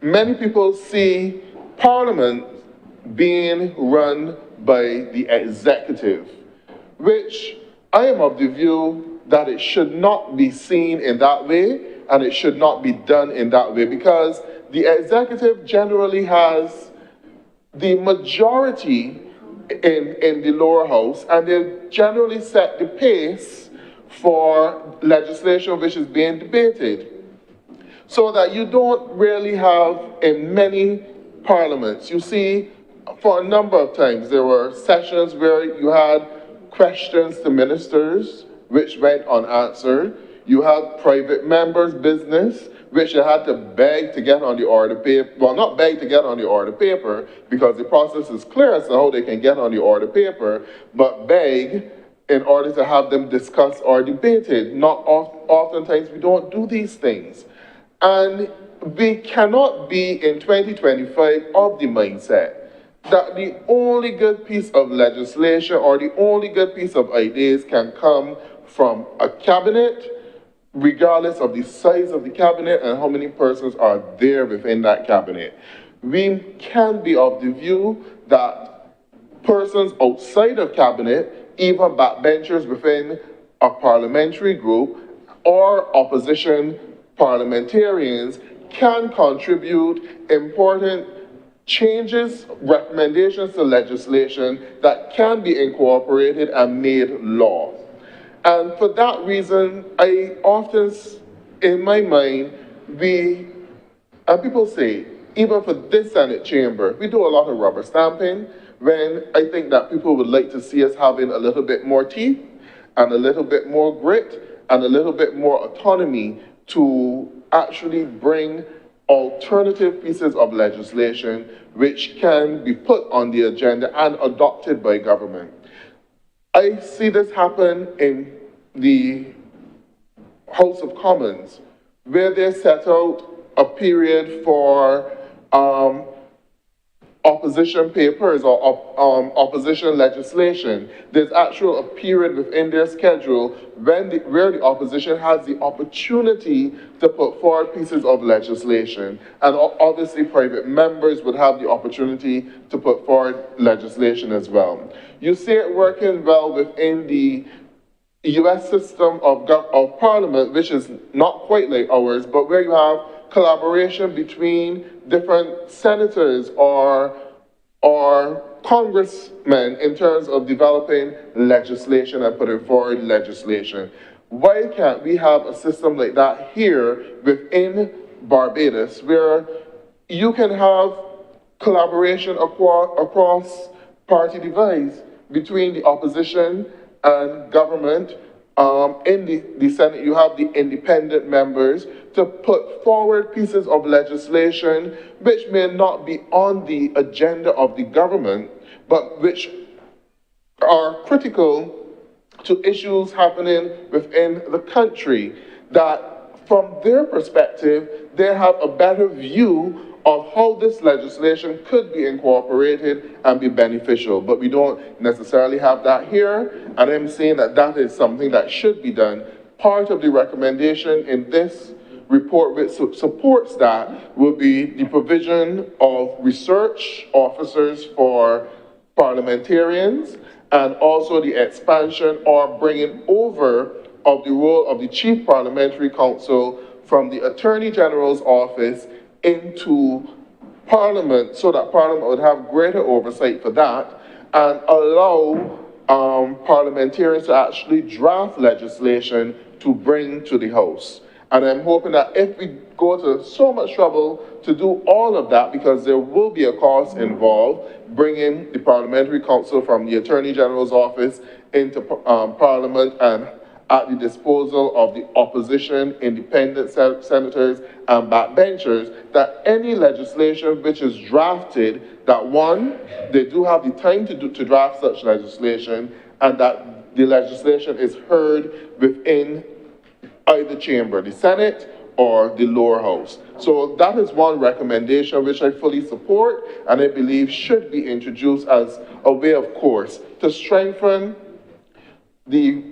many people see Parliament being run by the executive, which I am of the view that it should not be seen in that way, and it should not be done in that way, because the executive generally has the majority in the lower house, and they generally set the pace for legislation which is being debated. So that you don't really have in many parliaments. You see, for a number of times, there were sessions where you had questions to ministers, which went unanswered. You had private members' business, which you had to beg to get on the order paper. Well, not beg to get on the order paper, because the process is clear as to how they can get on the order paper, but beg in order to have them discussed or debated. Oftentimes we don't do these things. And we cannot be in 2025 of the mindset that the only good piece of legislation or the only good piece of ideas can come from a cabinet, regardless of the size of the cabinet and how many persons are there within that cabinet. We can be of the view that persons outside of cabinet, even backbenchers within a parliamentary group or opposition parliamentarians, can contribute important changes, recommendations to legislation that can be incorporated and made law. And for that reason, I often, in my mind, and people say, even for this Senate chamber, we do a lot of rubber stamping, when I think that people would like to see us having a little bit more teeth and a little bit more grit and a little bit more autonomy to actually bring alternative pieces of legislation which can be put on the agenda and adopted by government. I see this happen in the House of Commons, where they set out a period for opposition papers or opposition legislation. There's actually a period within their schedule where the opposition has the opportunity to put forward pieces of legislation. And obviously private members would have the opportunity to put forward legislation as well. You see it working well within the US system of parliament, which is not quite like ours, but where you have collaboration between different senators or congressmen in terms of developing legislation and putting forward legislation. Why can't we have a system like that here within Barbados, where you can have collaboration across party divides between the opposition and government? In the Senate, you have the independent members to put forward pieces of legislation which may not be on the agenda of the government, but which are critical to issues happening within the country, that from their perspective, they have a better view of how this legislation could be incorporated and be beneficial. But we don't necessarily have that here, and I'm saying that that is something that should be done. Part of the recommendation in this report which supports that will be the provision of research officers for parliamentarians, and also the expansion or bringing over of the role of the Chief Parliamentary Counsel from the Attorney General's office into Parliament, so that Parliament would have greater oversight for that and allow parliamentarians to actually draft legislation to bring to the House. And I'm hoping that if we go to so much trouble to do all of that, because there will be a cost involved, bringing the Parliamentary Counsel from the Attorney General's office into Parliament and at the disposal of the opposition, independent senators, and backbenchers, that any legislation which is drafted, that one, they do have the time to draft such legislation, and that the legislation is heard within either chamber, the Senate or the lower house. So that is one recommendation which I fully support and I believe should be introduced as a way of course to strengthen the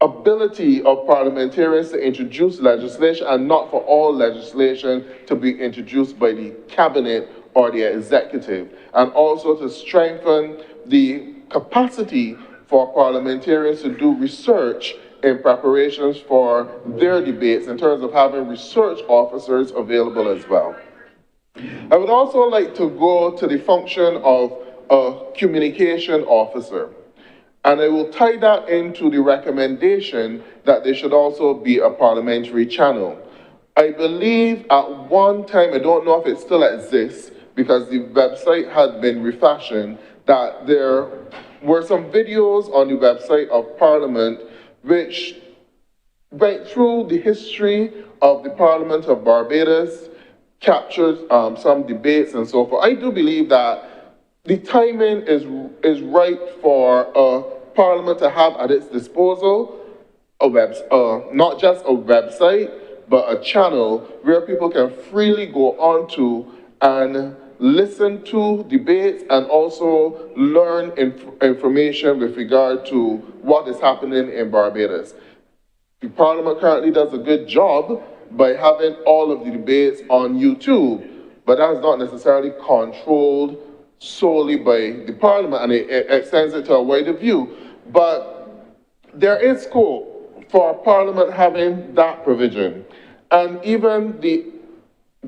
ability of parliamentarians to introduce legislation and not for all legislation to be introduced by the cabinet or the executive, and also to strengthen the capacity for parliamentarians to do research in preparations for their debates in terms of having research officers available as well. I would also like to go to the function of a communication officer. And I will tie that into the recommendation that there should also be a parliamentary channel. I believe at one time, I don't know if it still exists, because the website had been refashioned, that there were some videos on the website of Parliament which went through the history of the Parliament of Barbados, captured some debates and so forth. I do believe that the timing is right for a Parliament to have at its disposal not just a website, but a channel where people can freely go onto and listen to debates and also learn information with regard to what is happening in Barbados. The Parliament currently does a good job by having all of the debates on YouTube, but that is not necessarily controlled solely by the Parliament, and it extends it to a wider view. But there is scope for Parliament having that provision. And even the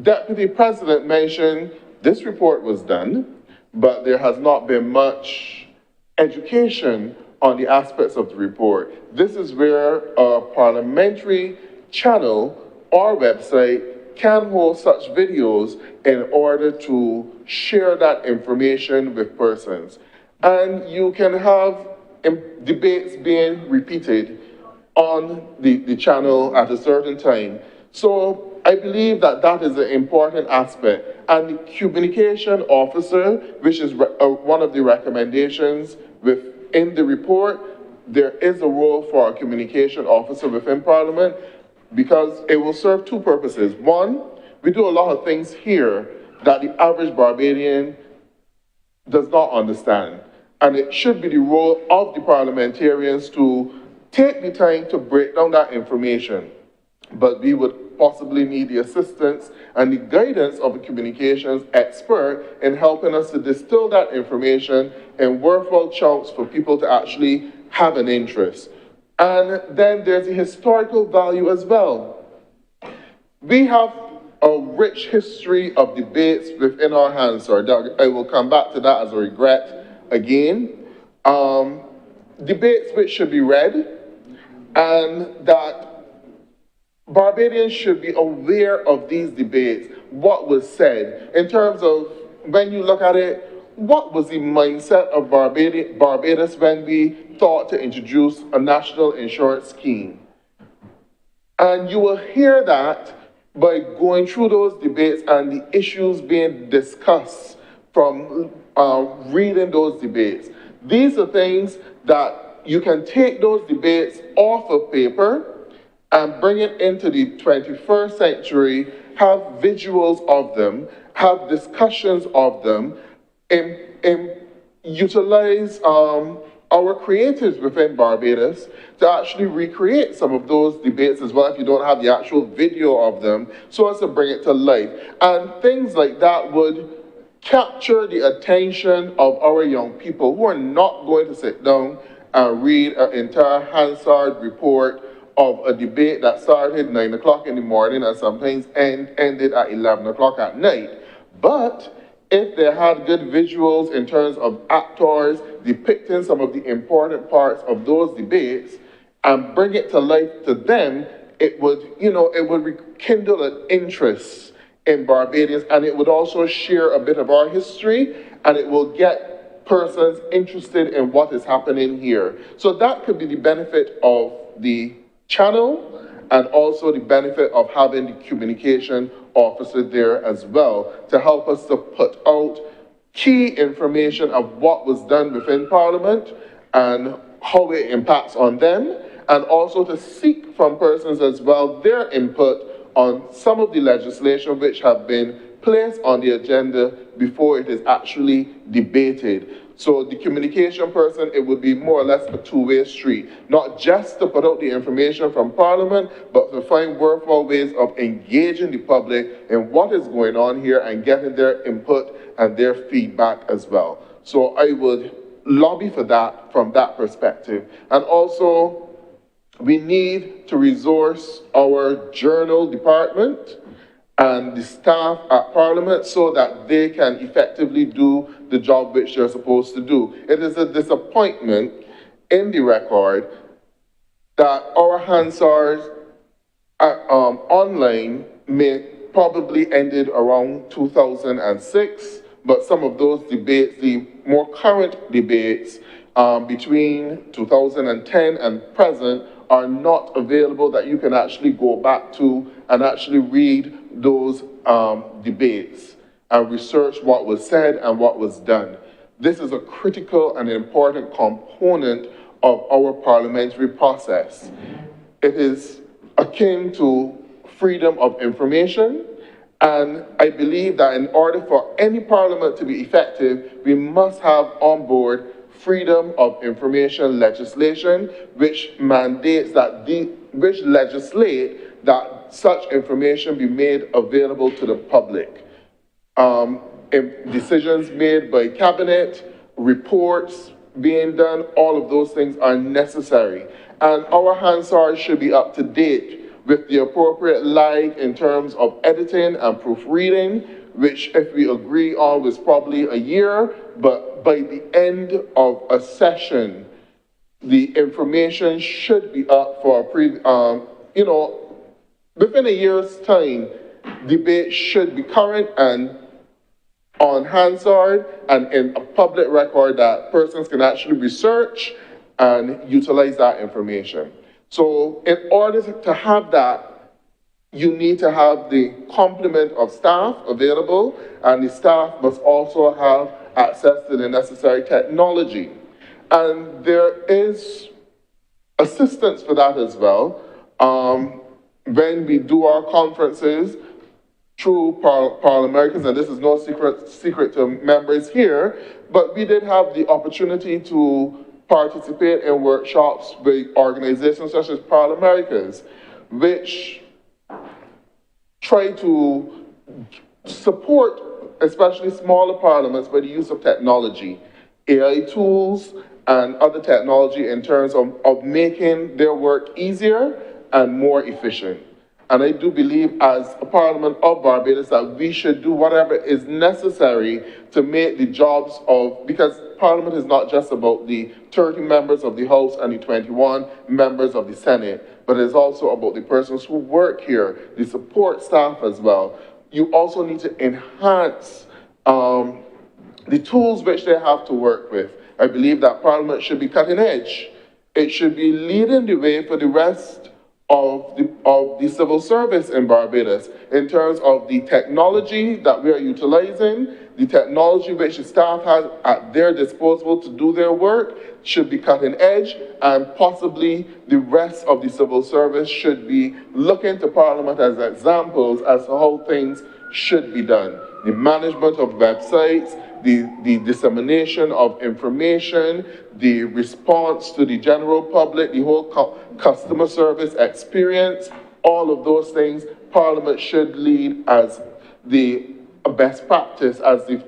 Deputy President mentioned this report was done, but there has not been much education on the aspects of the report. This is where a parliamentary channel or website can hold such videos in order to share that information with persons. And you can have debates being repeated on the channel at a certain time. So I believe that that is an important aspect. And the communication officer, which is one of the recommendations within the report, there is a role for a communication officer within Parliament because it will serve two purposes. One, we do a lot of things here that the average Barbadian does not understand. And it should be the role of the parliamentarians to take the time to break down that information. But we would possibly need the assistance and the guidance of a communications expert in helping us to distill that information in worthwhile chunks for people to actually have an interest. And then there's the historical value as well. We have a rich history of debates within our hands, sir. I will come back to that as a regret again. Debates which should be read, and that Barbadians should be aware of these debates, what was said, in terms of, when you look at it, what was the mindset of Barbados when we thought to introduce a national insurance scheme? And you will hear that by going through those debates and the issues being discussed from reading those debates. These are things that you can take those debates off of paper and bring it into the 21st century, have visuals of them, have discussions of them, and utilize our creatives within Barbados to actually recreate some of those debates as well if you don't have the actual video of them, so as to bring it to life. And things like that would capture the attention of our young people who are not going to sit down and read an entire Hansard report of a debate that started 9 o'clock in the morning and sometimes ended at 11 o'clock at night. But if they had good visuals in terms of actors depicting some of the important parts of those debates and bring it to life to them, it would, it would rekindle an interest in Barbadians, and it would also share a bit of our history, and it will get persons interested in what is happening here. So that could be the benefit of the channel and also the benefit of having the communication officer there as well to help us to put out key information of what was done within Parliament and how it impacts on them, and also to seek from persons as well their input on some of the legislation which have been placed on the agenda before it is actually debated. So the communication person, it would be more or less a two-way street, not just to put out the information from Parliament, but to find worthwhile ways of engaging the public in what is going on here and getting their input and their feedback as well. So I would lobby for that from that perspective. And also, we need to resource our journal department and the staff at Parliament so that they can effectively do the job which they're supposed to do. It is a disappointment in the record that our Hansard online may probably ended around 2006, but some of those debates, the more current debates between 2010 and present, are not available that you can actually go back to and actually read those debates and research what was said and what was done. This is a critical and important component of our parliamentary process. It is akin to freedom of information, and I believe that in order for any parliament to be effective, we must have on board freedom of information legislation, which mandates that which legislate that such information be made available to the public. Decisions made by cabinet, reports being done, all of those things are necessary. And our Hansard should be up to date with the appropriate lag in terms of editing and proofreading, which if we agree on was probably a year, but by the end of a session, the information should be up for within a year's time, debate should be current and on Hansard and in a public record that persons can actually research and utilize that information. So in order to have that, you need to have the complement of staff available, and the staff must also have access to the necessary technology. And there is assistance for that as well. When we do our conferences through Parliamentarians, and this is no secret to members here, but we did have the opportunity to participate in workshops with organizations such as Parliamentarians, which try to support especially smaller parliaments by the use of technology, AI tools, and other technology in terms of making their work easier and more efficient. And I do believe as a Parliament of Barbados that we should do whatever is necessary to make the jobs of, because Parliament is not just about the 30 members of the House and the 21 members of the Senate, but it's also about the persons who work here, the support staff as well. You also need to enhance the tools which they have to work with. I believe that Parliament should be cutting edge. It should be leading the way for the rest of the civil service in Barbados in terms of the technology that we are utilizing, the technology which the staff has at their disposal to do their work should be cutting edge, and possibly the rest of the civil service should be looking to Parliament as examples as to how things should be done. The management of websites, the dissemination of information, the response to the general public, the whole customer service experience, all of those things, Parliament should lead as the best practice, as the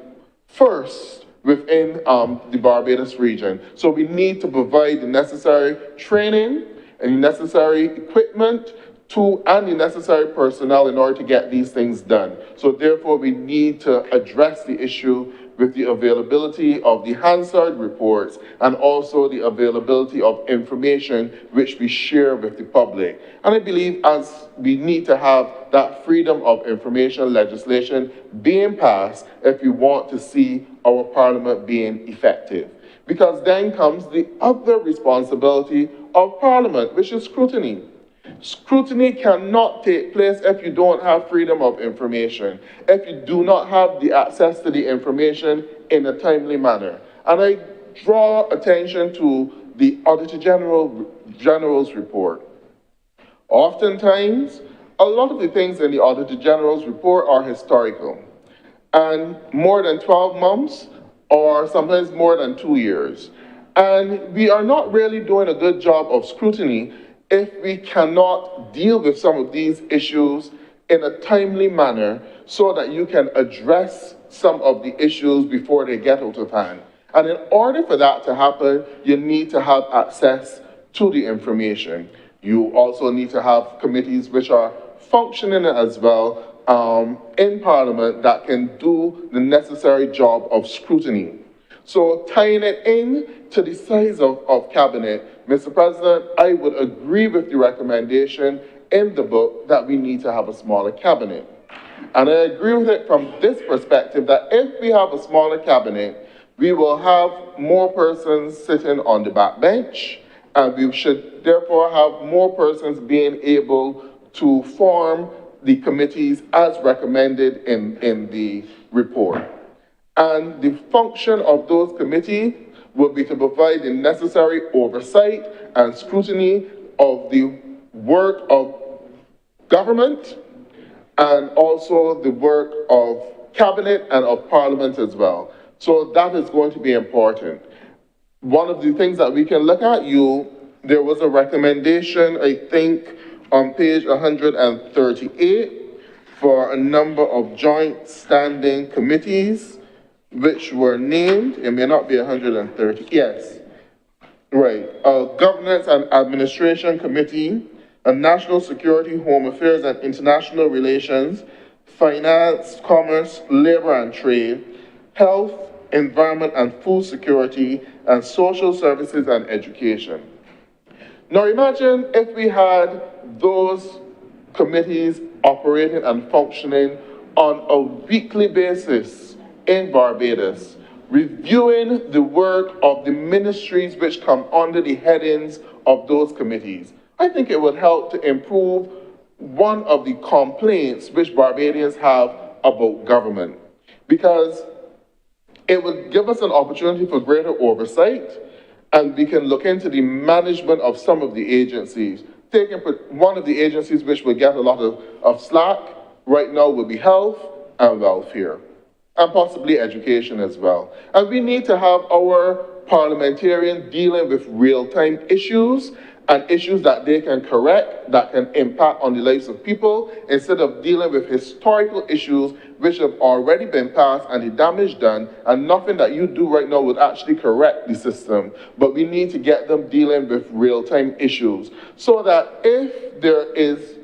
first within the Barbados region. So we need to provide the necessary training and the necessary equipment and the necessary personnel in order to get these things done. So therefore, we need to address the issue with the availability of the Hansard reports and also the availability of information which we share with the public. And I believe as we need to have that freedom of information legislation being passed if we want to see our Parliament being effective. Because then comes the other responsibility of Parliament, which is scrutiny. Scrutiny cannot take place if you don't have freedom of information, if you do not have the access to the information in a timely manner. And I draw attention to the Auditor General's report. Oftentimes, a lot of the things in the Auditor General's report are historical, and more than 12 months, or sometimes more than 2 years. And we are not really doing a good job of scrutiny if we cannot deal with some of these issues in a timely manner so that you can address some of the issues before they get out of hand. And in order for that to happen, you need to have access to the information. You also need to have committees which are functioning as well in Parliament that can do the necessary job of scrutiny. So tying it in to the size of cabinet, Mr. President, I would agree with the recommendation in the book that we need to have a smaller cabinet. And I agree with it from this perspective that if we have a smaller cabinet, we will have more persons sitting on the backbench, and we should therefore have more persons being able to form the committees as recommended in the report. And the function of those committees will be to provide the necessary oversight and scrutiny of the work of government and also the work of cabinet and of Parliament as well. So that is going to be important. One of the things that we can look at, there was a recommendation, I think, on page 138 for a number of joint standing committees which were named. It may not be 130, yes. Right, a Governance and Administration Committee, a National Security, Home Affairs and International Relations, Finance, Commerce, Labor and Trade, Health, Environment and Food Security, and Social Services and Education. Now imagine if we had those committees operating and functioning on a weekly basis in Barbados, reviewing the work of the ministries which come under the headings of those committees. I think it would help to improve one of the complaints which Barbadians have about government, because it would give us an opportunity for greater oversight, and we can look into the management of some of the agencies. Taking one of the agencies which would get a lot of slack right now would be health and welfare, and possibly education as well. And we need to have our parliamentarians dealing with real-time issues and issues that they can correct, that can impact on the lives of people, instead of dealing with historical issues which have already been passed and the damage done, and nothing that you do right now would actually correct the system. But we need to get them dealing with real-time issues, so that if there is,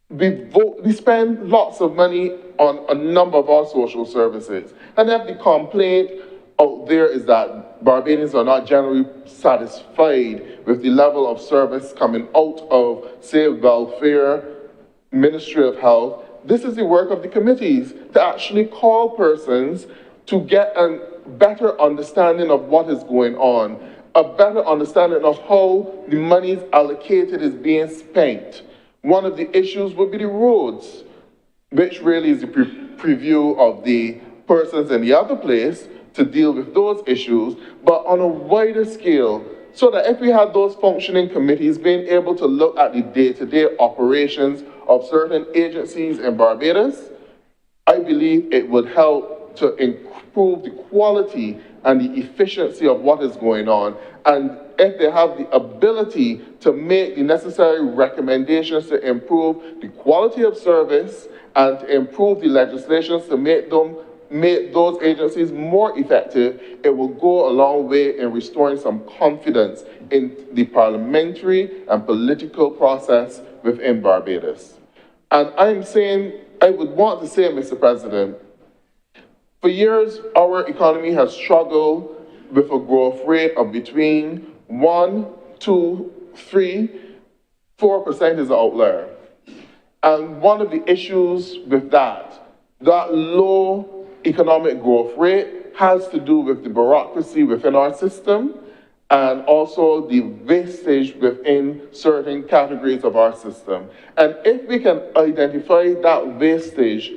we spend lots of money on a number of our social services, and if the complaint out there is that Barbadians are not generally satisfied with the level of service coming out of, say, welfare, Ministry of Health, this is the work of the committees, to actually call persons to get a better understanding of what is going on, a better understanding of how the monies allocated is being spent. One of the issues would be the roads, which really is the preview of the persons in the other place to deal with those issues, but on a wider scale, so that if we had those functioning committees being able to look at the day-to-day operations of certain agencies in Barbados, I believe it would help to improve the quality and the efficiency of what is going on. And if they have the ability to make the necessary recommendations to improve the quality of service and to improve the legislations to make those agencies more effective, it will go a long way in restoring some confidence in the parliamentary and political process within Barbados. And I would want to say, Mr. President, for years, our economy has struggled with a growth rate of between 1, 2, 3, 4% is an outlier. And one of the issues with that low economic growth rate has to do with the bureaucracy within our system and also the wastage within certain categories of our system. And if we can identify that wastage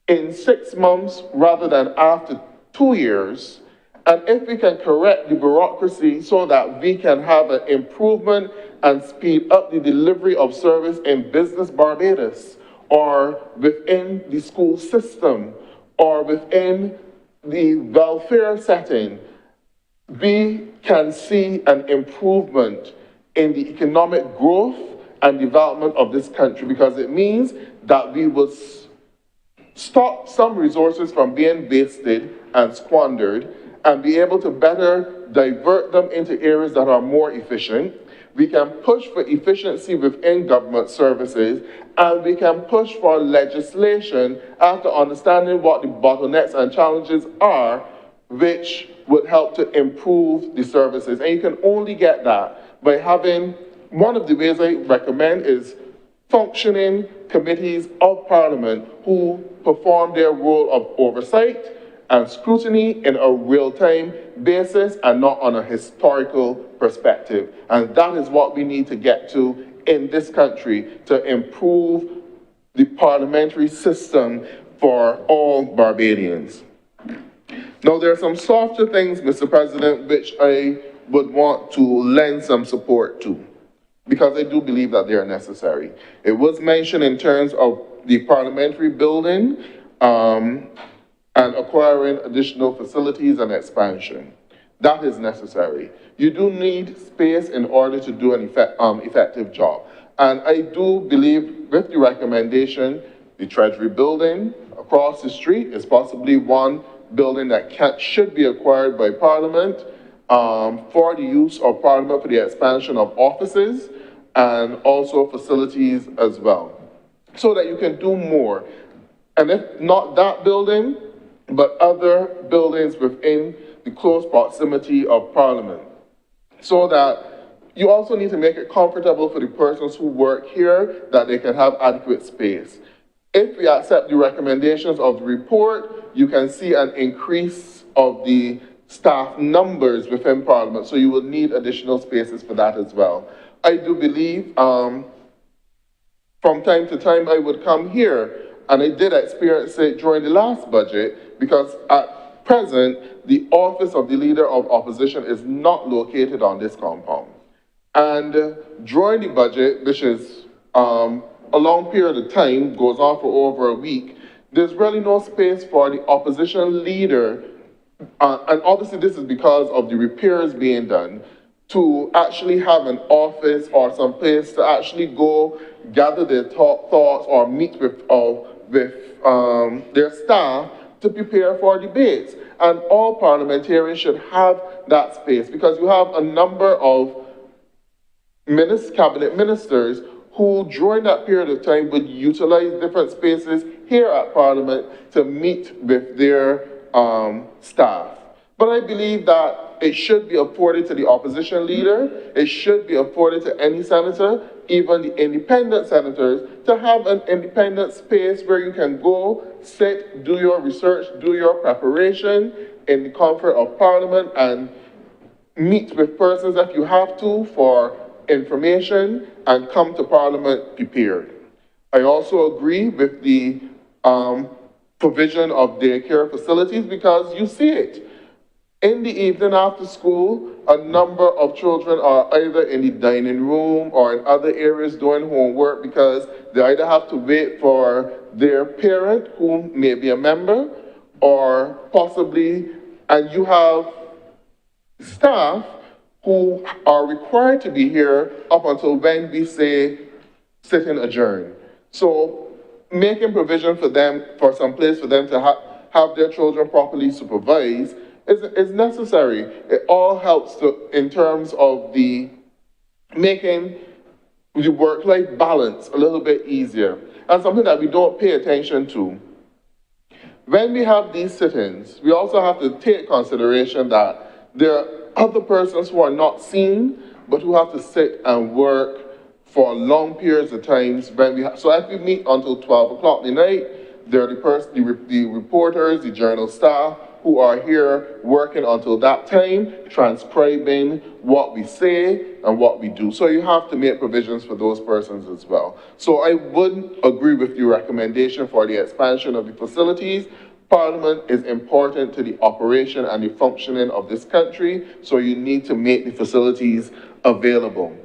in 6 months rather than after 2 years, and if we can correct the bureaucracy so that we can have an improvement and speed up the delivery of service in Business Barbados, or within the school system, or within the welfare setting, we can see an improvement in the economic growth and development of this country, because it means that we will stop some resources from being wasted and squandered and be able to better divert them into areas that are more efficient. We can push for efficiency within government services, and we can push for legislation after understanding what the bottlenecks and challenges are, which would help to improve the services. And you can only get that by having, one of the ways I recommend is functioning committees of Parliament who perform their role of oversight and scrutiny in a real-time basis and not on a historical perspective. And that is what we need to get to in this country to improve the parliamentary system for all Barbadians. Now, there are some softer things, Mr. President, which I would want to lend some support to, because I do believe that they are necessary. It was mentioned in terms of the parliamentary building and acquiring additional facilities and expansion. That is necessary. You do need space in order to do an effective job. And I do believe with the recommendation, the Treasury building across the street is possibly one building that should be acquired by Parliament for the use of Parliament for the expansion of offices and also facilities as well, so that you can do more. And if not that building, but other buildings within the close proximity of Parliament, so that you also need to make it comfortable for the persons who work here, that they can have adequate space. If we accept the recommendations of the report, you can see an increase of the staff numbers within Parliament, so you will need additional spaces for that as well. I do believe from time to time I would come here, and I did experience it during the last budget, because at present, the office of the Leader of Opposition is not located on this compound. And during the budget, which is a long period of time, goes on for over a week, there's really no space for the opposition leader, and obviously this is because of the repairs being done, to actually have an office or some place to actually go gather their thoughts or meet with their staff to prepare for debates. And all parliamentarians should have that space, because you have a number of cabinet ministers who during that period of time would utilize different spaces here at Parliament to meet with their staff. But I believe that it should be afforded to the opposition leader, it should be afforded to any senator, even the independent senators, to have an independent space where you can go, sit, do your research, do your preparation in the comfort of Parliament, and meet with persons if you have to for information, and come to Parliament prepared. I also agree with the provision of daycare facilities, because you see it. In the evening after school, a number of children are either in the dining room or in other areas doing homework, because they either have to wait for their parent, who may be a member, or possibly, and you have staff who are required to be here up until when we say sitting adjourned. So making provision for them, for some place for them to have their children properly supervised is necessary. It all helps in terms of making the work-life balance a little bit easier, and something that we don't pay attention to. When we have these sit-ins, we also have to take consideration that there are other persons who are not seen, but who have to sit and work for long periods of times. So if we meet until 12 o'clock at night, there are the reporters, the journal staff, who are here working until that time, transcribing what we say and what we do. So you have to make provisions for those persons as well. So I would agree with your recommendation for the expansion of the facilities. Parliament is important to the operation and the functioning of this country, so you need to make the facilities available.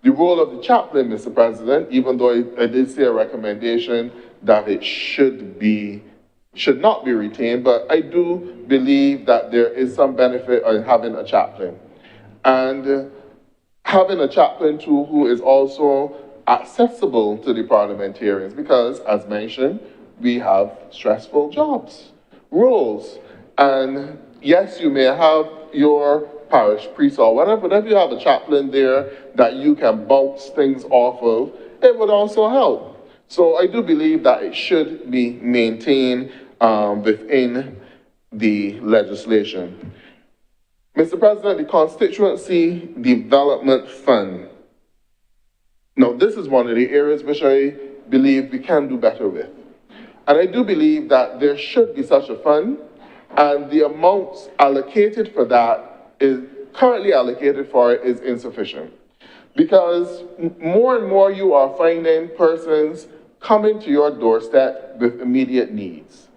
The role of the chaplain, Mr. President, even though I did see a recommendation that it should not be retained, but I do believe that there is some benefit in having a chaplain. And having a chaplain too who is also accessible to the parliamentarians, because as mentioned, we have stressful jobs, roles. And yes, you may have your parish priest or whatever, but if you have a chaplain there that you can bounce things off of, it would also help. So I do believe that it should be maintained within the legislation. Mr. President, the Constituency Development Fund. Now, this is one of the areas which I believe we can do better with. And I do believe that there should be such a fund, and the amounts allocated for that is currently allocated for it is insufficient. Because more and more you are finding persons coming to your doorstep with immediate needs.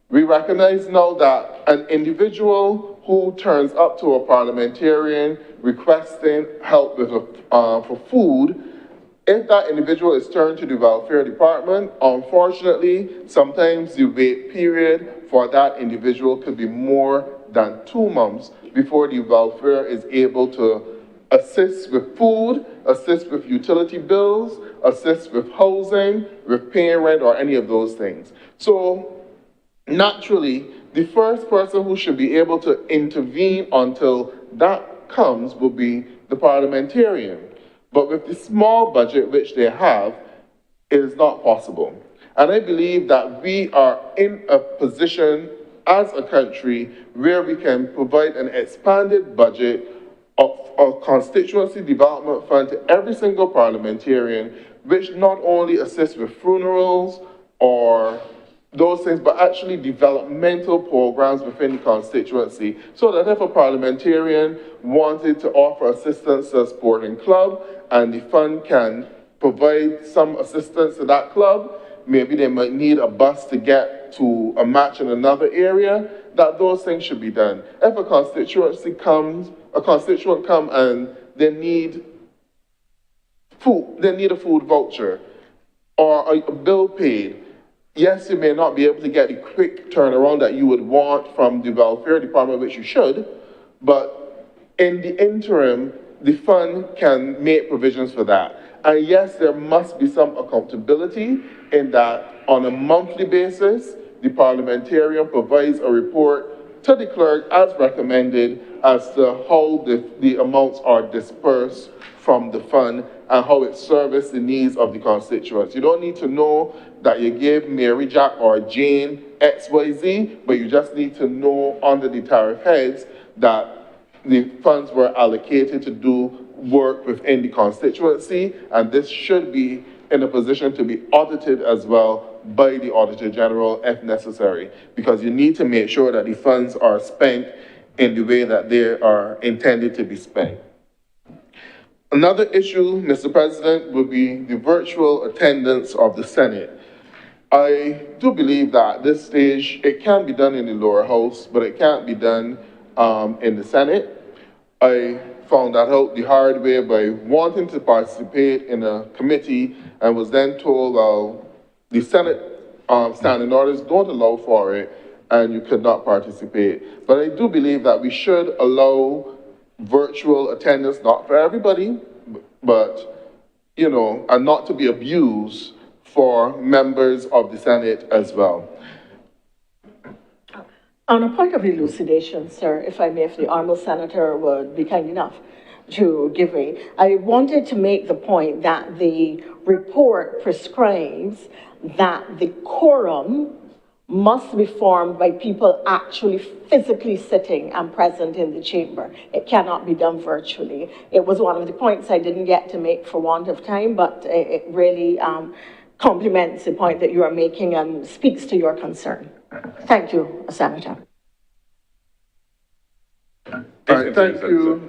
We recognize now that an individual who turns up to a parliamentarian requesting help with for food, if that individual is turned to the welfare department, unfortunately, sometimes the wait period for that individual could be more than 2 months before the welfare is able to assist with food, assist with utility bills, assist with housing, with paying rent, or any of those things. So naturally, the first person who should be able to intervene until that comes will be the parliamentarian. But with the small budget which they have, it is not possible. And I believe that we are in a position as a country where we can provide an expanded budget of a constituency development fund to every single parliamentarian, which not only assists with funerals or those things, but actually developmental programs within the constituency, so that if a parliamentarian wanted to offer assistance to a sporting club and the fund can provide some assistance to that club, maybe they might need a bus to get to a match in another area, that those things should be done. If a constituent comes and they need food, they need a food voucher or a bill paid, yes, you may not be able to get the quick turnaround that you would want from the welfare department, which you should, but in the interim, the fund can make provisions for that. And yes, there must be some accountability in that on a monthly basis, the parliamentarian provides a report to the clerk as recommended as to how the amounts are dispersed from the fund and how it serves the needs of the constituents. You don't need to know that you gave Mary, Jack, or Jane XYZ, but you just need to know under the tariff heads that the funds were allocated to do work within the constituency, and this should be in a position to be audited as well by the Auditor General if necessary, because you need to make sure that the funds are spent in the way that they are intended to be spent. Another issue, Mr. President, would be the virtual attendance of the Senate. I do believe that at this stage, it can be done in the lower house, but it can't be done in the Senate. I found that out the hard way by wanting to participate in a committee and was then told, well, the Senate standing orders don't allow for it and you could not participate. But I do believe that we should allow virtual attendance, not for everybody, but, you know, and not to be abused for members of the Senate as well. On a point of elucidation, sir, if I may, if the Honourable Senator would be kind enough to give me, I wanted to make the point that the report prescribes that the quorum must be formed by people actually physically sitting and present in the chamber. It cannot be done virtually. It was one of the points I didn't get to make for want of time, but it really complements the point that you are making and speaks to your concern. Thank you, Senator. All right, thank you,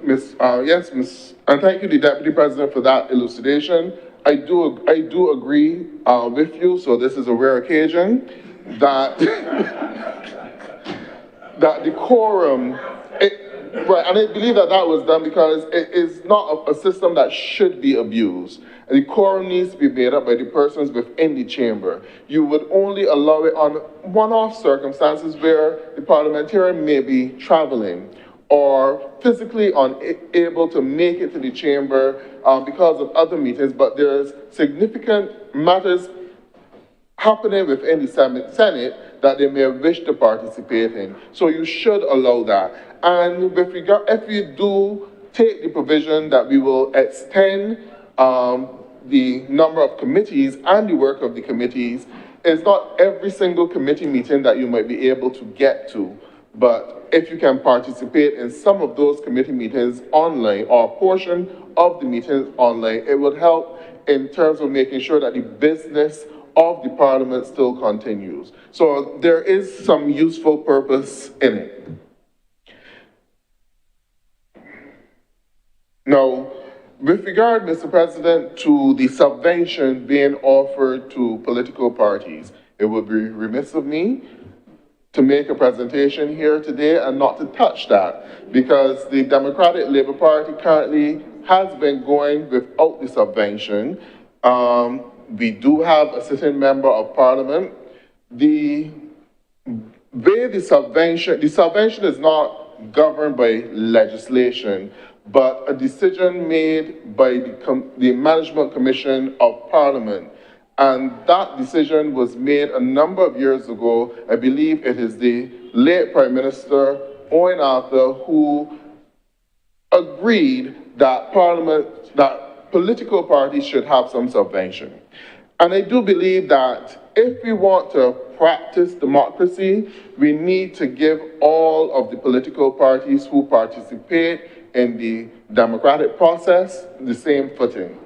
and thank you, the Deputy President, for that elucidation. I do agree with you. So this is a rare occasion that that decorum, right, and I believe that that was done because it is not a system that should be abused. And the quorum needs to be made up by the persons within the chamber. You would only allow it on one-off circumstances where the parliamentarian may be traveling or physically unable to make it to the chamber because of other meetings, but there's significant matters happening within the Senate that they may wish to participate in. So you should allow that. And with regard, if you do take the provision that we will extend the number of committees and the work of the committees, it's not every single committee meeting that you might be able to get to. But if you can participate in some of those committee meetings online or a portion of the meetings online, it would help in terms of making sure that the business of the parliament still continues. So there is some useful purpose in it. Now, with regard, Mr. President, to the subvention being offered to political parties, it would be remiss of me to make a presentation here today and not to touch that, because the Democratic Labour Party currently has been going without the subvention. We do have a sitting member of parliament. The way the subvention is not governed by legislation, but a decision made by the Management Commission of Parliament. And that decision was made a number of years ago. I believe it is the late Prime Minister, Owen Arthur, who agreed that political parties should have some subvention. And I do believe that if we want to practice democracy, we need to give all of the political parties who participate in the democratic process the same footing.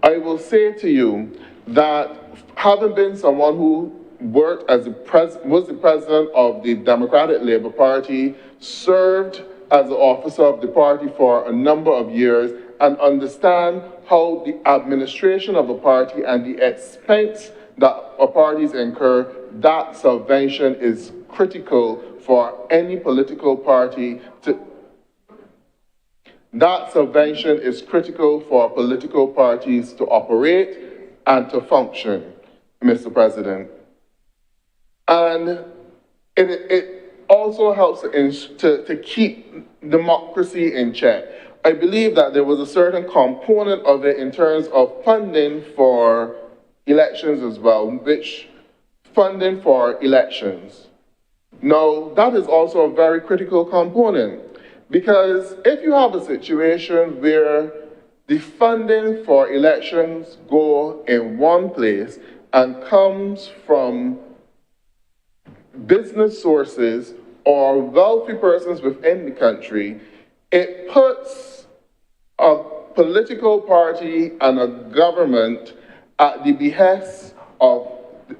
I will say to you that having been someone who worked as was the president of the Democratic Labour Party, served as an officer of the party for a number of years, and understand how the administration of a party and the expense that a parties incur, that subvention is critical for any political party to. That subvention is critical for political parties to operate and to function, Mr. President. And it also helps to keep democracy in check. I believe that there was a certain component of it in terms of funding for elections as well, which funding for elections. Now, that is also a very critical component, because if you have a situation where the funding for elections go in one place and comes from business sources or wealthy persons within the country, it puts a political party and a government at the behest of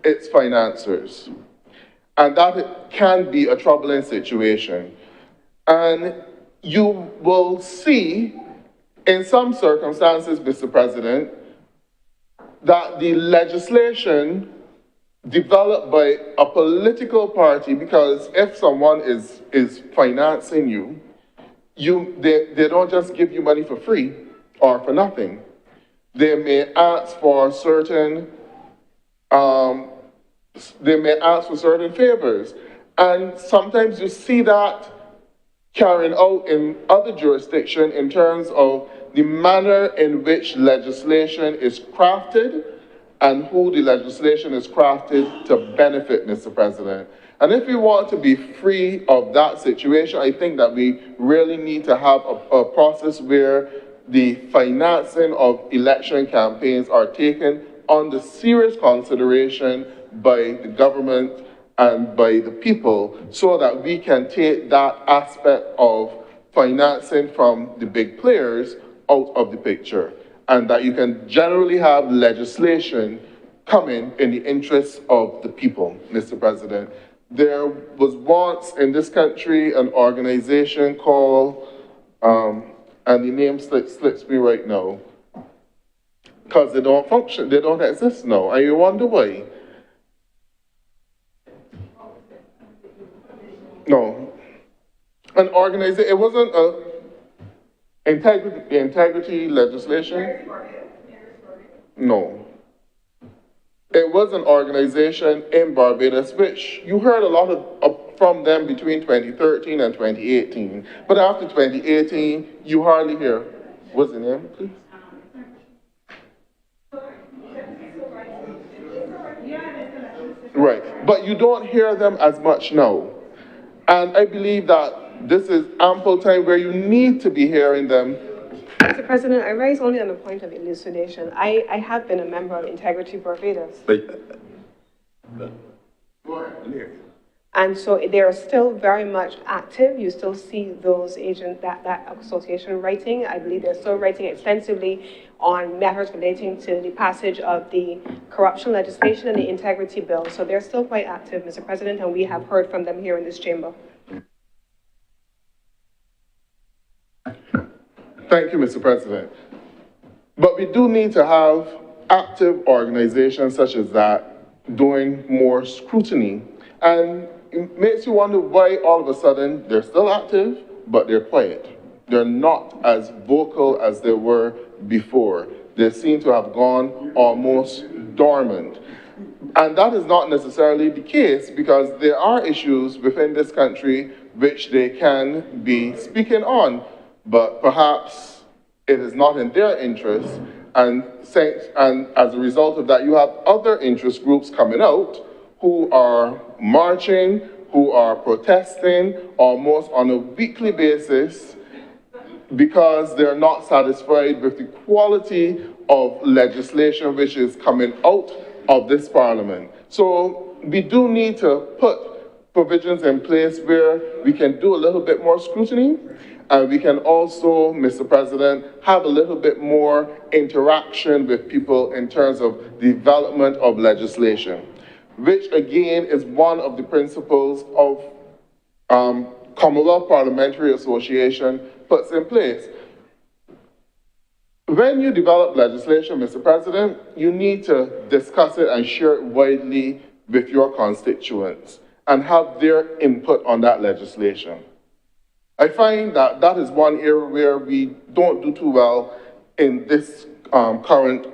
its financiers. And that can be a troubling situation. And you will see in some circumstances, Mr. President, that the legislation developed by a political party, because if someone is financing you, they don't just give you money for free or for nothing. They may ask for certain favors. And sometimes you see that carrying out in other jurisdictions in terms of the manner in which legislation is crafted and who the legislation is crafted to benefit, Mr. President. And if we want to be free of that situation, I think that we really need to have a process where the financing of election campaigns are taken under serious consideration by the government and by the people, so that we can take that aspect of financing from the big players out of the picture, and that you can generally have legislation coming in the interests of the people, Mr. President. There was once in this country an organization called and the name slips me right now, because they don't function, they don't exist now, and you wonder why. No, an organization, it wasn't a integrity legislation. No. It was an organization in Barbados, which you heard a lot from them between 2013 and 2018. But after 2018, you hardly hear. What's the name, please? Right. But you don't hear them as much now. And I believe that this is ample time where you need to be hearing them. Mr. President, I raise only on the point of elucidation. I have been a member of Integrity Barbados. Go ahead. And so they are still very much active. You still see those agents, that association writing. I believe they're still writing extensively on matters relating to the passage of the corruption legislation and the integrity bill. So they're still quite active, Mr. President, and we have heard from them here in this chamber. Thank you, Mr. President. But we do need to have active organizations such as that doing more scrutiny. And it makes you wonder why all of a sudden they're still active, but they're quiet. They're not as vocal as they were before. They seem to have gone almost dormant. And that is not necessarily the case, because there are issues within this country which they can be speaking on, but perhaps it is not in their interest. And as a result of that, you have other interest groups coming out who are marching, who are protesting almost on a weekly basis because they're not satisfied with the quality of legislation which is coming out of this parliament. So we do need to put provisions in place where we can do a little bit more scrutiny, and we can also, Mr. President, have a little bit more interaction with people in terms of development of legislation, which again is one of the principles of Commonwealth Parliamentary Association puts in place. When you develop legislation, Mr. President, you need to discuss it and share it widely with your constituents and have their input on that legislation. I find that that is one area where we don't do too well in this current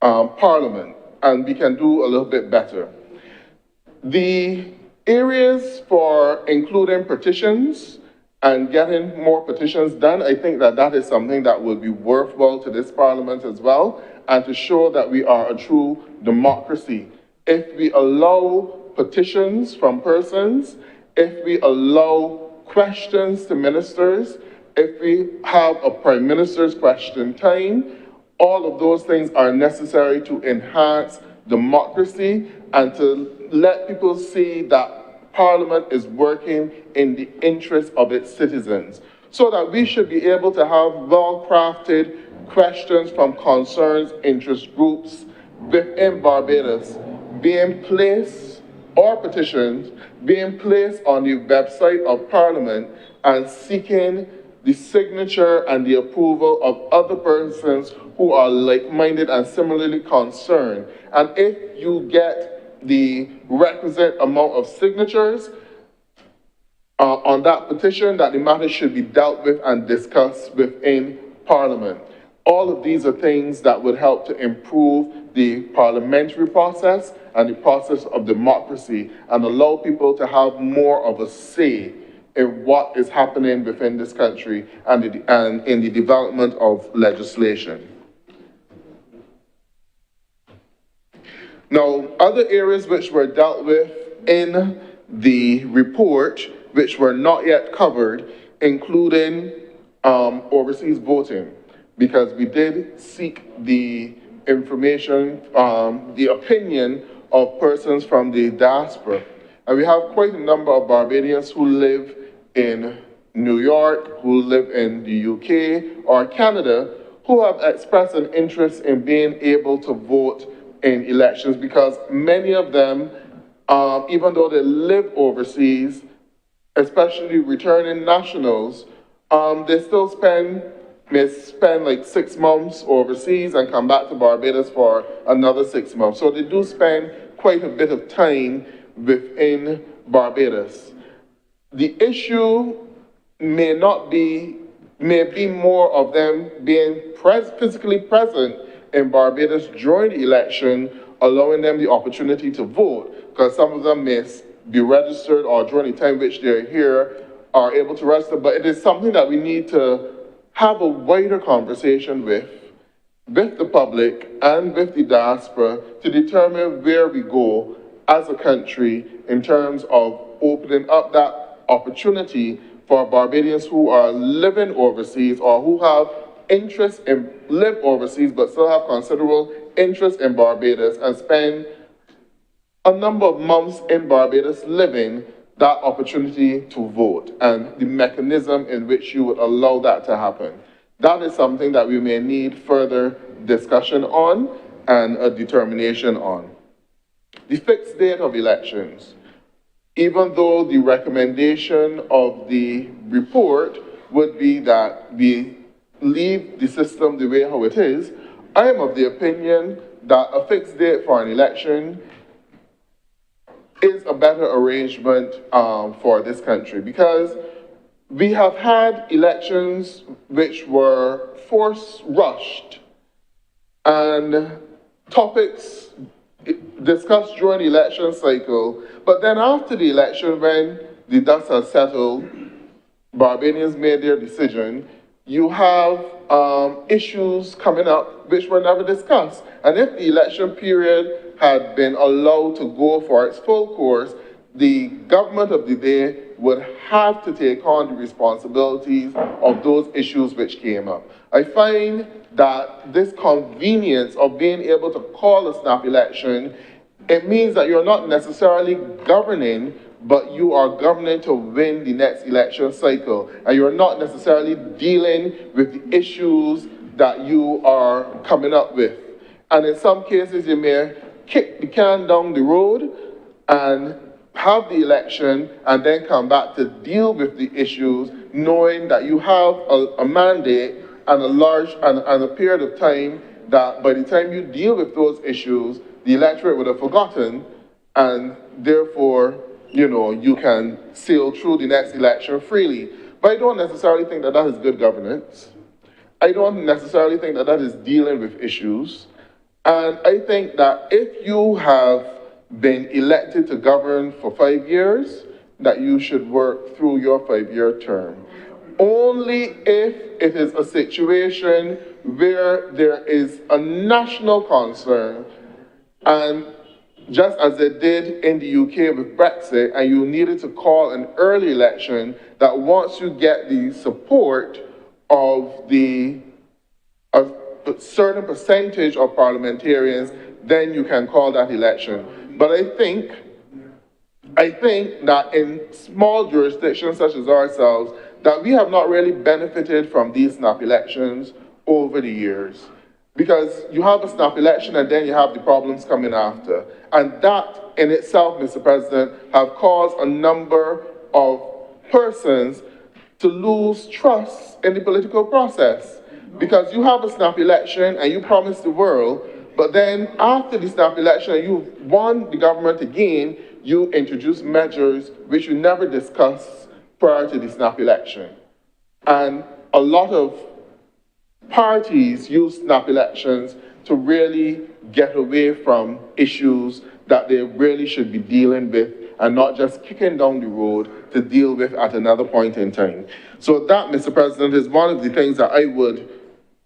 parliament, and we can do a little bit better. The areas for including petitions and getting more petitions done, I think that that is something that would be worthwhile to this parliament as well, and to show that we are a true democracy. If we allow petitions from persons, if we allow questions to ministers, if we have a prime minister's question time, all of those things are necessary to enhance democracy and to let people see that Parliament is working in the interest of its citizens, so that we should be able to have well-crafted questions from concerns, interest groups within Barbados being placed, or petitions being placed on the website of Parliament and seeking the signature and the approval of other persons who are like-minded and similarly concerned. And if you get the requisite amount of signatures on that petition, that the matter should be dealt with and discussed within Parliament. All of these are things that would help to improve the parliamentary process and the process of democracy, and allow people to have more of a say in what is happening within this country and in the development of legislation. Now, other areas which were dealt with in the report, which were not yet covered, including overseas voting, because we did seek the information, the opinion of persons from the diaspora. And we have quite a number of Barbadians who live in New York, who live in the UK or Canada, who have expressed an interest in being able to vote in elections, because many of them, even though they live overseas, especially returning nationals, They may spend like 6 months overseas and come back to Barbados for another 6 months. So they do spend quite a bit of time within Barbados. The issue may be more of them being physically present in Barbados during the election, allowing them the opportunity to vote, because some of them may be registered or during the time which they're here are able to register, but it is something that we need to have a wider conversation with the public and with the diaspora to determine where we go as a country in terms of opening up that opportunity for Barbadians who are living overseas or who have interest in live overseas but still have considerable interest in Barbados and spend a number of months in Barbados living, that opportunity to vote and the mechanism in which you would allow that to happen. That is something that we may need further discussion on and a determination on. The fixed date of elections. Even though the recommendation of the report would be that we leave the system the way how it is, I am of the opinion that a fixed date for an election is a better arrangement for this country, because we have had elections which were force rushed and topics discussed during the election cycle, but then after the election, when the dust has settled, Barbadians made their decision, you have issues coming up which were never discussed. And if the election period had been allowed to go for its full course, the government of the day would have to take on the responsibilities of those issues which came up. I find that this convenience of being able to call a snap election, it means that you're not necessarily governing, but you are governing to win the next election cycle. And you're not necessarily dealing with the issues that you are coming up with. And in some cases, you may kick the can down the road and have the election and then come back to deal with the issues, knowing that you have a mandate and a period of time that by the time you deal with those issues, the electorate would have forgotten, and therefore, you can sail through the next election freely. But I don't necessarily think that that is good governance. I don't necessarily think that that is dealing with issues. And I think that if you have been elected to govern for 5 years, that you should work through your 5-year term. Only if it is a situation where there is a national concern, and just as they did in the UK with Brexit, and you needed to call an early election, that once you get the support of a certain percentage of parliamentarians, then you can call that election. But I think that in small jurisdictions such as ourselves, that we have not really benefited from these snap elections over the years. Because you have a snap election and then you have the problems coming after. And that in itself, Mr. President, have caused a number of persons to lose trust in the political process. Because you have a snap election and you promise the world, but then after the snap election, you've won the government again, you introduce measures which you never discussed prior to the snap election. And a lot of parties use snap elections to really get away from issues that they really should be dealing with and not just kicking down the road to deal with at another point in time. So that, Mr. President, is one of the things that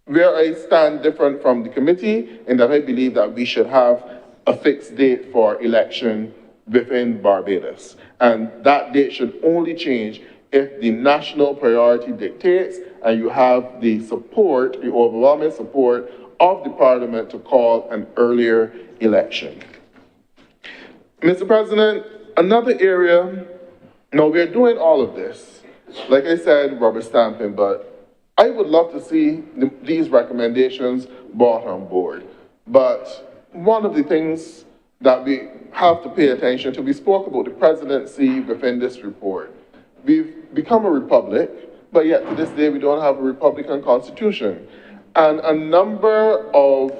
where I stand different from the committee, in that I believe that we should have a fixed date for election within Barbados. And that date should only change if the national priority dictates and you have the support, the overwhelming support of the Parliament to call an earlier election. Mr. President, another area, we're doing all of this. Like I said, rubber stamping, but I would love to see these recommendations brought on board. But one of the things that we have to pay attention to, we spoke about the presidency within this report. We've become a republic, but yet to this day we don't have a Republican Constitution. And a number of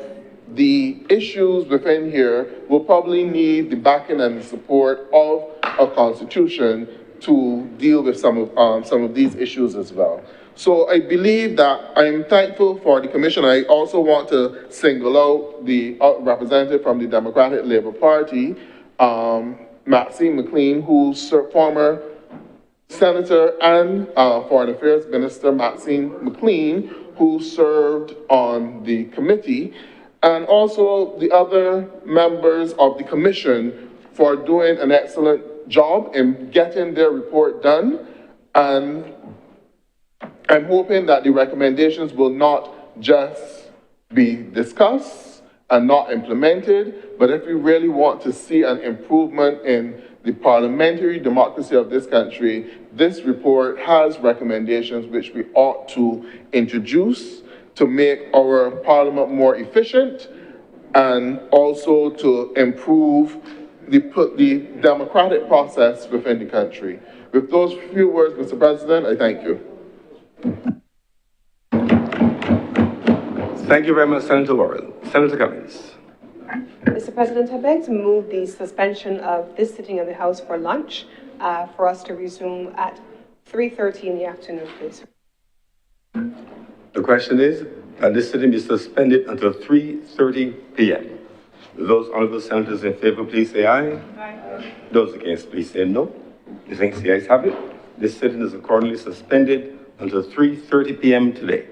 the issues within here will probably need the backing and the support of a Constitution to deal with some of these issues as well. So I believe that I'm thankful for the commission. I also want to single out the representative from the Democratic Labour Party, Maxine McLean, who's former Senator and Foreign Affairs Minister Maxine McLean, who served on the committee, and also the other members of the commission for doing an excellent job in getting their report done. And I'm hoping that the recommendations will not just be discussed and not implemented, but if we really want to see an improvement in the parliamentary democracy of this country, this report has recommendations which we ought to introduce to make our parliament more efficient and also to improve the democratic process within the country. With those few words, Mr. President, I thank you. Thank you very much, Senator Worrell. Senator Cummings. Mr. President, I beg to move the suspension of this sitting of the House for lunch for us to resume at 3:30 in the afternoon, please. The question is that this sitting be suspended until 3:30 p.m. Those honourable senators in favour, please say aye. Aye. Those against, please say no. The ayes have it. This sitting is accordingly suspended until 3:30 p.m. today.